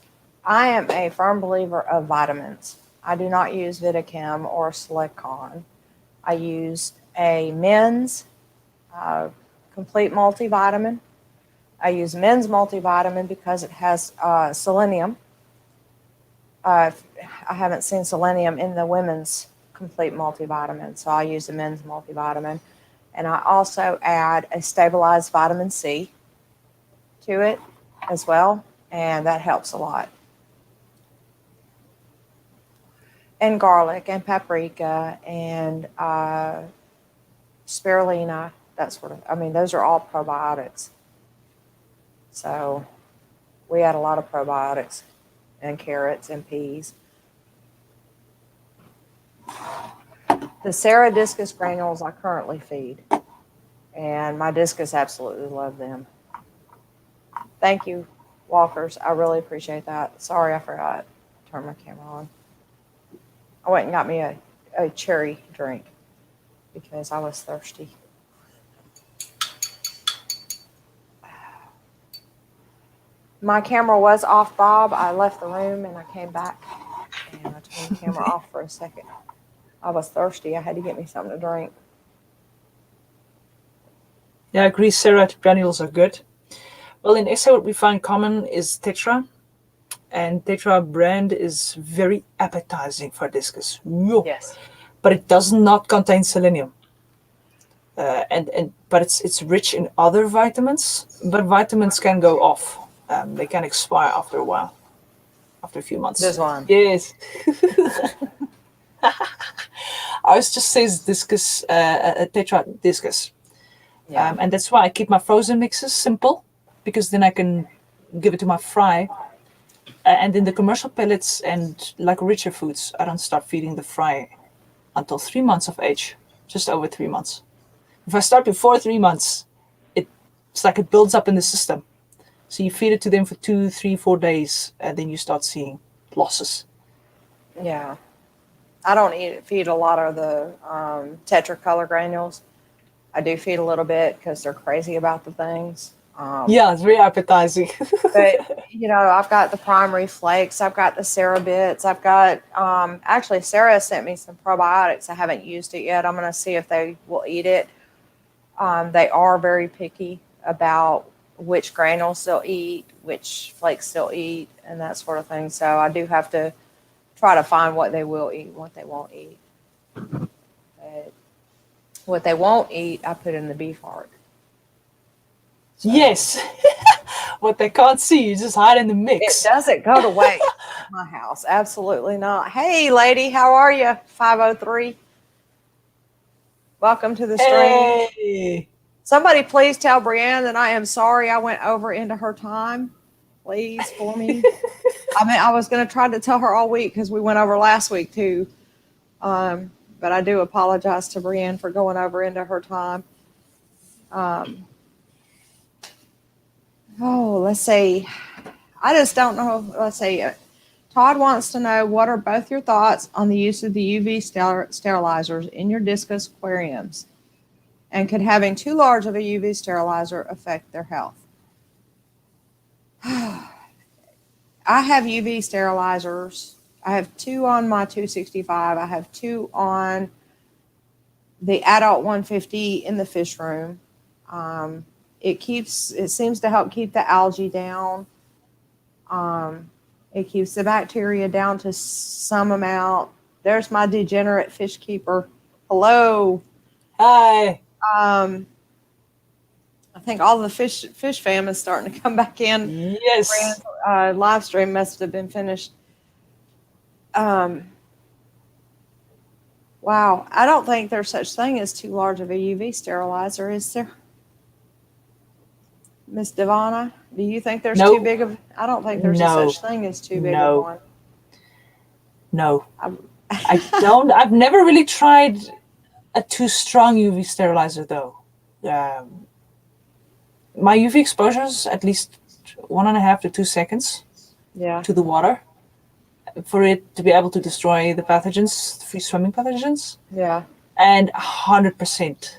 I am a firm believer of vitamins. I do not use Vitachem or Silicon. I use a men's complete multivitamin. I use men's multivitamin because it has selenium. I haven't seen selenium in the women's complete multivitamin, so I use the men's multivitamin. And I also add a stabilized vitamin C to it as well, and that helps a lot. And garlic and paprika and spirulina, that sort of, I mean, those are all probiotics. So we add a lot of probiotics and carrots and peas. The Sarah Discus granules I currently feed, and my discus absolutely love them. Thank you, walkers. I really appreciate that. Sorry, I forgot to turn my camera on. I went and got me a cherry drink because I was thirsty. My camera was off, Bob. I left the room and I came back and I turned the camera off for a second. I was thirsty. I had to get me something to drink. Yeah, I agree. Sarah granules are good. Well, in SA, what we find common is Tetra. And Tetra brand is very appetizing for discus. Yes. But it does not contain selenium. But it's rich in other vitamins. But vitamins can go off. They can expire after a while, after a few months. This one. Yes. Ours just says discus, Tetra discus. Yeah. And that's why I keep my frozen mixes simple, because then I can give it to my fry. And in the commercial pellets and like richer foods, I don't start feeding the fry until 3 months of age, just over 3 months. If I start before 3 months, it's like it builds up in the system. So you feed it to them for 2, 3, 4 days, and then you start seeing losses. Yeah. I don't feed a lot of the tetracolor granules. I do feed a little bit because they're crazy about the things. Yeah, it's very appetizing. But, you know, I've got the primary flakes. I've got the Sarah bits. I've got, actually, Sarah sent me some probiotics. I haven't used it yet. I'm going to see if they will eat it. They are very picky about which granules they'll eat, which flakes they'll eat, and that sort of thing. So I do have to try to find what they will eat, what they won't eat. But what they won't eat, I put in the beef heart. So, yes. What they can't see, you just hide in the mix. It doesn't go to waste at my house. Absolutely not. Hey, lady, how are you? 503. Welcome to the stream. Hey. Somebody please tell Brianne that I am sorry I went over into her time. Please, for me. I mean, I was going to try to tell her all week because we went over last week too. But I do apologize to Brianne for going over into her time. Let's see. I just don't know. Let's see. Todd wants to know, what are both your thoughts on the use of the UV sterilizers in your discus aquariums? And could having too large of a UV sterilizer affect their health? I have UV sterilizers. I have 2 on my 265. I have 2 on the adult 150 in the fish room. It seems to help keep the algae down. It keeps the bacteria down to some amount. There's my degenerate fish keeper. Hello. Hi. I think all the fish fam is starting to come back in. Yes. Live stream must have been finished. Wow. I don't think there's such thing as too large of a UV sterilizer, is there? Miss Divana, do you think there's too big of? I don't think there's a such thing as too big of one. No. I don't. I've never really tried a too strong UV sterilizer though. My UV exposure is at least 1.5 to 2 seconds. Yeah. To the water, for it to be able to destroy the pathogens, the free swimming pathogens. Yeah. And 100%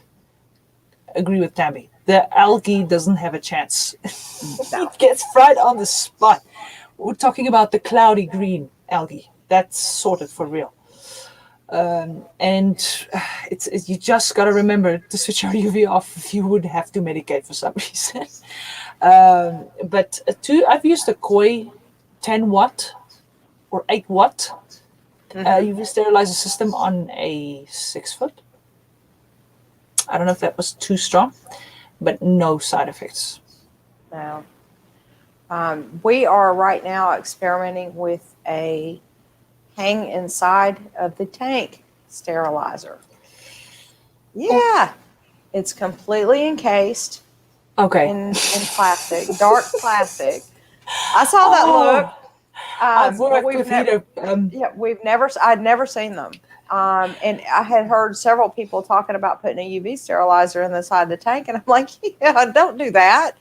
agree with Tammy. The algae doesn't have a chance. No. It gets fried on the spot. We're talking about the cloudy green algae. That's sorted for real. And it's you just got to remember to switch your UV off if you would have to medicate for some reason. But I've used a koi 10 watt or 8 watt UV sterilizer system on a 6 foot. I don't know if that was too strong, but no side effects. No. We are right now experimenting with a hang inside of the tank sterilizer. Yeah. It's completely encased Okay. in plastic, dark plastic. I saw that look. I've But worked we've with never, either. I'd never seen them. And I had heard several people talking about putting a UV sterilizer in the side of the tank, and I'm like, yeah, don't do that.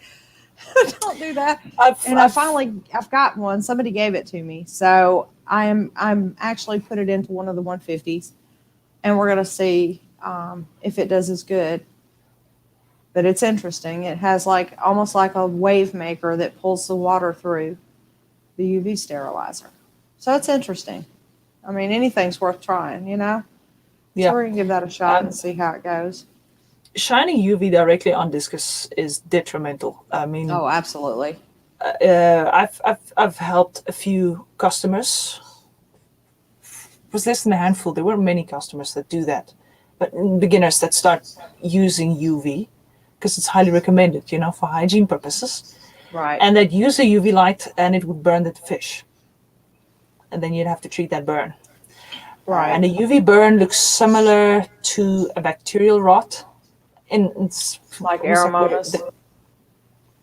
Don't do that. I've got one. Somebody gave it to me, so I'm actually put it into one of the 150s, and we're gonna see if it does as good. But it's interesting. It has like almost like a wave maker that pulls the water through the UV sterilizer. So it's interesting. I mean, anything's worth trying, you know? Yeah. So we're going to give that a shot and see how it goes. Shining UV directly on discus is detrimental. I mean, Oh, absolutely. I've helped a few customers. It was less than a handful. There weren't many customers that do that, but beginners that start using UV because it's highly recommended, for hygiene purposes. Right. And they'd use a UV light and it would burn the fish. And then you'd have to treat that burn. Right. And a UV burn looks similar to a bacterial rot. It's like aromonas.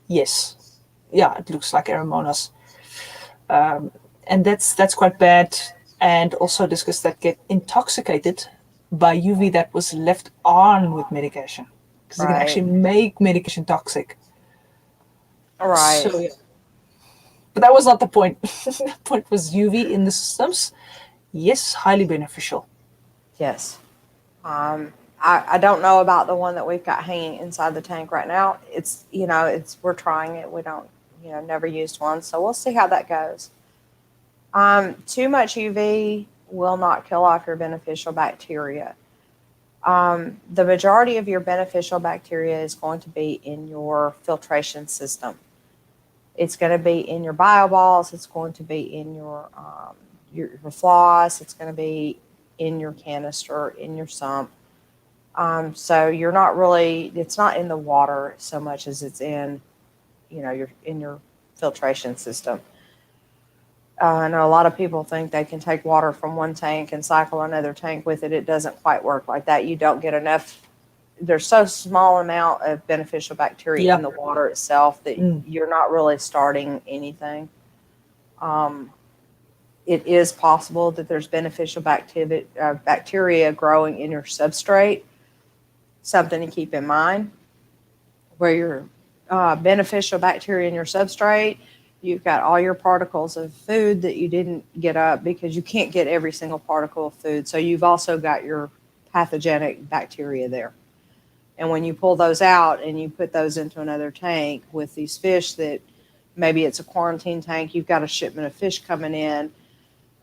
Yes. Yeah, it looks like aromonas. And that's quite bad. And also discus that get intoxicated by UV that was left on with medication. Because it can actually make medication toxic. Right. So, yeah. But that was not the point. The point was UV in the systems. Yes, highly beneficial. Yes. I don't know about the one that we've got hanging inside the tank right now. It's, we're trying it. We don't, never used one. So we'll see how that goes. Too much UV will not kill off your beneficial bacteria. The majority of your beneficial bacteria is going to be in your filtration system. It's going to be in your bioballs. It's going to be in your floss. It's going to be in your canister, in your sump. So you're not really, it's not in the water so much as it's in, your filtration system. I know a lot of people think they can take water from one tank and cycle another tank with it. It doesn't quite work like that. You don't get enough. There's so small amount of beneficial bacteria in the water itself that you're not really starting anything. It is possible that there's beneficial bacteria growing in your substrate. Something to keep in mind. Where your beneficial bacteria in your substrate, you've got all your particles of food that you didn't get up because you can't get every single particle of food. So you've also got your pathogenic bacteria there. And when you pull those out and you put those into another tank with these fish that maybe it's a quarantine tank, you've got a shipment of fish coming in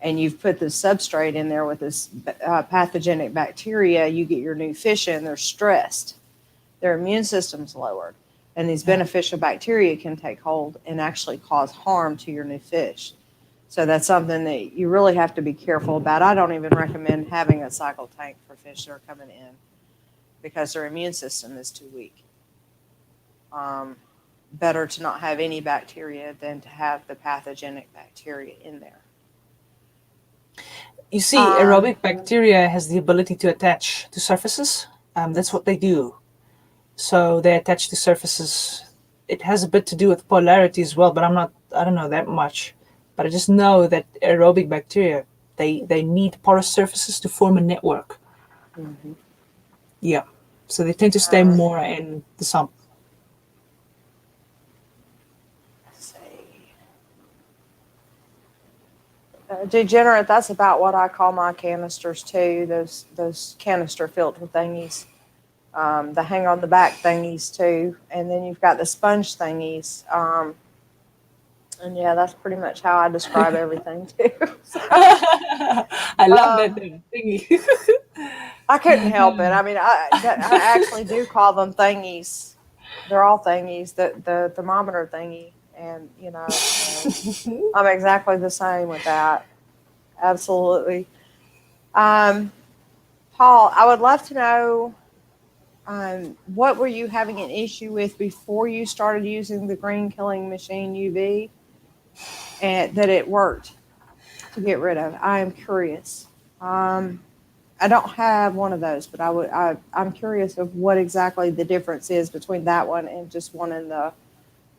and you've put the substrate in there with this pathogenic bacteria, you get your new fish in, they're stressed. Their immune system's lowered. And these beneficial bacteria can take hold and actually cause harm to your new fish. So that's something that you really have to be careful about. I don't even recommend having a cycle tank for fish that are coming in because their immune system is too weak. Better to not have any bacteria than to have the pathogenic bacteria in there. You see, aerobic bacteria has the ability to attach to surfaces. That's what they do. So they attach to surfaces. It has a bit to do with polarity as well, but I don't know that much. But I just know that aerobic bacteria, they need porous surfaces to form a network. Mm-hmm. Yeah. So they tend to stay more in the sump. Let's see. Degenerate, that's about what I call my canisters too. Those canister filter thingies. The hang on the back thingies too. And then you've got the sponge thingies. And yeah, that's pretty much how I describe everything too. So, I love that um, thingy. I couldn't help it. I mean, I actually do call them thingies. They're all thingies. The thermometer thingy, and so I'm exactly the same with that. Absolutely. Um, Paul, I would love to know, what were you having an issue with before you started using the green killing machine UV, and that it worked to get rid of? I am curious. I don't have one of those, but I'm curious of what exactly the difference is between that one and just one in the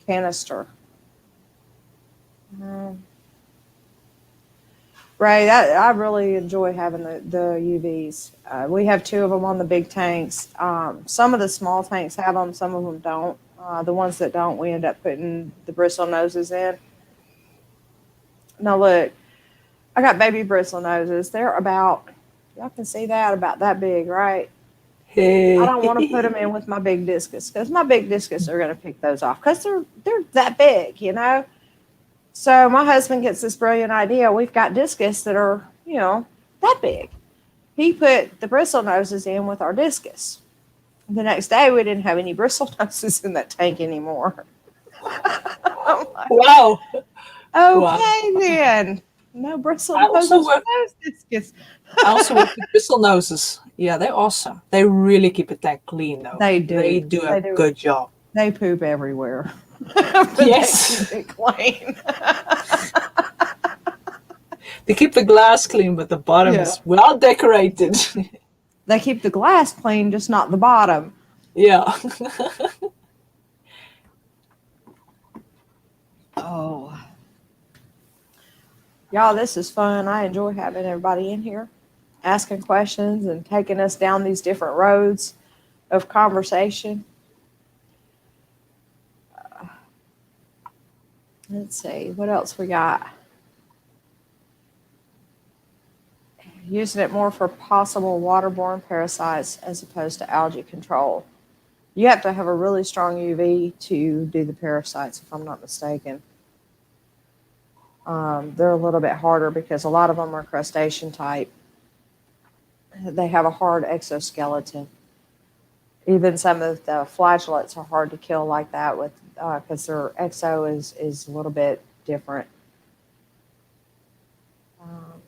canister. Um, Right, I really enjoy having the UVs. We have two of them on the big tanks. Some of the small tanks have them, some of them don't. The ones that don't, we end up putting the bristle noses in. Now look, I got baby bristle noses. They're about, y'all can see that, about that big, right? I don't want to put them in with my big discus because my big discus are going to pick those off because they're that big. So my husband gets this brilliant idea. We've got discus that are, that big. He put the bristle noses in with our discus. The next day, we didn't have any bristle noses in that tank anymore. I'm like, Wow. Wow. okay, then. No bristle I also noses for work those discus. I also work with bristle noses. Yeah, they're awesome. They really keep a tank clean though. They They do. do a They do. good job. They poop everywhere. But they Yes. keep it clean. They keep the glass clean, but the bottom Yeah. is well decorated. They keep the glass clean, just not the bottom. Yeah. Oh. Y'all, this is fun. I enjoy having everybody in here, asking questions and taking us down these different roads of conversation. Let's see, what else we got? Using it more for possible waterborne parasites as opposed to algae control. You have to have a really strong UV to do the parasites, if I'm not mistaken. They're a little bit harder because a lot of them are crustacean type. They have a hard exoskeleton. Even some of the flagellates are hard to kill like that with because their exo is a little bit different. Um,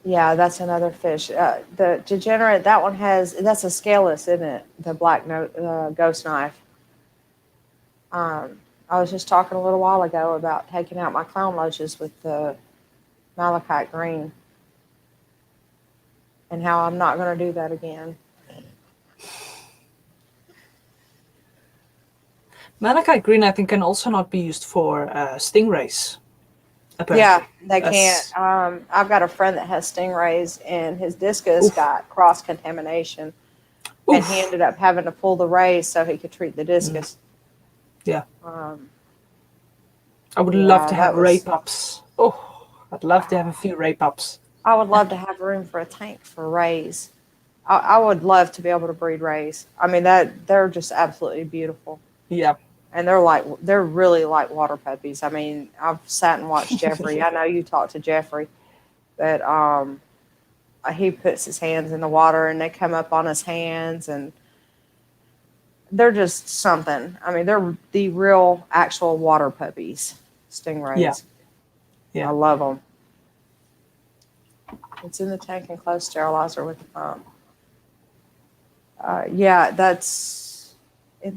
yeah, that's another fish. The degenerate, that's a scaleless, isn't it? The black ghost knife. I was just talking a little while ago about taking out my clown loaches with the malachite green and how I'm not going to do that again. Malachite green, I think, can also not be used for stingrays. Apparently. Yeah, they can't. I've got a friend that has stingrays, and his discus got cross contamination, and he ended up having to pull the rays so he could treat the discus. Yeah. I would love to have ray pups. Oh, I'd love to have a few ray pups. I would love to have room for a tank for rays. I would love to be able to breed rays. I mean, they're just absolutely beautiful. Yeah. And they're really like water puppies. I mean, I've sat and watched Jeffrey. I know you talked to Jeffrey, but he puts his hands in the water and they come up on his hands and they're just something. I mean, they're the real actual water puppies, stingrays. Yeah. Yeah. I love them. It's in the tank and close sterilizer with the pump. Yeah, that's it.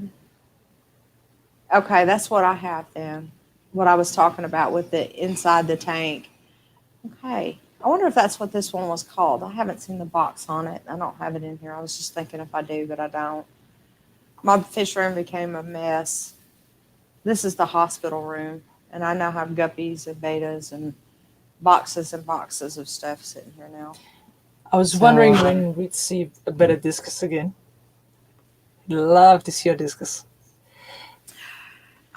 Okay, that's what I have then. What I was talking about with the inside the tank. Okay. I wonder if that's what this one was called. I haven't seen the box on it. I don't have it in here. I was just thinking if I do, but I don't. My fish room became a mess. This is the hospital room, and I now have guppies and betas and boxes of stuff sitting here now. I was wondering when we'd see a better discus again. Love to see your discus.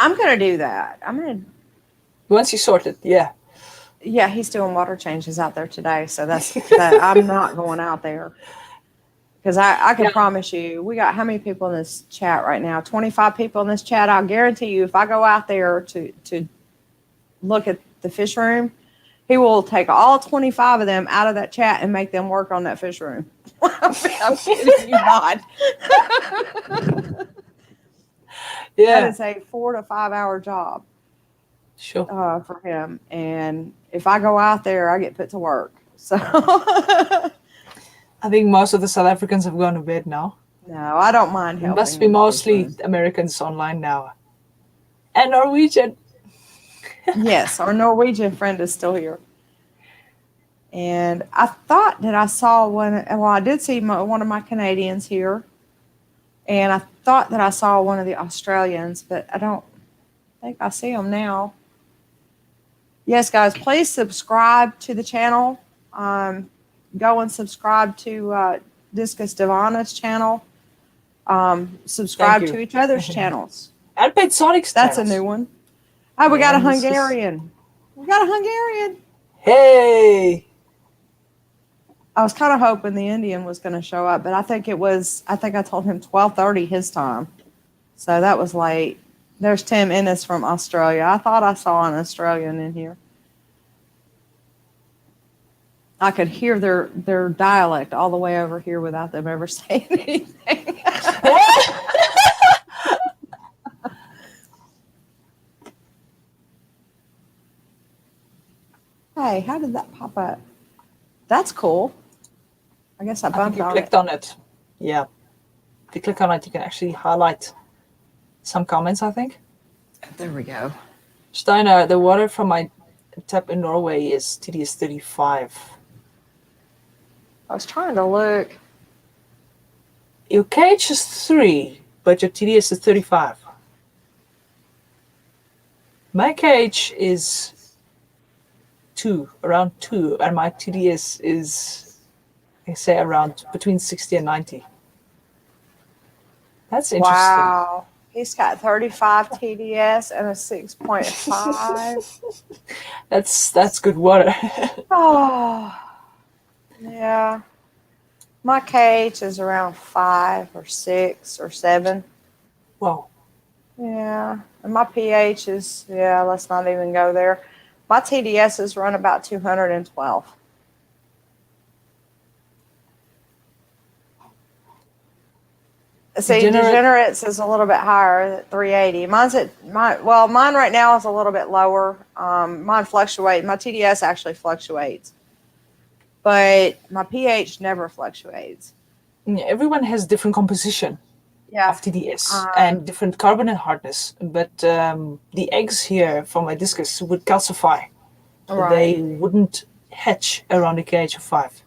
I'm going to do that. I'm going to Once you sort it, yeah. Yeah, he's doing water changes out there today, so that's that. I'm not going out there because I can Yeah. promise you, we got how many people in this chat right now? 25 people in this chat. I'll guarantee you, if I go out there to look at the fish room, he will take all 25 of them out of that chat and make them work on that fish room. I'm kidding you not. That Yeah, is a 4 to 5 hour job sure. for him. And if I go out there, I get put to work. So I think most of the South Africans have gone to bed now. no, I don't mind It must helping be in the fish mostly room. Americans online now. And Norwegian. Yes, our Norwegian friend is still here. And I thought that I saw one. Well, I did see one of my Canadians here. And I thought that I saw one of the Australians, but I don't think I see them now. Yes, guys, please subscribe to the channel. Go and subscribe to Discus Divana's channel. Subscribe Thank you. to each other's channels. And paid Sonic's That's channels. a new one. Oh, we got a And this is- Hungarian. We got a Hungarian. Hey! I was kind of hoping the Indian was going to show up, but I think I told him 12:30 his time. So that was late. There's Tim Ennis from Australia. I thought I saw an Australian in here. I could hear their dialect all the way over here without them ever saying anything. Hey, how did that pop up? That's cool. I guess I I think bumped you on clicked it. on it. Yeah. If you click on it, you can actually highlight some comments, I think. There we go. Steiner, the water from my tap in Norway is TDS 35. I was trying to look. Your KH is 3, but your TDS is 35. My KH is 2, around 2, and my TDS is, I say, around between 60 and 90. That's interesting. Wow. He's got 35 TDS and a 6.5. That's good water. Oh, yeah. My KH is around 5 or 6 or 7. Wow. Yeah. And my pH is, let's not even go there. My TDS is run about 212. See, degenerates is a little bit higher at 380. Mine right now is a little bit lower. Mine fluctuates. My TDS actually fluctuates, but my pH never fluctuates. Yeah, everyone has different composition of TDS and different carbonate hardness, but the eggs here from my discus would calcify. Right. They wouldn't hatch around a KH of 5.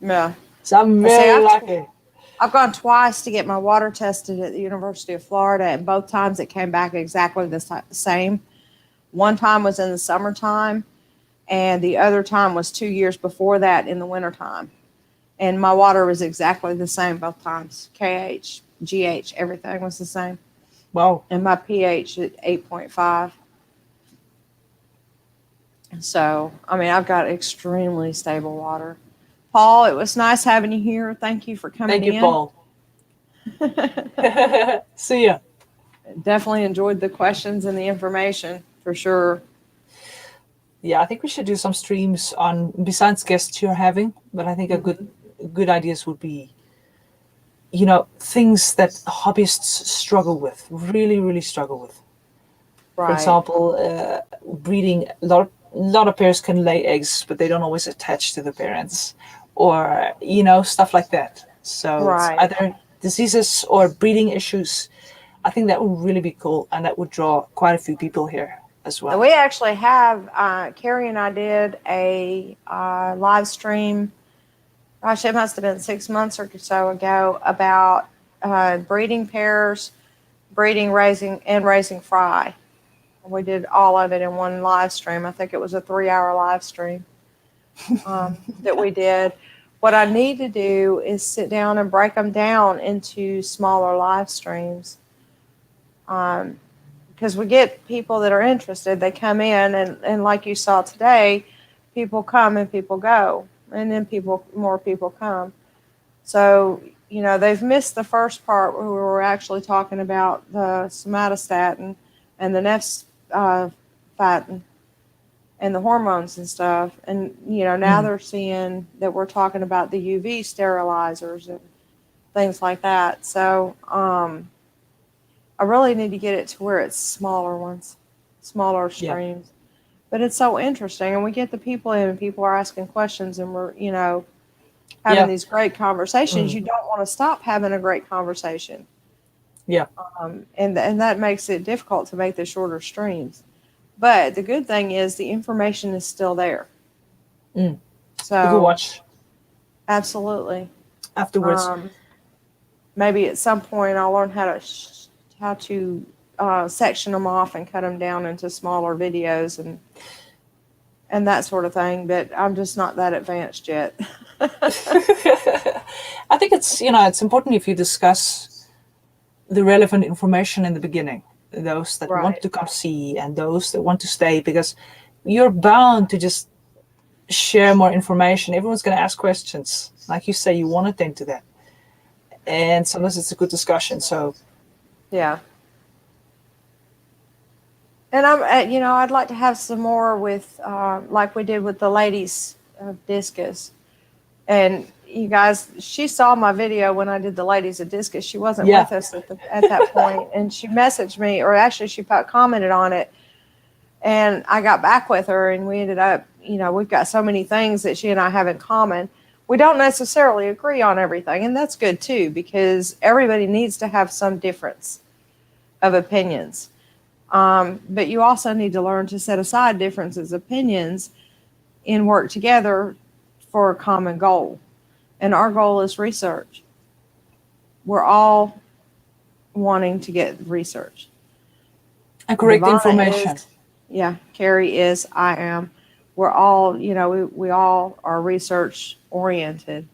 Yeah. So I'm very lucky. I've gone twice to get my water tested at the University of Florida, and both times it came back exactly the same. One time was in the summertime, and the other time was 2 years before that in the wintertime. And my water was exactly the same both times. KH, GH, everything was the same. Wow. And my pH at 8.5. So, I mean, I've got extremely stable water. Paul, it was nice having you here. Thank you for coming in. Thank you, Paul. See ya. Definitely enjoyed the questions and the information for sure. Yeah, I think we should do some streams on, besides guests you're having, but I think a good ideas would be, things that hobbyists struggle with, really struggle with. Right. For example, breeding, a lot of pairs can lay eggs, but they don't always attach to the parents, or stuff like that. So It's either diseases or breeding issues. I think that would really be cool, and that would draw quite a few people here as well. We actually have Carrie and I did a live stream. Gosh, it must have been 6 months or so ago about breeding pairs, breeding, raising fry. We did all of it in one live stream. I think it was a 3-hour live stream that we did. What I need to do is sit down and break them down into smaller live streams. Because because we get people that are interested. They come in, and like you saw today, people come and people go, and then more people come. So, they've missed the first part where we were actually talking about the somatostatin and the nephfatin and the hormones and stuff. And, now they're seeing that we're talking about the UV sterilizers and things like that. So, I really need to get it to where it's smaller ones, smaller streams. Yeah. But it's so interesting. And we get the people in and people are asking questions and we're, having these great conversations. You don't want to stop having a great conversation. Yeah. And that makes it difficult to make the shorter streams. But the good thing is the information is still there. So you can watch. Absolutely. Afterwards. Maybe at some point I'll learn how to section them off and cut them down into smaller videos and that sort of thing. But I'm just not that advanced yet. I think it's important if you discuss the relevant information in the beginning, those that want to come see and those that want to stay, because you're bound to just share more information. Everyone's going to ask questions. Like you say, you want to attend to that. And sometimes it's a good discussion. So, yeah. And I'd like to have some more with, like we did with the ladies of Discus. And you guys, she saw my video when I did the ladies of Discus. She wasn't with us at that point, and she messaged me, or actually she commented on it. And I got back with her, and we ended up, we've got so many things that she and I have in common. We don't necessarily agree on everything, and that's good too, because everybody needs to have some difference of opinions. But you also need to learn to set aside differences of opinions and work together for a common goal. And our goal is research. We're all wanting to get research. And correct information. Carrie is, I am. We're all, we all are research oriented.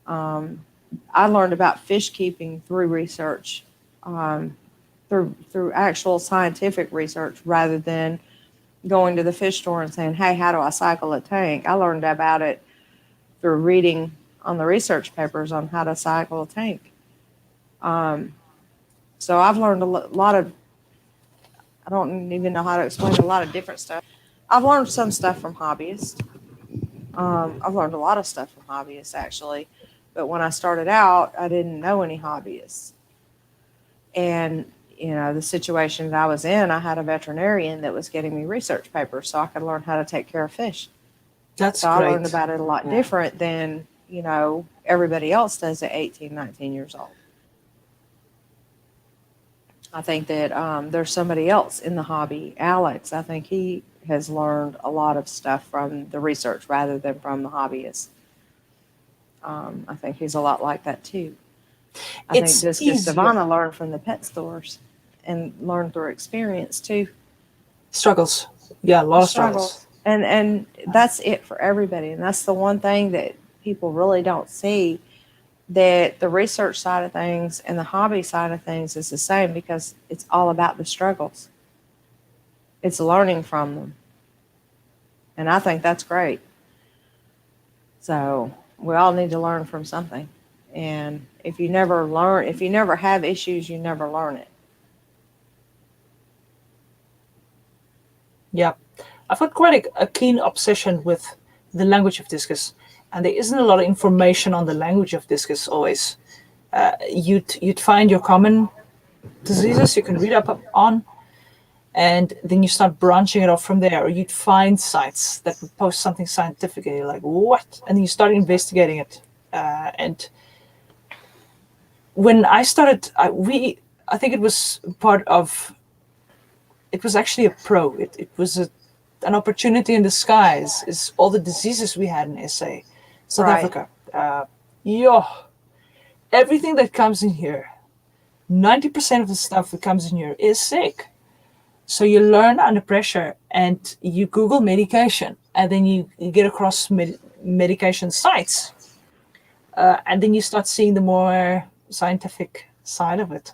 I learned about fish keeping through research, through actual scientific research, rather than going to the fish store and saying, hey, how do I cycle a tank? I learned about it through reading on the research papers on how to cycle a tank. So I've learned a lot of, I don't even know how to explain a lot of different stuff. I've learned some stuff from hobbyists. I've learned a lot of stuff from hobbyists, actually. But when I started out, I didn't know any hobbyists. And, the situation that I was in, I had a veterinarian that was getting me research papers so I could learn how to take care of fish. That's so great. I learned about it a lot different than, everybody else does at 18, 19 years old. I think that there's somebody else in the hobby, Alex. I think he has learned a lot of stuff from the research rather than from the hobbyists. I think he's a lot like that too. I think Discus Divana learned from the pet stores and learned through experience too. Struggles. Yeah, a lot of struggles. And that's it for everybody. And that's the one thing that people really don't see, that the research side of things and the hobby side of things is the same, because it's all about the struggles. It's learning from them. And I think that's great. So we all need to learn from something. And if you never have issues, you never learn it. Yeah. I've got quite a keen obsession with the language of Discus. And there isn't a lot of information on the language of Discus always. You'd find your common diseases you can read up on, and then you start branching it off from there. Or you'd find sites that would post something scientific, and you're like, what? And then you start investigating it. And when I started, I think it was it was actually a pro. It was an opportunity in disguise, is all the diseases we had in SA. South Africa. Everything that comes in here, 90% of the stuff that comes in here is sick. So you learn under pressure, and you Google medication, and then you get across medication sites. And then you start seeing the more scientific side of it.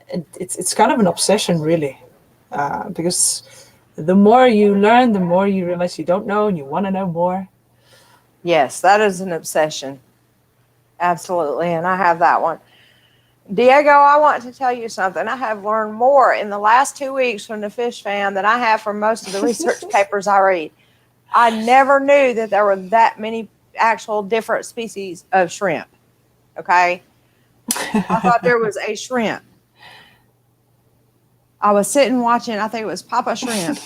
it's kind of an obsession, really, because the more you learn, the more you realize you don't know and you want to know more. Yes, that is an obsession. Absolutely. And I have that one. Diego, I want to tell you something. I have learned more in the last 2 weeks from the fish fam than I have from most of the research papers I read. I never knew that there were that many actual different species of shrimp. Okay. I thought there was a shrimp. I was sitting watching, I think it was Papa Shrimp.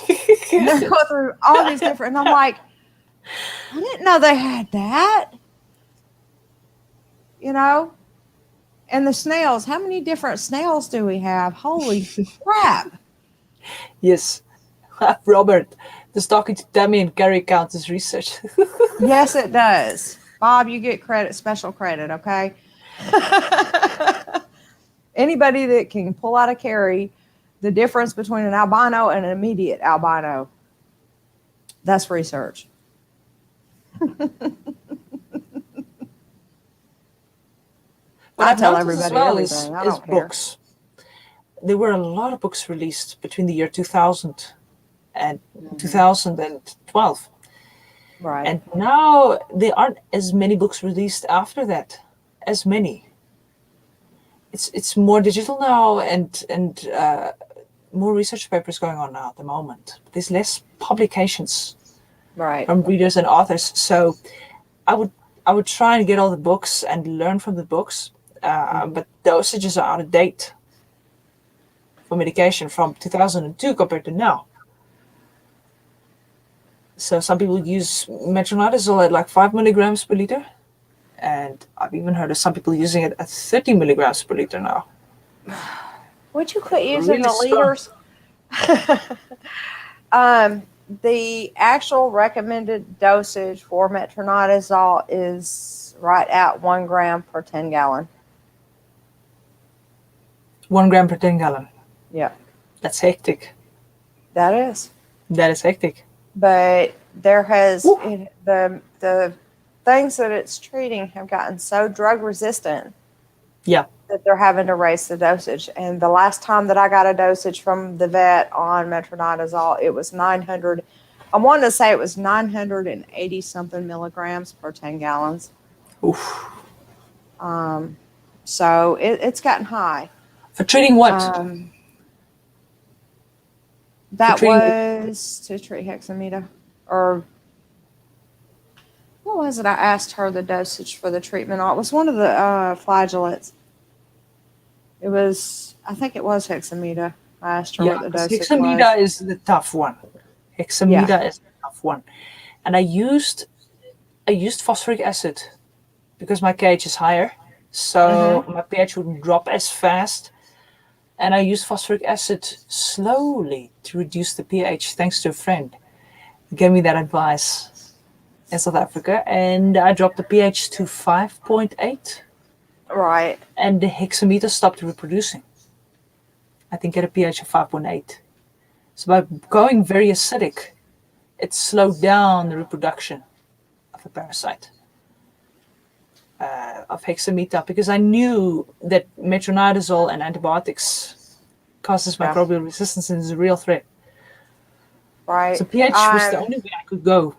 And they're going through all these different, and I'm like, I didn't know they had that. You know? And the snails, how many different snails do we have? Holy crap. Yes. Robert, the talking to Demi and Gary counts as research. Yes, it does. Bob, you get credit, special credit, okay? Anybody that can pull out of Carrie the difference between an albino and an immediate albino, that's research. I tell everybody everything. I don't care. Books. There were a lot of books released between the year 2000 and 2012. Right. And now there aren't as many books released after that. As many. It's more digital now and more research papers going on now at the moment. There's less publications from readers and authors. So I would try and get all the books and learn from the books. But dosages are out of date for medication from 2002 compared to now. So some people use metronidazole at like 5 milligrams per liter. And I've even heard of some people using it at 30 milligrams per liter now. Would you quit using the liters? The actual recommended dosage for metronidazole is right at 1 gram per 10 gallon. 1 gram per 10 gallon. Yeah. That's hectic. That is. That is hectic. But there has the things that it's treating have gotten so drug resistant. Yeah. That they're having to raise the dosage. And the last time that I got a dosage from the vet on metronidazole, it was 900. I wanted to say it was 980 something milligrams per 10 gallons. Oof. So it's gotten high. For treating what? That was to treat hexamida. Or what was it? I asked her the dosage for the treatment. It was one of the flagellates. I think it was hexamida. I asked her what the dosage was. Hexamida is the tough one. Hexamida is the tough one. And I used phosphoric acid because my pH is higher. So my pH wouldn't drop as fast. And I used phosphoric acid slowly to reduce the pH, thanks to a friend who gave me that advice in South Africa. And I dropped the pH to 5.8. Right. And the hexameter stopped reproducing. I think at a pH of 5.8. So by going very acidic, it slowed down the reproduction of a parasite, of hexameta, because I knew that metronidazole and antibiotics causes microbial resistance and is a real threat. Right. So pH was the only way I could go.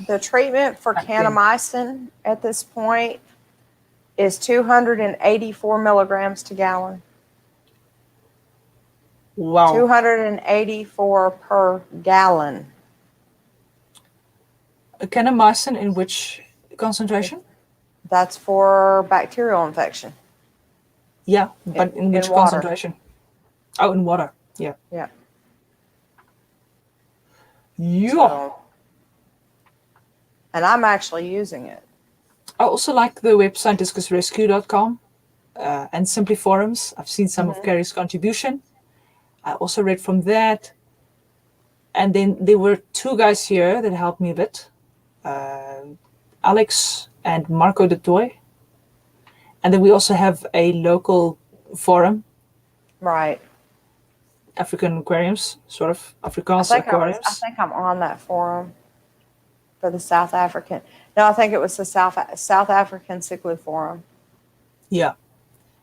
The treatment for kanamycin at this point is 284 milligrams to gallon. Wow. 284 per gallon. Kanamycin in which concentration? That's for bacterial infection. Yeah, but in which concentration? Oh, in water. Yeah. Yeah. Yeah. So, and I'm actually using it. I also like the website discusrescue.com and Simply Forums. I've seen some of Carrie's contribution. I also read from that. And then there were two guys here that helped me a bit. Alex and Marco de Toy. And then we also have a local forum. Right. African aquariums, sort of. Afrikaans aquariums. I think I'm on that forum for the South African. No, I think it was the South African Cichlid Forum. Yeah.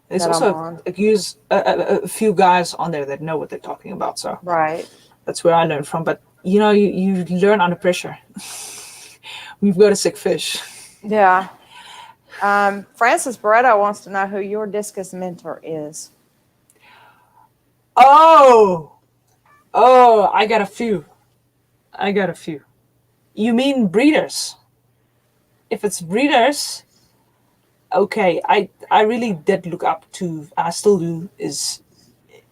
There's that I'm also on. a few guys on there that know what they're talking about. So Right. that's where I learned from. But you learn under pressure. We've got a sick fish. Yeah. Francis Barreto wants to know who your discus mentor is. Oh, I got a few. You mean breeders? If it's breeders, okay. I really did look up to, and I still do. Is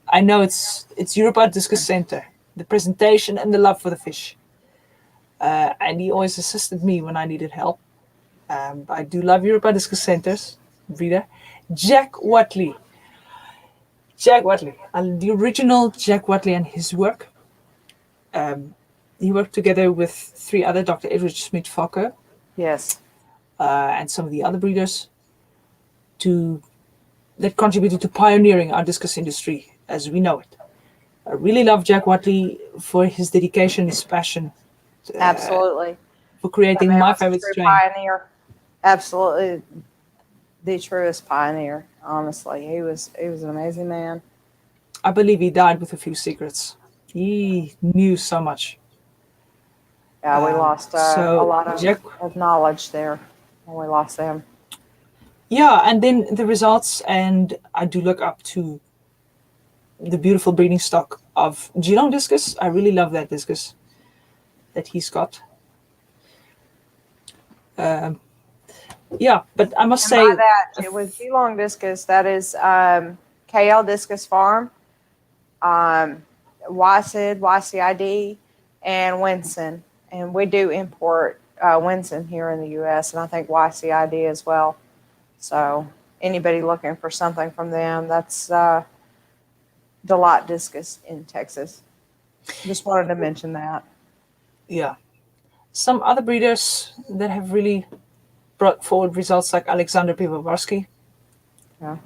I know it's Europa Discus Center, the presentation and the love for the fish. And he always assisted me when I needed help. I do love Europa Discus Centers breeder. Jack Watley, the original Jack Watley and his work. He worked together with three other Dr. Edward Schmidt-Fokker Yes. and some of the other breeders that contributed to pioneering our discus industry as we know it. I really love Jack Watley for his dedication, his passion Absolutely. for That creating man my was a favorite true strain. pioneer. Absolutely the truest pioneer, honestly. He was an amazing man. I believe he died with a few secrets. He knew so much. Yeah, we lost a So lot Jack, of knowledge there when we lost them. yeah, and then the results, and I do look up to the beautiful breeding stock of Geelong discus. I really love that discus that he's got. Yeah, but I must And say, by that, it was Geelong Discus. That is KL Discus Farm, YCID, YCID, and Winson. And we do import Winson here in the U.S., and I think YCID as well. So anybody looking for something from them, that's Delight Discus in Texas. Just wanted to mention that. yeah, some other breeders that have really brought forward results like Alexander Pivovarsky, Yeah.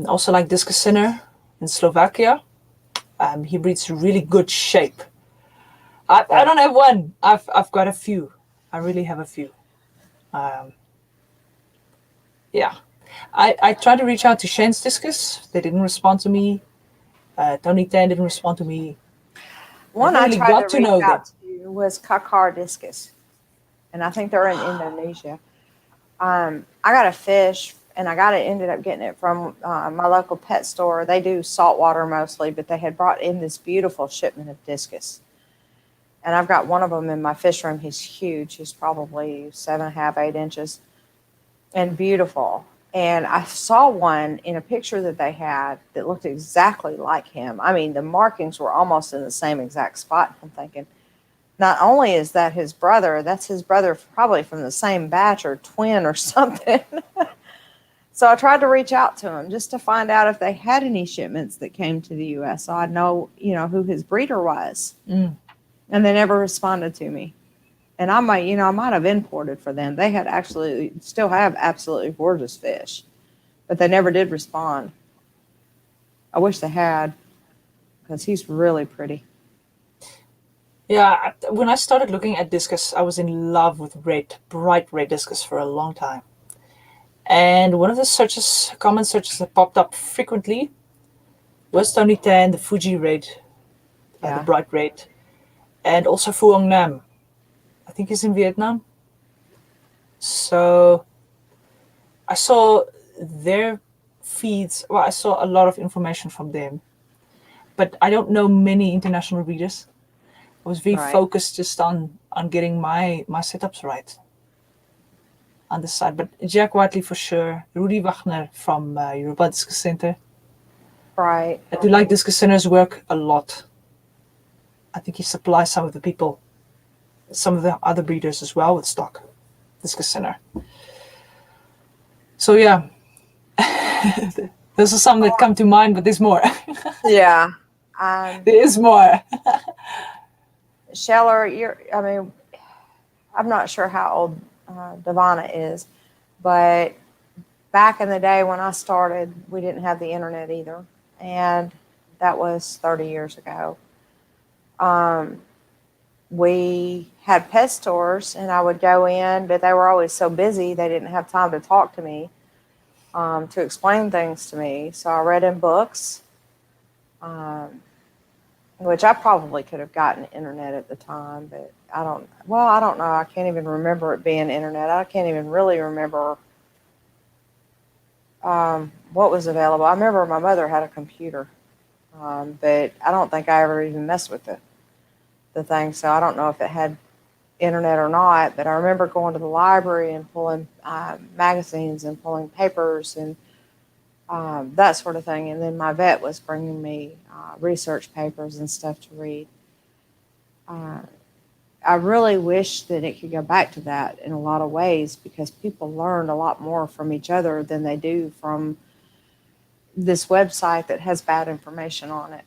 also like Discus Sinner in Slovakia. He breeds really good shape. I don't have one. I've got a few. I really have a few. Yeah. I tried to reach out to Shane's Discus. They didn't respond to me. Tony Tan didn't respond to me. One Never I really tried got to to reach know them. out to was Kakar Discus, and I think they're in Indonesia. I got a fish, and ended up getting it from my local pet store. They do saltwater mostly, but they had brought in this beautiful shipment of discus. And I've got one of them in my fish room. He's huge. He's probably 7.5, 8 inches, and beautiful. And I saw one in a picture that they had that looked exactly like him. I mean, the markings were almost in the same exact spot. I'm thinking, not only is that his brother, that's his brother probably from the same batch or twin or something. So I tried to reach out to him just to find out if they had any shipments that came to the U.S. so I'd know, who his breeder was. And they never responded to me. And I might have imported for them. They had still have absolutely gorgeous fish, but they never did respond. I wish they had, because he's really pretty. Yeah, when I started looking at discus, I was in love with bright red discus for a long time. And one of the common searches that popped up frequently was Tony Tan, the Fuji red, the bright red, and also Phuong Nam. I think he's in Vietnam. So I saw their feeds. Well, I saw a lot of information from them, but I don't know many international breeders. I was very focused just on getting my setups right on the side. But Jack Whiteley for sure, Rudy Wagner from Europa Discus Center. Right. I do like Discus Center's work a lot. I think he supplies some of the other breeders as well with stock. Discus Center. So yeah, those are some that come to mind, but there's more. Yeah. There is more. Scheller, I'm not sure how old Divana is, but back in the day when I started, we didn't have the internet either. And that was 30 years ago. We had pet stores, and I would go in, but they were always so busy, they didn't have time to talk to me. to explain things to me. So I read in books, which I probably could have gotten internet at the time, but I don't know. I can't even remember it being internet. I can't even really remember what was available. I remember my mother had a computer, but I don't think I ever even messed with the thing. So I don't know if it had internet or not, but I remember going to the library and pulling magazines and pulling papers and that sort of thing. And then my vet was bringing me research papers and stuff to read. I really wish that it could go back to that in a lot of ways, because people learned a lot more from each other than they do from this website that has bad information on it.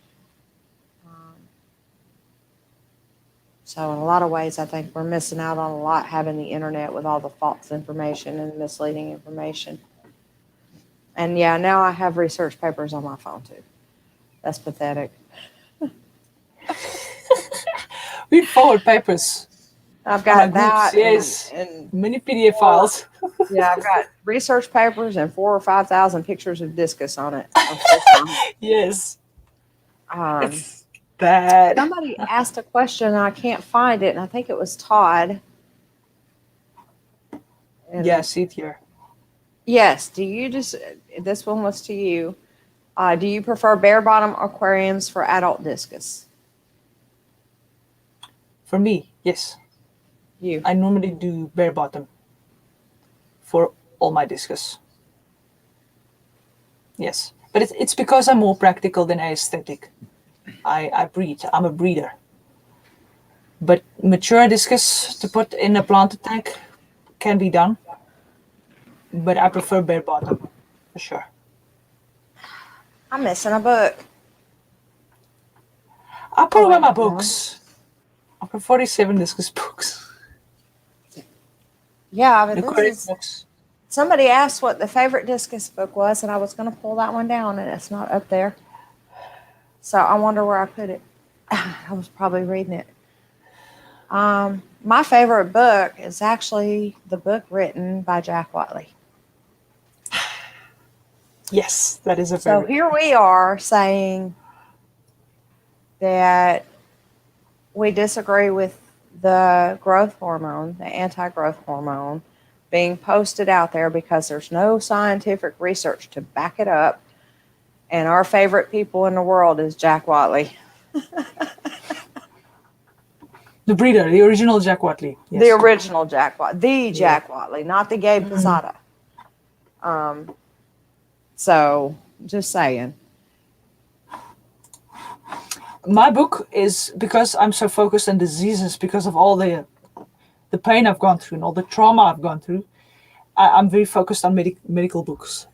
So in a lot of ways, I think we're missing out on a lot having the internet with all the false information and misleading information. And yeah, now I have research papers on my phone too. That's pathetic. We forward papers. I've got that. Yes, and many PDF files. yeah, I've got research papers and 4,000 or 5,000 pictures of discus on it. Yes. Um, It's bad. Somebody asked a question and I can't find it, and I think it was Todd. And Yeah, see it here. yes. This one was to you. Do you prefer bare bottom aquariums for adult discus? For me, yes. You. I normally do bare bottom for all my discus. Yes, but it's because I'm more practical than aesthetic. I breed. I'm a breeder. But mature discus to put in a planted tank can be done. But I prefer bare bottom, for sure. I'm missing a book. I put Oh, away my yeah. books. I've got 47 discus books. Yeah, The but correct books. somebody asked what the favorite discus book was, and I was going to pull that one down, and it's not up there. So I wonder where I put it. I was probably reading it. My favorite book is actually the book written by Jack Watley. Yes, that is a So favorite. here we are saying that we disagree with the growth hormone, the anti-growth hormone, being posted out there because there's no scientific research to back it up. And our favorite people in the world is Jack Watley. The breeder, the original Jack Watley. Yes. The original Jack Watley. Jack Watley, not the Gabe Posada. So, just saying. My book is, because I'm so focused on diseases, because of all the pain I've gone through and all the trauma I've gone through, I'm very focused on medical books.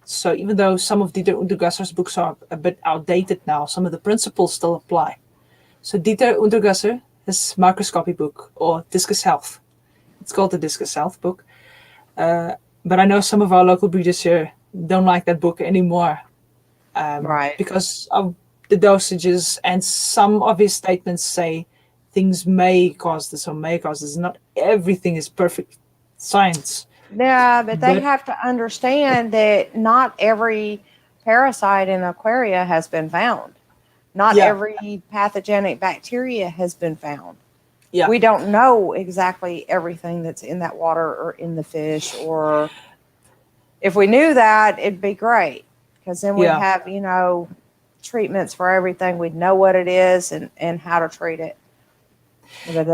So even though some of Dieter Untergasser's books are a bit outdated now, some of the principles still apply. So Dieter Untergasser, his microscopy book, or Discus Health. It's called the Discus Health book. But I know some of our local breeders here don't like that book anymore. Right. Because of the dosages, and some of his statements say things may cause this or may cause this. Not everything is perfect science. Yeah, but they have to understand that not every parasite in aquaria has been found. Not every pathogenic bacteria has been found. Yeah. We don't know exactly everything that's in that water or in the fish, or if we knew that, it'd be great, because then we'd have, treatments for everything. We'd know what it is and how to treat it. But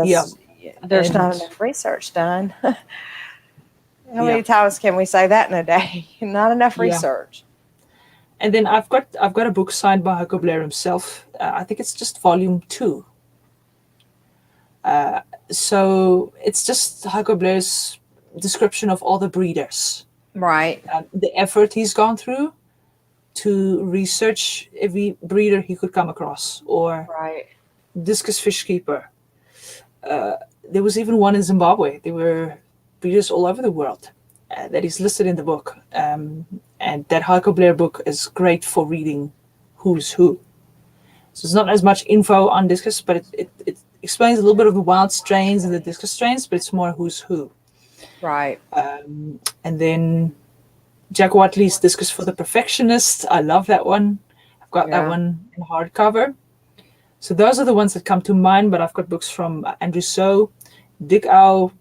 there's not enough research done. How many times can we say that in a day? Not enough research. And then I've got a book signed by Heiko Blair himself. I think it's just volume 2. So it's just Heiko Blair's description of all the breeders. Right. The effort he's gone through to research every breeder he could come across, or discus fish keeper. There was even one in Zimbabwe. There were breeders all over the world that is listed in the book. And that Heiko Blair book is great for reading who's who. So it's not as much info on discus, but it explains a little bit of the wild strains and the discus strains, but it's more who's who. Right. And then Jack Watley's Discus for the Perfectionist. I love that one. I've got that one in hardcover. So those are the ones that come to mind, but I've got books from Andrew So, Dick Au.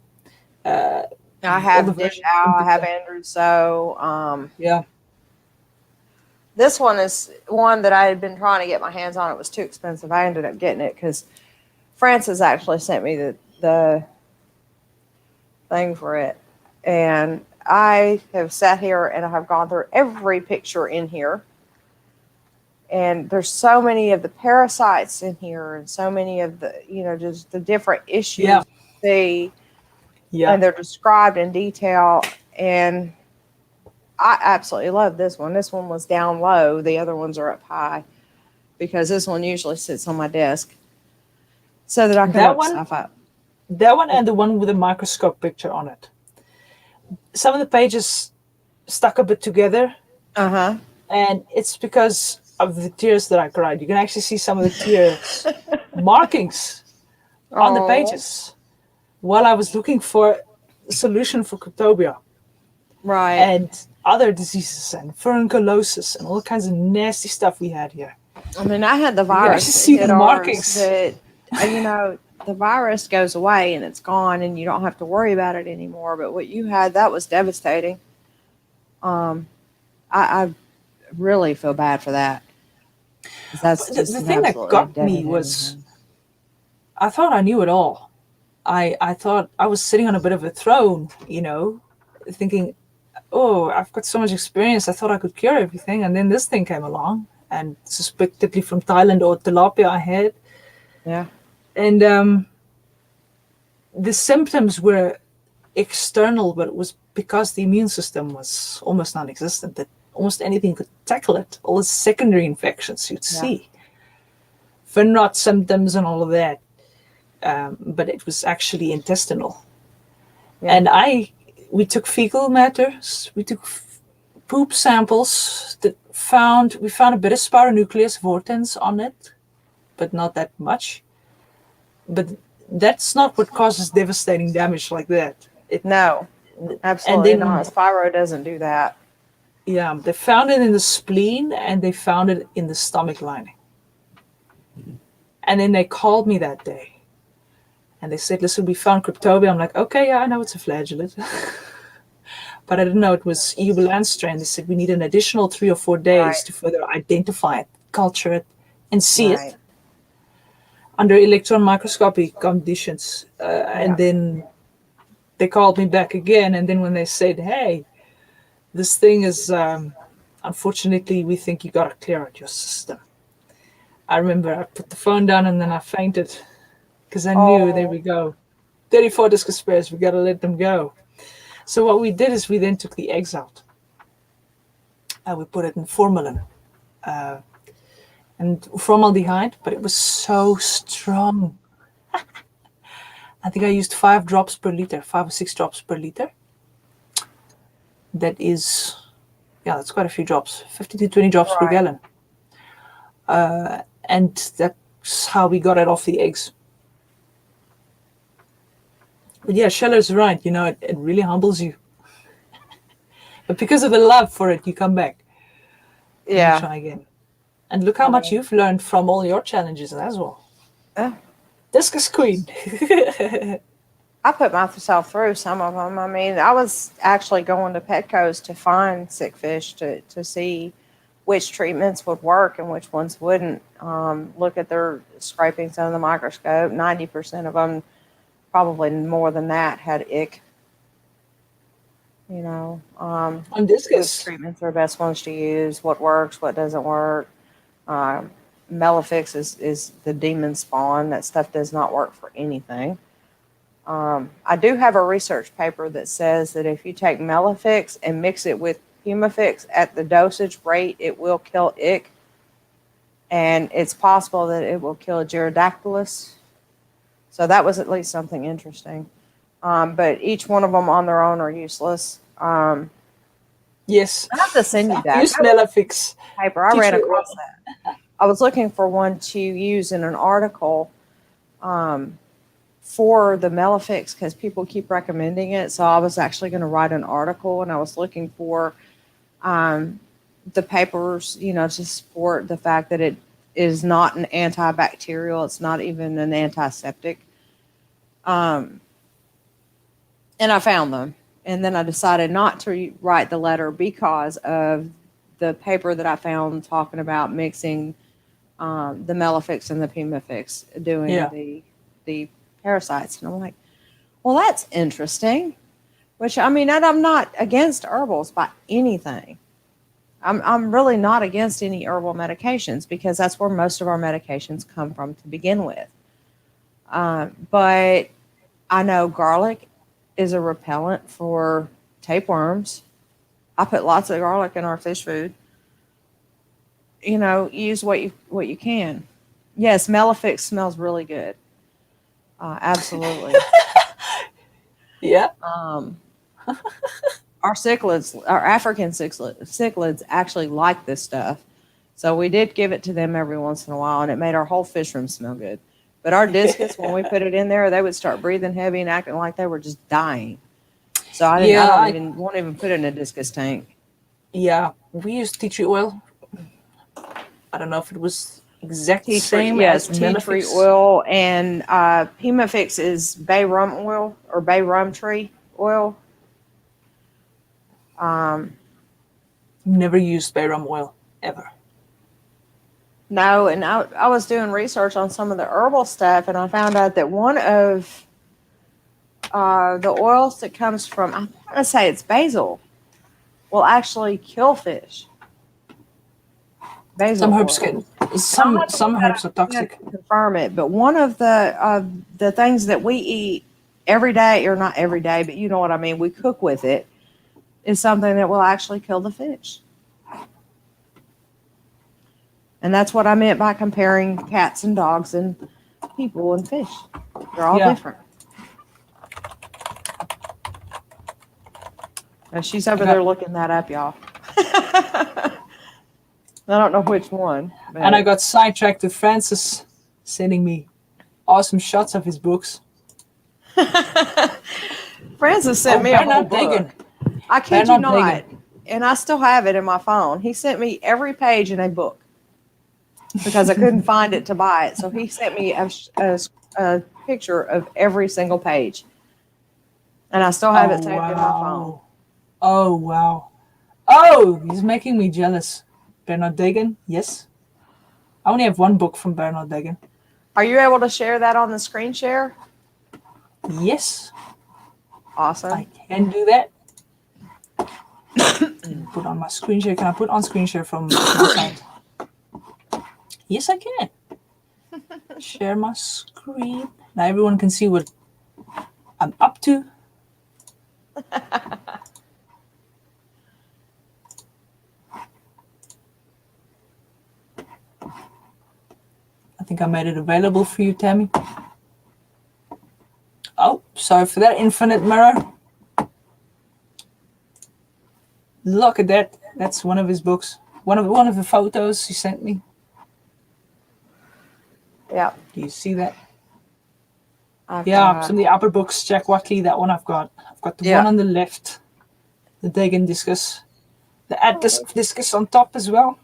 I have Dick Au, I have Andrew So. Yeah. This one is one that I had been trying to get my hands on. It was too expensive. I ended up getting it because Francis actually sent me the thing for it. And I have sat here and I have gone through every picture in here. And there's so many of the parasites in here and so many of the, just the different issues you see. Yeah. And they're described in detail. And I absolutely love this one. This one was down low. The other ones are up high because this one usually sits on my desk so that I can look stuff up. That one and the one with a microscope picture on it. Some of the pages stuck a bit together. Uh-huh. And it's because of the tears that I cried. You can actually see some of the tears markings on the pages while I was looking for a solution for cryptobia. Right. And other diseases and furunculosis and all kinds of nasty stuff we had here. I mean, I had the virus. You see the markings. That, the virus goes away and it's gone and you don't have to worry about it anymore. But what you had, that was devastating. I really feel bad for that. That's the thing that got me was I thought I knew it all. I thought I was sitting on a bit of a throne, thinking, oh, I've got so much experience. I thought I could cure everything. And then this thing came along and suspectedly from Thailand or tilapia I had. Yeah. And the symptoms were external, but it was because the immune system was almost non-existent, that almost anything could tackle it. All the secondary infections you'd see. Not symptoms and all of that. But it was actually intestinal. Yeah. And we took fecal matters, we took poop samples that we found a bit of spironucleus vortens on it, but not that much. But that's not what causes devastating damage like that. No, absolutely not. Spiro doesn't do that. Yeah, they found it in the spleen and they found it in the stomach lining. And then they called me that day. And they said, listen, we found cryptobia. I'm like, okay, yeah, I know it's a flagellate. But I didn't know it was EU Balan strain. They said we need an additional 3 or 4 days to further identify it, culture it, and see it under electron microscopy conditions. And then they called me back again. And then when they said, hey, this thing is, unfortunately, we think you got to clear out your system. I remember I put the phone down and then I fainted. Because I knew, there we go. 34 discus pairs, we got to let them go. So what we did is we then took the eggs out. We put it in formalin. And formaldehyde, but it was so strong. I think I used 5 drops per liter, 5 or 6 drops per liter. That is, that's quite a few drops, 50 to 20 drops per gallon. And that's how we got it off the eggs. But yeah, Scheller's right. It really humbles you. But because of the love for it, you come back. Yeah. And try again. And look how much you've learned from all your challenges as well. Discus Queen. I put myself through some of them. I mean, I was actually going to Petco's to find sick fish to see which treatments would work and which ones wouldn't. Look at their scrapings under the microscope. 90% of them, probably more than that, had ick. On Discus, which treatments are the best ones to use, what works, what doesn't work. Malefics is the demon spawn. That stuff does not work for anything. I do have a research paper that says that if you take Malefics and mix it with Humifix at the dosage rate, it will kill ick. And it's possible that it will kill Gyrodactylus. So that was at least something interesting. But each one of them on their own are useless. Yes. I have to send you that. Use Malefics. Paper. I ran across that. I was looking for one to use in an article for the Malefics because people keep recommending it. So I was actually going to write an article, and I was looking for The papers, to support the fact that it is not an antibacterial, it's not even an antiseptic. And I found them. And then I decided not to write the letter because of the paper that I found talking about mixing the Melifix and the Pimifix doing Yeah. the parasites. And I'm like, well, that's interesting. Which, I mean, and I'm not against herbals by anything. I'm really not against any herbal medications because that's where most of our medications come from to begin with. But I know garlic is a repellent for tapeworms. I put lots of garlic in our fish food. Use what you can. Yes, Melifix smells really good. Absolutely. Yeah. Our cichlids, our African cichlids actually like this stuff. So we did give it to them every once in a while, and it made our whole fish room smell good. But our discus, when we put it in there, they would start breathing heavy and acting like they were just dying. So I won't even put it in a discus tank. Yeah, we use tea tree oil. I don't know if it was exactly the Tea tree, same yes, as tea tree Melifix. oil, and Pimifix is bay rum oil or bay rum tree oil. Never used bay rum oil ever. No, and I was doing research on some of the herbal stuff, and I found out that one of the oils that comes from, I want to say it's basil, will actually kill fish. Basil Some herbs oil. some herbs are toxic. Confirm it, but one of the things that we eat every day, or not every day, but you know what I mean, we cook with it, is something that will actually kill the fish. And that's what I meant by comparing cats and dogs and people and fish. They're all different. And she's over there looking that up, y'all. I don't know which one. And I got sidetracked with Francis sending me awesome shots of his books. Francis sent me a whole book. I kid you not. And I still have it in my phone. He sent me every page in a book because I couldn't find it to buy it. So he sent me a picture of every single page. And I still have it saved in my phone. Oh, wow. Oh, he's making me jealous. Bernard Dagan, yes. I only have one book from Bernard Dagan. Are you able to share that on the screen share? Yes. Awesome. I can do that. Put on my screen share. Can I put on screen share from my side? Yes, I can. Share my screen. Now everyone can see what I'm up to. I think I made it available for you, Tammy. Oh, sorry for that, infinite mirror. Look at that. That's one of his books. One of the photos he sent me. Yeah. Do you see that? Some of the upper books, Jack Watley, that one I've got. I've got the one on the left, the Dagan Discus. The Discus on top as well.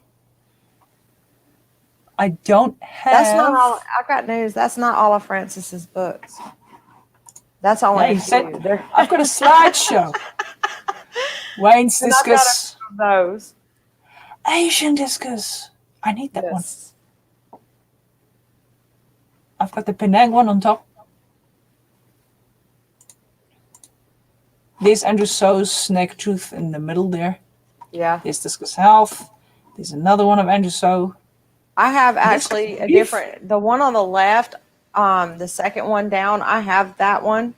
I don't have... That's not all... I got news. That's not all of Francis's books. That's only a few. I've got a slideshow. Wayne's Discus. I've got those. Asian Discus. I need that one. I've got the Penang one on top. There's Andrew So's Snake Truth in the middle there. Yeah. There's Discus Health. There's another one of Andrew So. I have actually a different... The one on the left, the second one down, I have that one.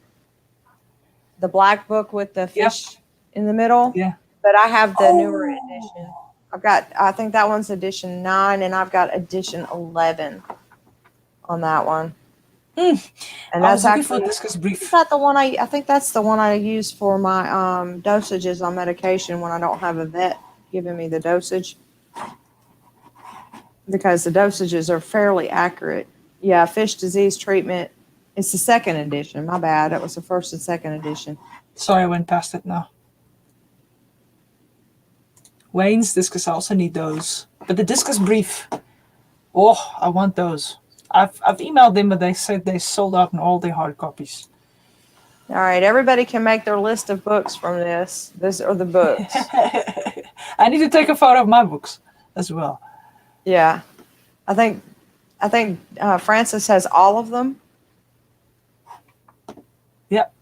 The black book with the fish in the middle. Yeah. But I have the newer edition. I think that one's edition 9, and I've got edition 11 on that one. And that's actually Discus Brief. Is that the one I think that's the one I use for my dosages on medication when I don't have a vet giving me the dosage, because the dosages are fairly accurate. Yeah, fish disease treatment. It's the second edition. My bad. It was the first and second edition. Sorry, I went past it now. Wayne's Discus, I also need those. But the Discus brief, oh, I want those. I've emailed them, but they said they sold out in all their hard copies. All right, everybody can make their list of books from this. These are the books. I need to take a photo of my books as well. Yeah, I think Francis has all of them. Yep.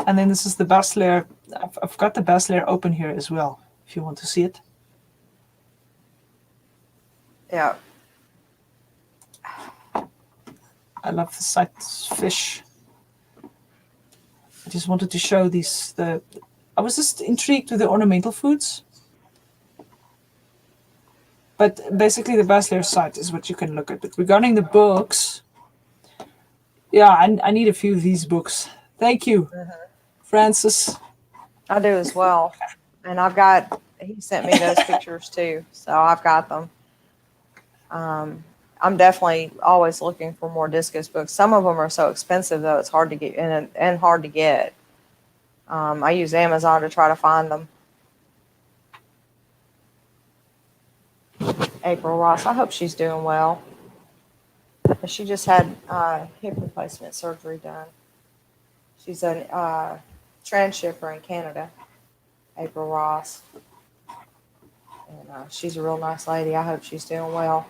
And then this is the best layer. I've got the best layer open here as well, if you want to see it. Yeah. I love the sight fish. I just wanted to show these. I was just intrigued with the ornamental foods. But basically the best layer site is what you can look at. But regarding the books, yeah, I need a few of these books. Thank you, Francis. I do as well. And he sent me those pictures too. So I've got them. I'm definitely always looking for more Discus books. Some of them are so expensive though, it's hard to get and hard to get. I use Amazon to try to find them. April Ross, I hope she's doing well. She just had hip replacement surgery done. She's a transshipper in Canada, April Ross. And she's a real nice lady. I hope she's doing well.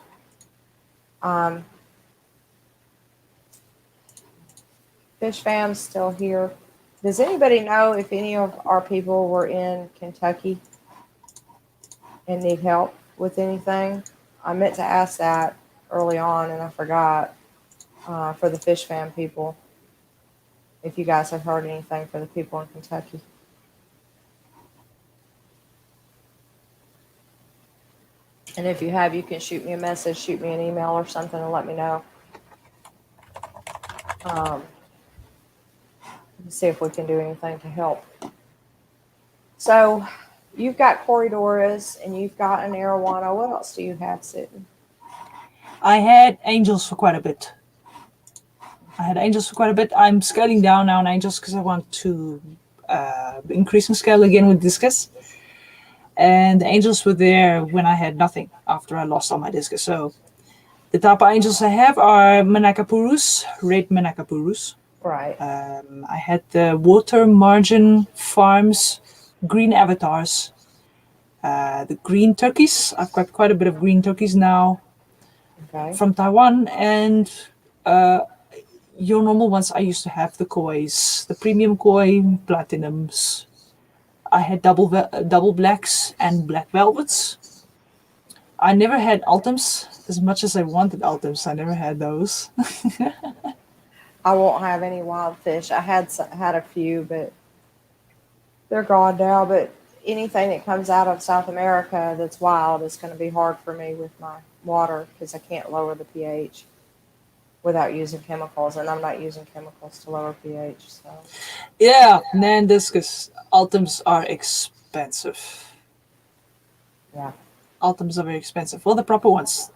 Fish fam's still here. Does anybody know if any of our people were in Kentucky and need help with anything? I meant to ask that early on and I forgot for the Fish fam people. If you guys have heard anything for the people in Kentucky. And if you have, you can shoot me a message, shoot me an email or something and let me know. See if we can do anything to help. So you've got Corydoras and you've got an arowana. What else do you have sitting? I had angels for quite a bit. I'm scaling down now on angels because I want to increase my scale again with Discus. And the angels were there when I had nothing after I lost all my Discus. So the type of angels I have are Manacapurus, red Manacapurus. Right. I had the water margin farms, green avatars, the green turkeys. I've got quite a bit of green turkeys now from Taiwan, and your normal ones. I used to have the kois, the premium koi, platinums. I had double blacks and black velvets. I never had ultims as much as I wanted ultims. I never had those. I won't have any wild fish. I had a few, but they're gone now. But anything that comes out of South America that's wild is going to be hard for me with my water because I can't lower the pH without using chemicals, and I'm not using chemicals to lower pH. So yeah, Nan Discus ultims are expensive. Yeah, ultims are very expensive. Well, the proper ones,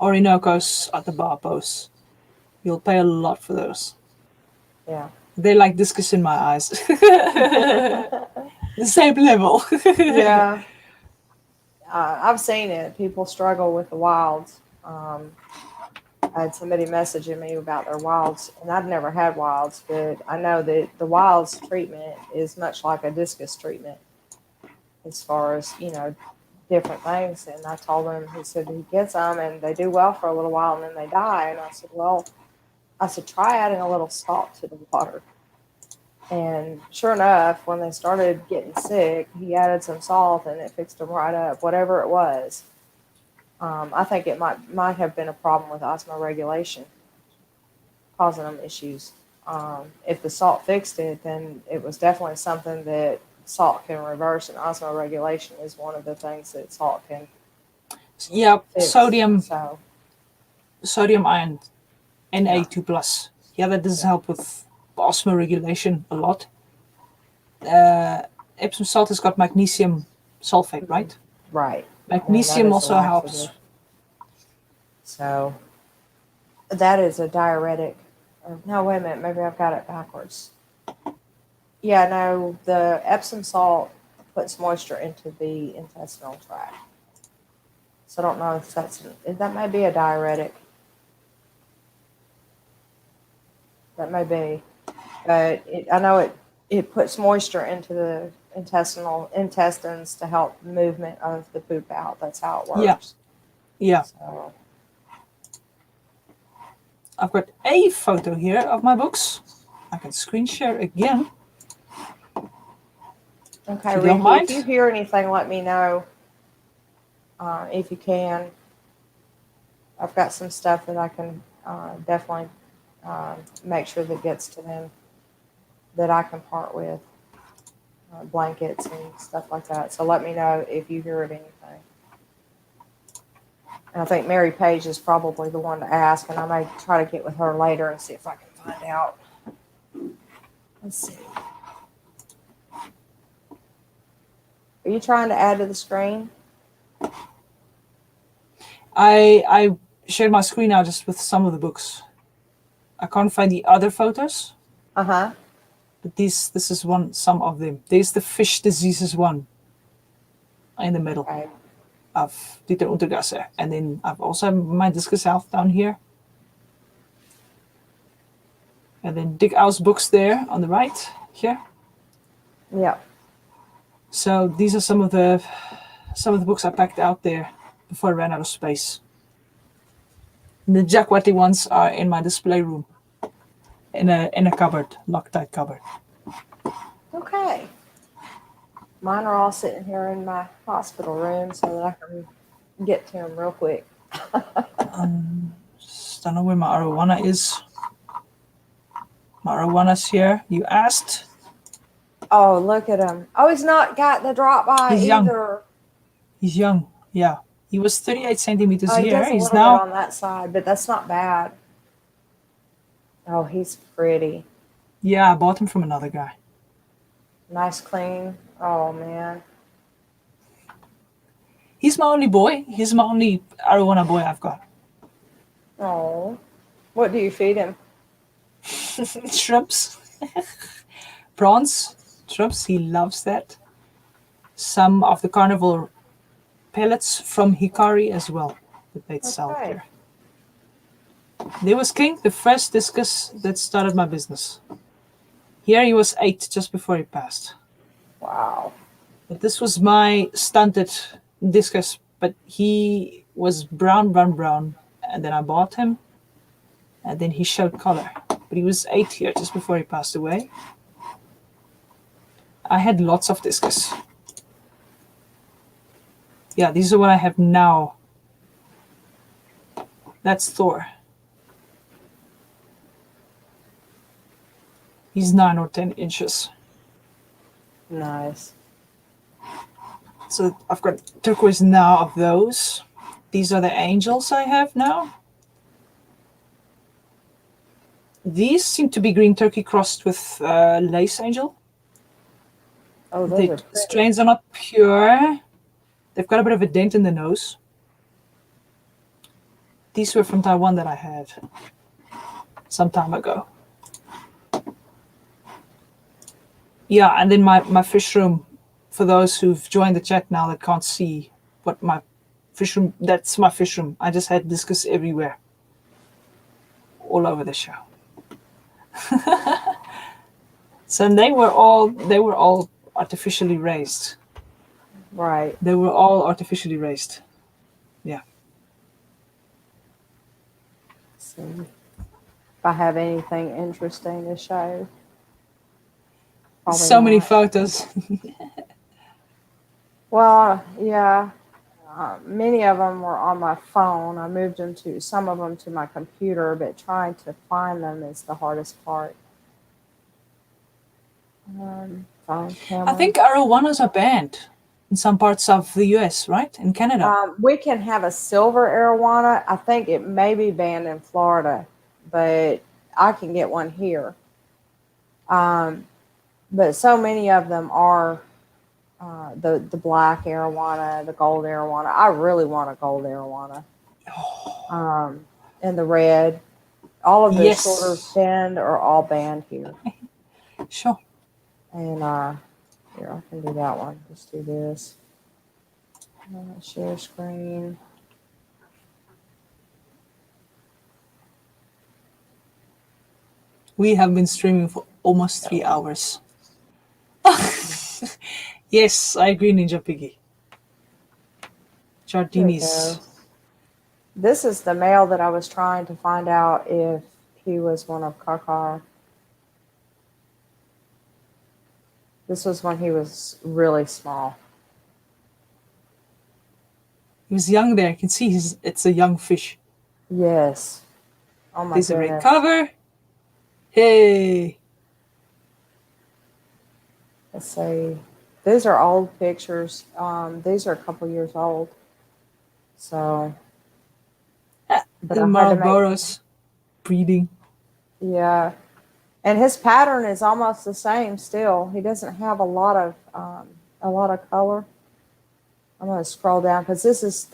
Orinoco's, Atabapos. You'll pay a lot for those. Yeah. They're like Discus in my eyes. The same level. Yeah. I've seen it. People struggle with the wilds. I had somebody messaging me about their wilds, and I've never had wilds, but I know that the wilds treatment is much like a Discus treatment as far as, different things. And I told him, he said he gets them and they do well for a little while and then they die. And I said, try adding a little salt to the water. And sure enough, when they started getting sick, he added some salt and it fixed them right up, whatever it was. I think it might have been a problem with osmoregulation, causing them issues. If the salt fixed it, then it was definitely something that salt can reverse, and osmoregulation is one of the things that salt can fix. Sodium ion, Na2 plus. Yeah, that does help with osmoregulation a lot. Epsom salt has got magnesium sulfate, right? Right. Magnesium also helps. So that is a diuretic. No, wait a minute. Maybe I've got it backwards. Yeah, no, the Epsom salt puts moisture into the intestinal tract. So I don't know if that may be a diuretic. That may be, but I know it puts moisture into the intestines to help movement of the poop out. That's how it Yeah, works. yeah. So I've got a photo here of my books. I can screen share again, if okay, you don't Ricky, if mind. you hear anything, let me know. If you can, I've got some stuff that I can definitely make sure that gets to them that I can part with, blankets and stuff like that. So let me know if you hear of anything. And I think Mary Page is probably the one to ask, and I may try to get with her later and see if I can find out. Let's see. Are you trying to add to the screen? I shared my screen now just with some of the books. I can't find the other photos, Uh-huh. but this is some of them. There's the fish diseases one in the middle Okay. of Dieter Untergasse. And then I've also my Discus Health down here. And then Dick Au's books there on the right here. Yeah. So these are some of the books I packed out there before I ran out of space. And the Jack Watty ones are in my display room, in a cupboard, Loctite cupboard. Okay. Mine are all sitting here in my hospital room so that I can get to them real quick. Just don't know where my arowana is. My arowanas here. You asked. Oh, look at him. Oh, he's not got the drop by He's young. either. He's young. Yeah. He was 38 centimeters Oh, he here. does a He's little bit now. on that side, but that's not bad. Oh, he's pretty. Yeah, I bought him from another guy. Nice, clean. Oh, man. He's my only boy. He's my only arowana boy I've got. Oh. What do you feed him? Shrimps. Prawns. Shrimps. He loves that. Some of the carnival pellets from Hikari as well that they'd sell Okay. there. There was King, the first discus that started my business. Here he was 8 just before he passed. Wow. But this was my stunted discus, but he was brown, and then I bought him, and then he showed color. But he was 8 here just before he passed away. I had lots of discus. Yeah, these are what I have now. That's Thor. He's 9 or 10 inches. Nice. So I've got turquoise now of those. These are the angels I have now. These seem to be green turkey crossed with lace angel. Oh, those The are pretty. strains are not pure. They've got a bit of a dent in the nose. These were from Taiwan that I had some time ago. Yeah, and then my fish room, for those who've joined the chat now that can't see what my fish room, that's my fish room. I just had discus everywhere, all over the show. So they were all artificially raised. Right. They were all artificially raised. Yeah. Let's see if I have anything interesting to show. Probably So many not. photos. Well, yeah. Many of them were on my phone. I moved some of them to my computer, but trying to find them is the hardest part. Phone camera. I think arowanas are banned in some parts of the US, right? In Canada. We can have a silver arowana. I think it may be banned in Florida, but I can get one here. But so many of them are the black arowana, the gold arowana. I really want a gold arowana. And the red. All of the Yes. shorter band are all banned here. Sure. And here, I can do that one. Let's do this. Share screen. We have been streaming for almost 3 hours. Yes, I agree, Ninja Piggy. There we Giardinis. go. This is the male that I was trying to find out if he was one of Kakar. This was when he was really small. He was young there. You can see it's a young fish. Yes. Oh my There's a goodness. recover. Hey. Let's see. These are old pictures. These are a couple years old. So, but The I had to make, Marlboros breeding. yeah. And his pattern is almost the same still. He doesn't have a lot of color. I'm going to scroll down because this is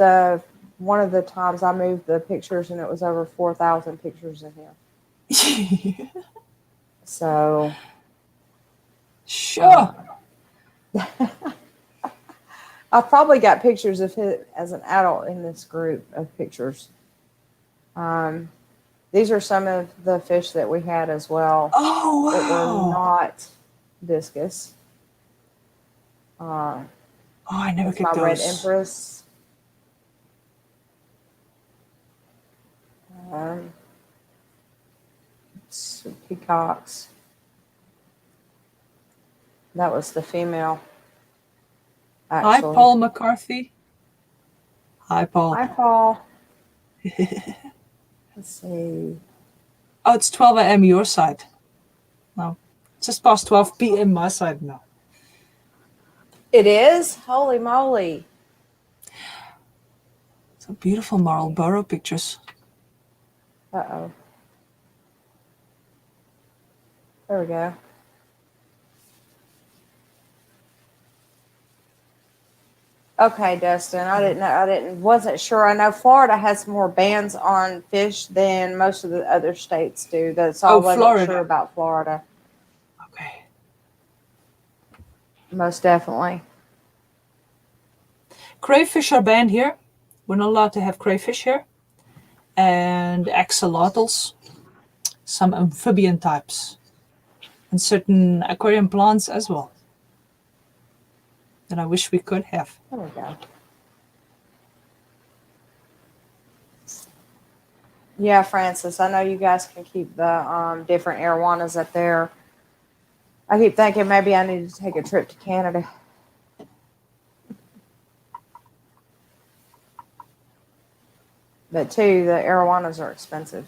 one of the times I moved the pictures and it was over 4,000 pictures in here. So, Sure. I've probably got pictures of him as an adult in this group of pictures. These are some of the fish that we had as well Oh, that were wow. not discus. Oh, I never That's get my red those. empress. Peacocks. That was the female. Hi, Actually. Paul McCarthy. Hi, Paul. Hi, Paul. Let's see. Oh, it's 12 a.m. your side. No, it's just past 12 p.m. my side now. It is? Holy moly. So beautiful Marlboro pictures. Uh-oh. There we go. Okay, Dustin. Wasn't sure. I know Florida has more bans on fish than most of the other states do. That's all. Oh, I wasn't Florida. sure about Florida. Okay. Most definitely. Crayfish are banned here. We're not allowed to have crayfish here. And axolotls, some amphibian types, and certain aquarium plants as well. That I wish we could have. There we go. Yeah, Francis, I know you guys can keep the different arowanas up there. I keep thinking maybe I need to take a trip to Canada. But too, the arowanas are expensive.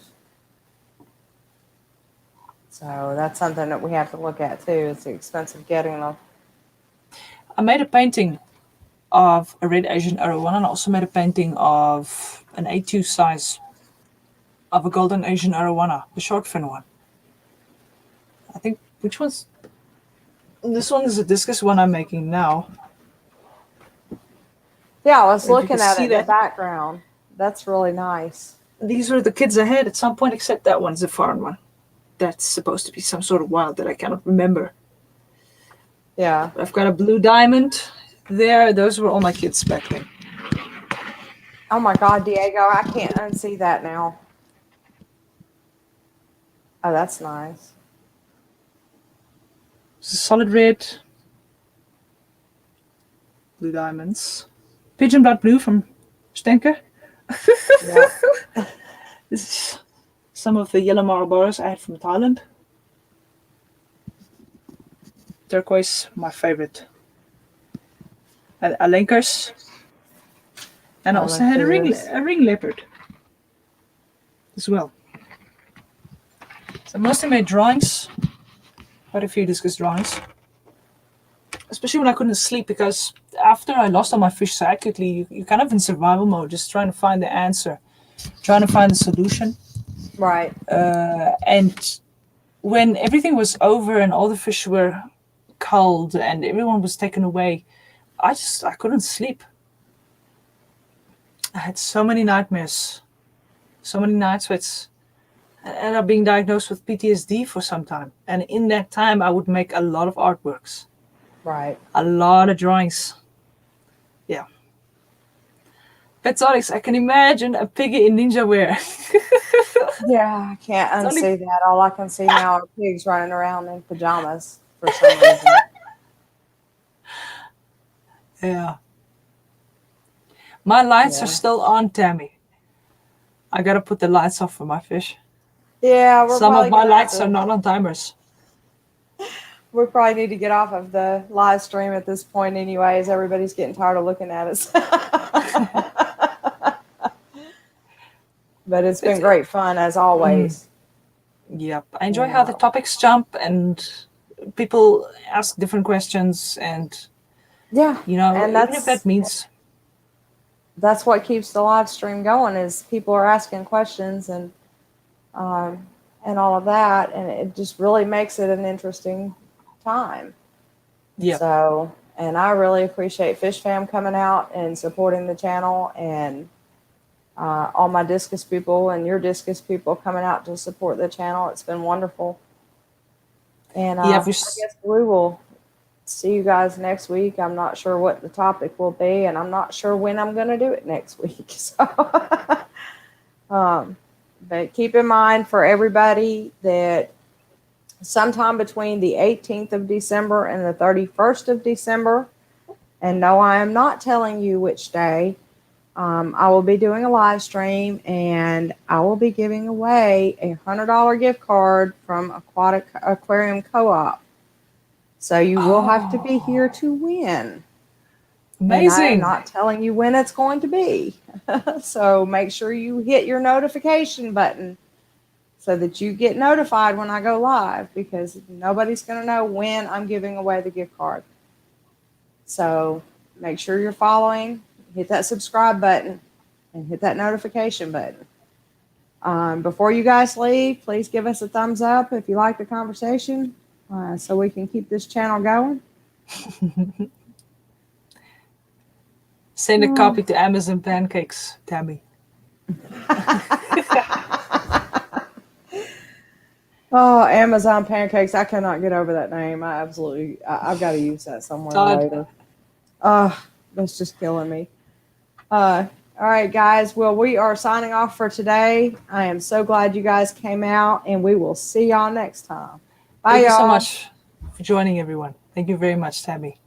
So that's something that we have to look at too. It's expensive getting them. I made a painting of a red Asian arowana and I also made a painting of an A2 size of a golden Asian arowana, the shark fin one. I think, which one's... This one is a discus one I'm making now. Yeah, I was If you looking can at see it in the that. background. That's really nice. These were the kids I had at some point, except that one's a foreign one. That's supposed to be some sort of wild that I cannot remember. Yeah. I've got a blue diamond there. Those were all my kids back then. Oh my God, Diego, I can't unsee that now. Oh, that's nice. It's a solid red. Blue diamonds. Pigeon blood blue from Stenker. Yeah. This is some of the yellow Marlboros I had from Thailand. Turquoise, my favorite. Alenkers. And I also had a ring leopard as well. So I mostly made drawings. Quite a few discus drawings. Especially when I couldn't sleep, because after I lost all my fish so acutely, you're kind of in survival mode, just trying to find the answer, trying to find the solution. Right. And when everything was over and all the fish were culled and everyone was taken away, I couldn't sleep. I had so many nightmares, so many night sweats, ended up being diagnosed with PTSD for some time. And in that time, I would make a lot of artworks, Right. a lot of drawings. Yeah. Petonics, I can imagine a piggy in ninja wear. Yeah, I can't only- unsee that. All I can see now are pigs running around in pajamas for some reason. Yeah. My lights Yeah. are still on, Tammy. I gotta put the lights off for my fish. Yeah, we're Some probably of my gonna have lights are to. not on timers. We probably need to get off of the live stream at this point, anyways. Everybody's getting tired of looking at us. But it's been great fun as always. Yep. I enjoy how the Yeah. topics jump and people ask different questions, and Yeah, and even if that means that's what keeps the live stream going is people are asking questions and all of that, and it just really makes it an interesting time. yeah. So, and I really appreciate Fish Fam coming out and supporting the channel, and all my Discus people and your Discus people coming out to support the channel. It's been wonderful. And Yeah, I guess we will see you guys next week. I'm not sure what the topic will be, and I'm not sure when I'm going to do it next week. So, but keep in mind for everybody that sometime between the 18th of December and the 31st of December, and no, I am not telling you which day, I will be doing a live stream, and I will be giving away a $100 gift card from Aquarium Co-op. So you will have to be here to win. And I am amazing. not telling you when it's going to be. So make sure you hit your notification button so that you get notified when I go live, because nobody's going to know when I'm giving away the gift card. So make sure you're following, hit that subscribe button, and hit that notification button. Before you guys leave, please give us a thumbs up if you like the conversation, so we can keep this channel going. Send a copy to Amazon Pancakes, Tammy. Oh, Amazon Pancakes. I cannot get over that name. I've got to use that somewhere Todd. later. That's just killing me. All right, guys. Well, we are signing off for today. I am so glad you guys came out, and we will see y'all next time. Bye, Thank you y'all. so much for joining, everyone. Thank you very much, Tammy.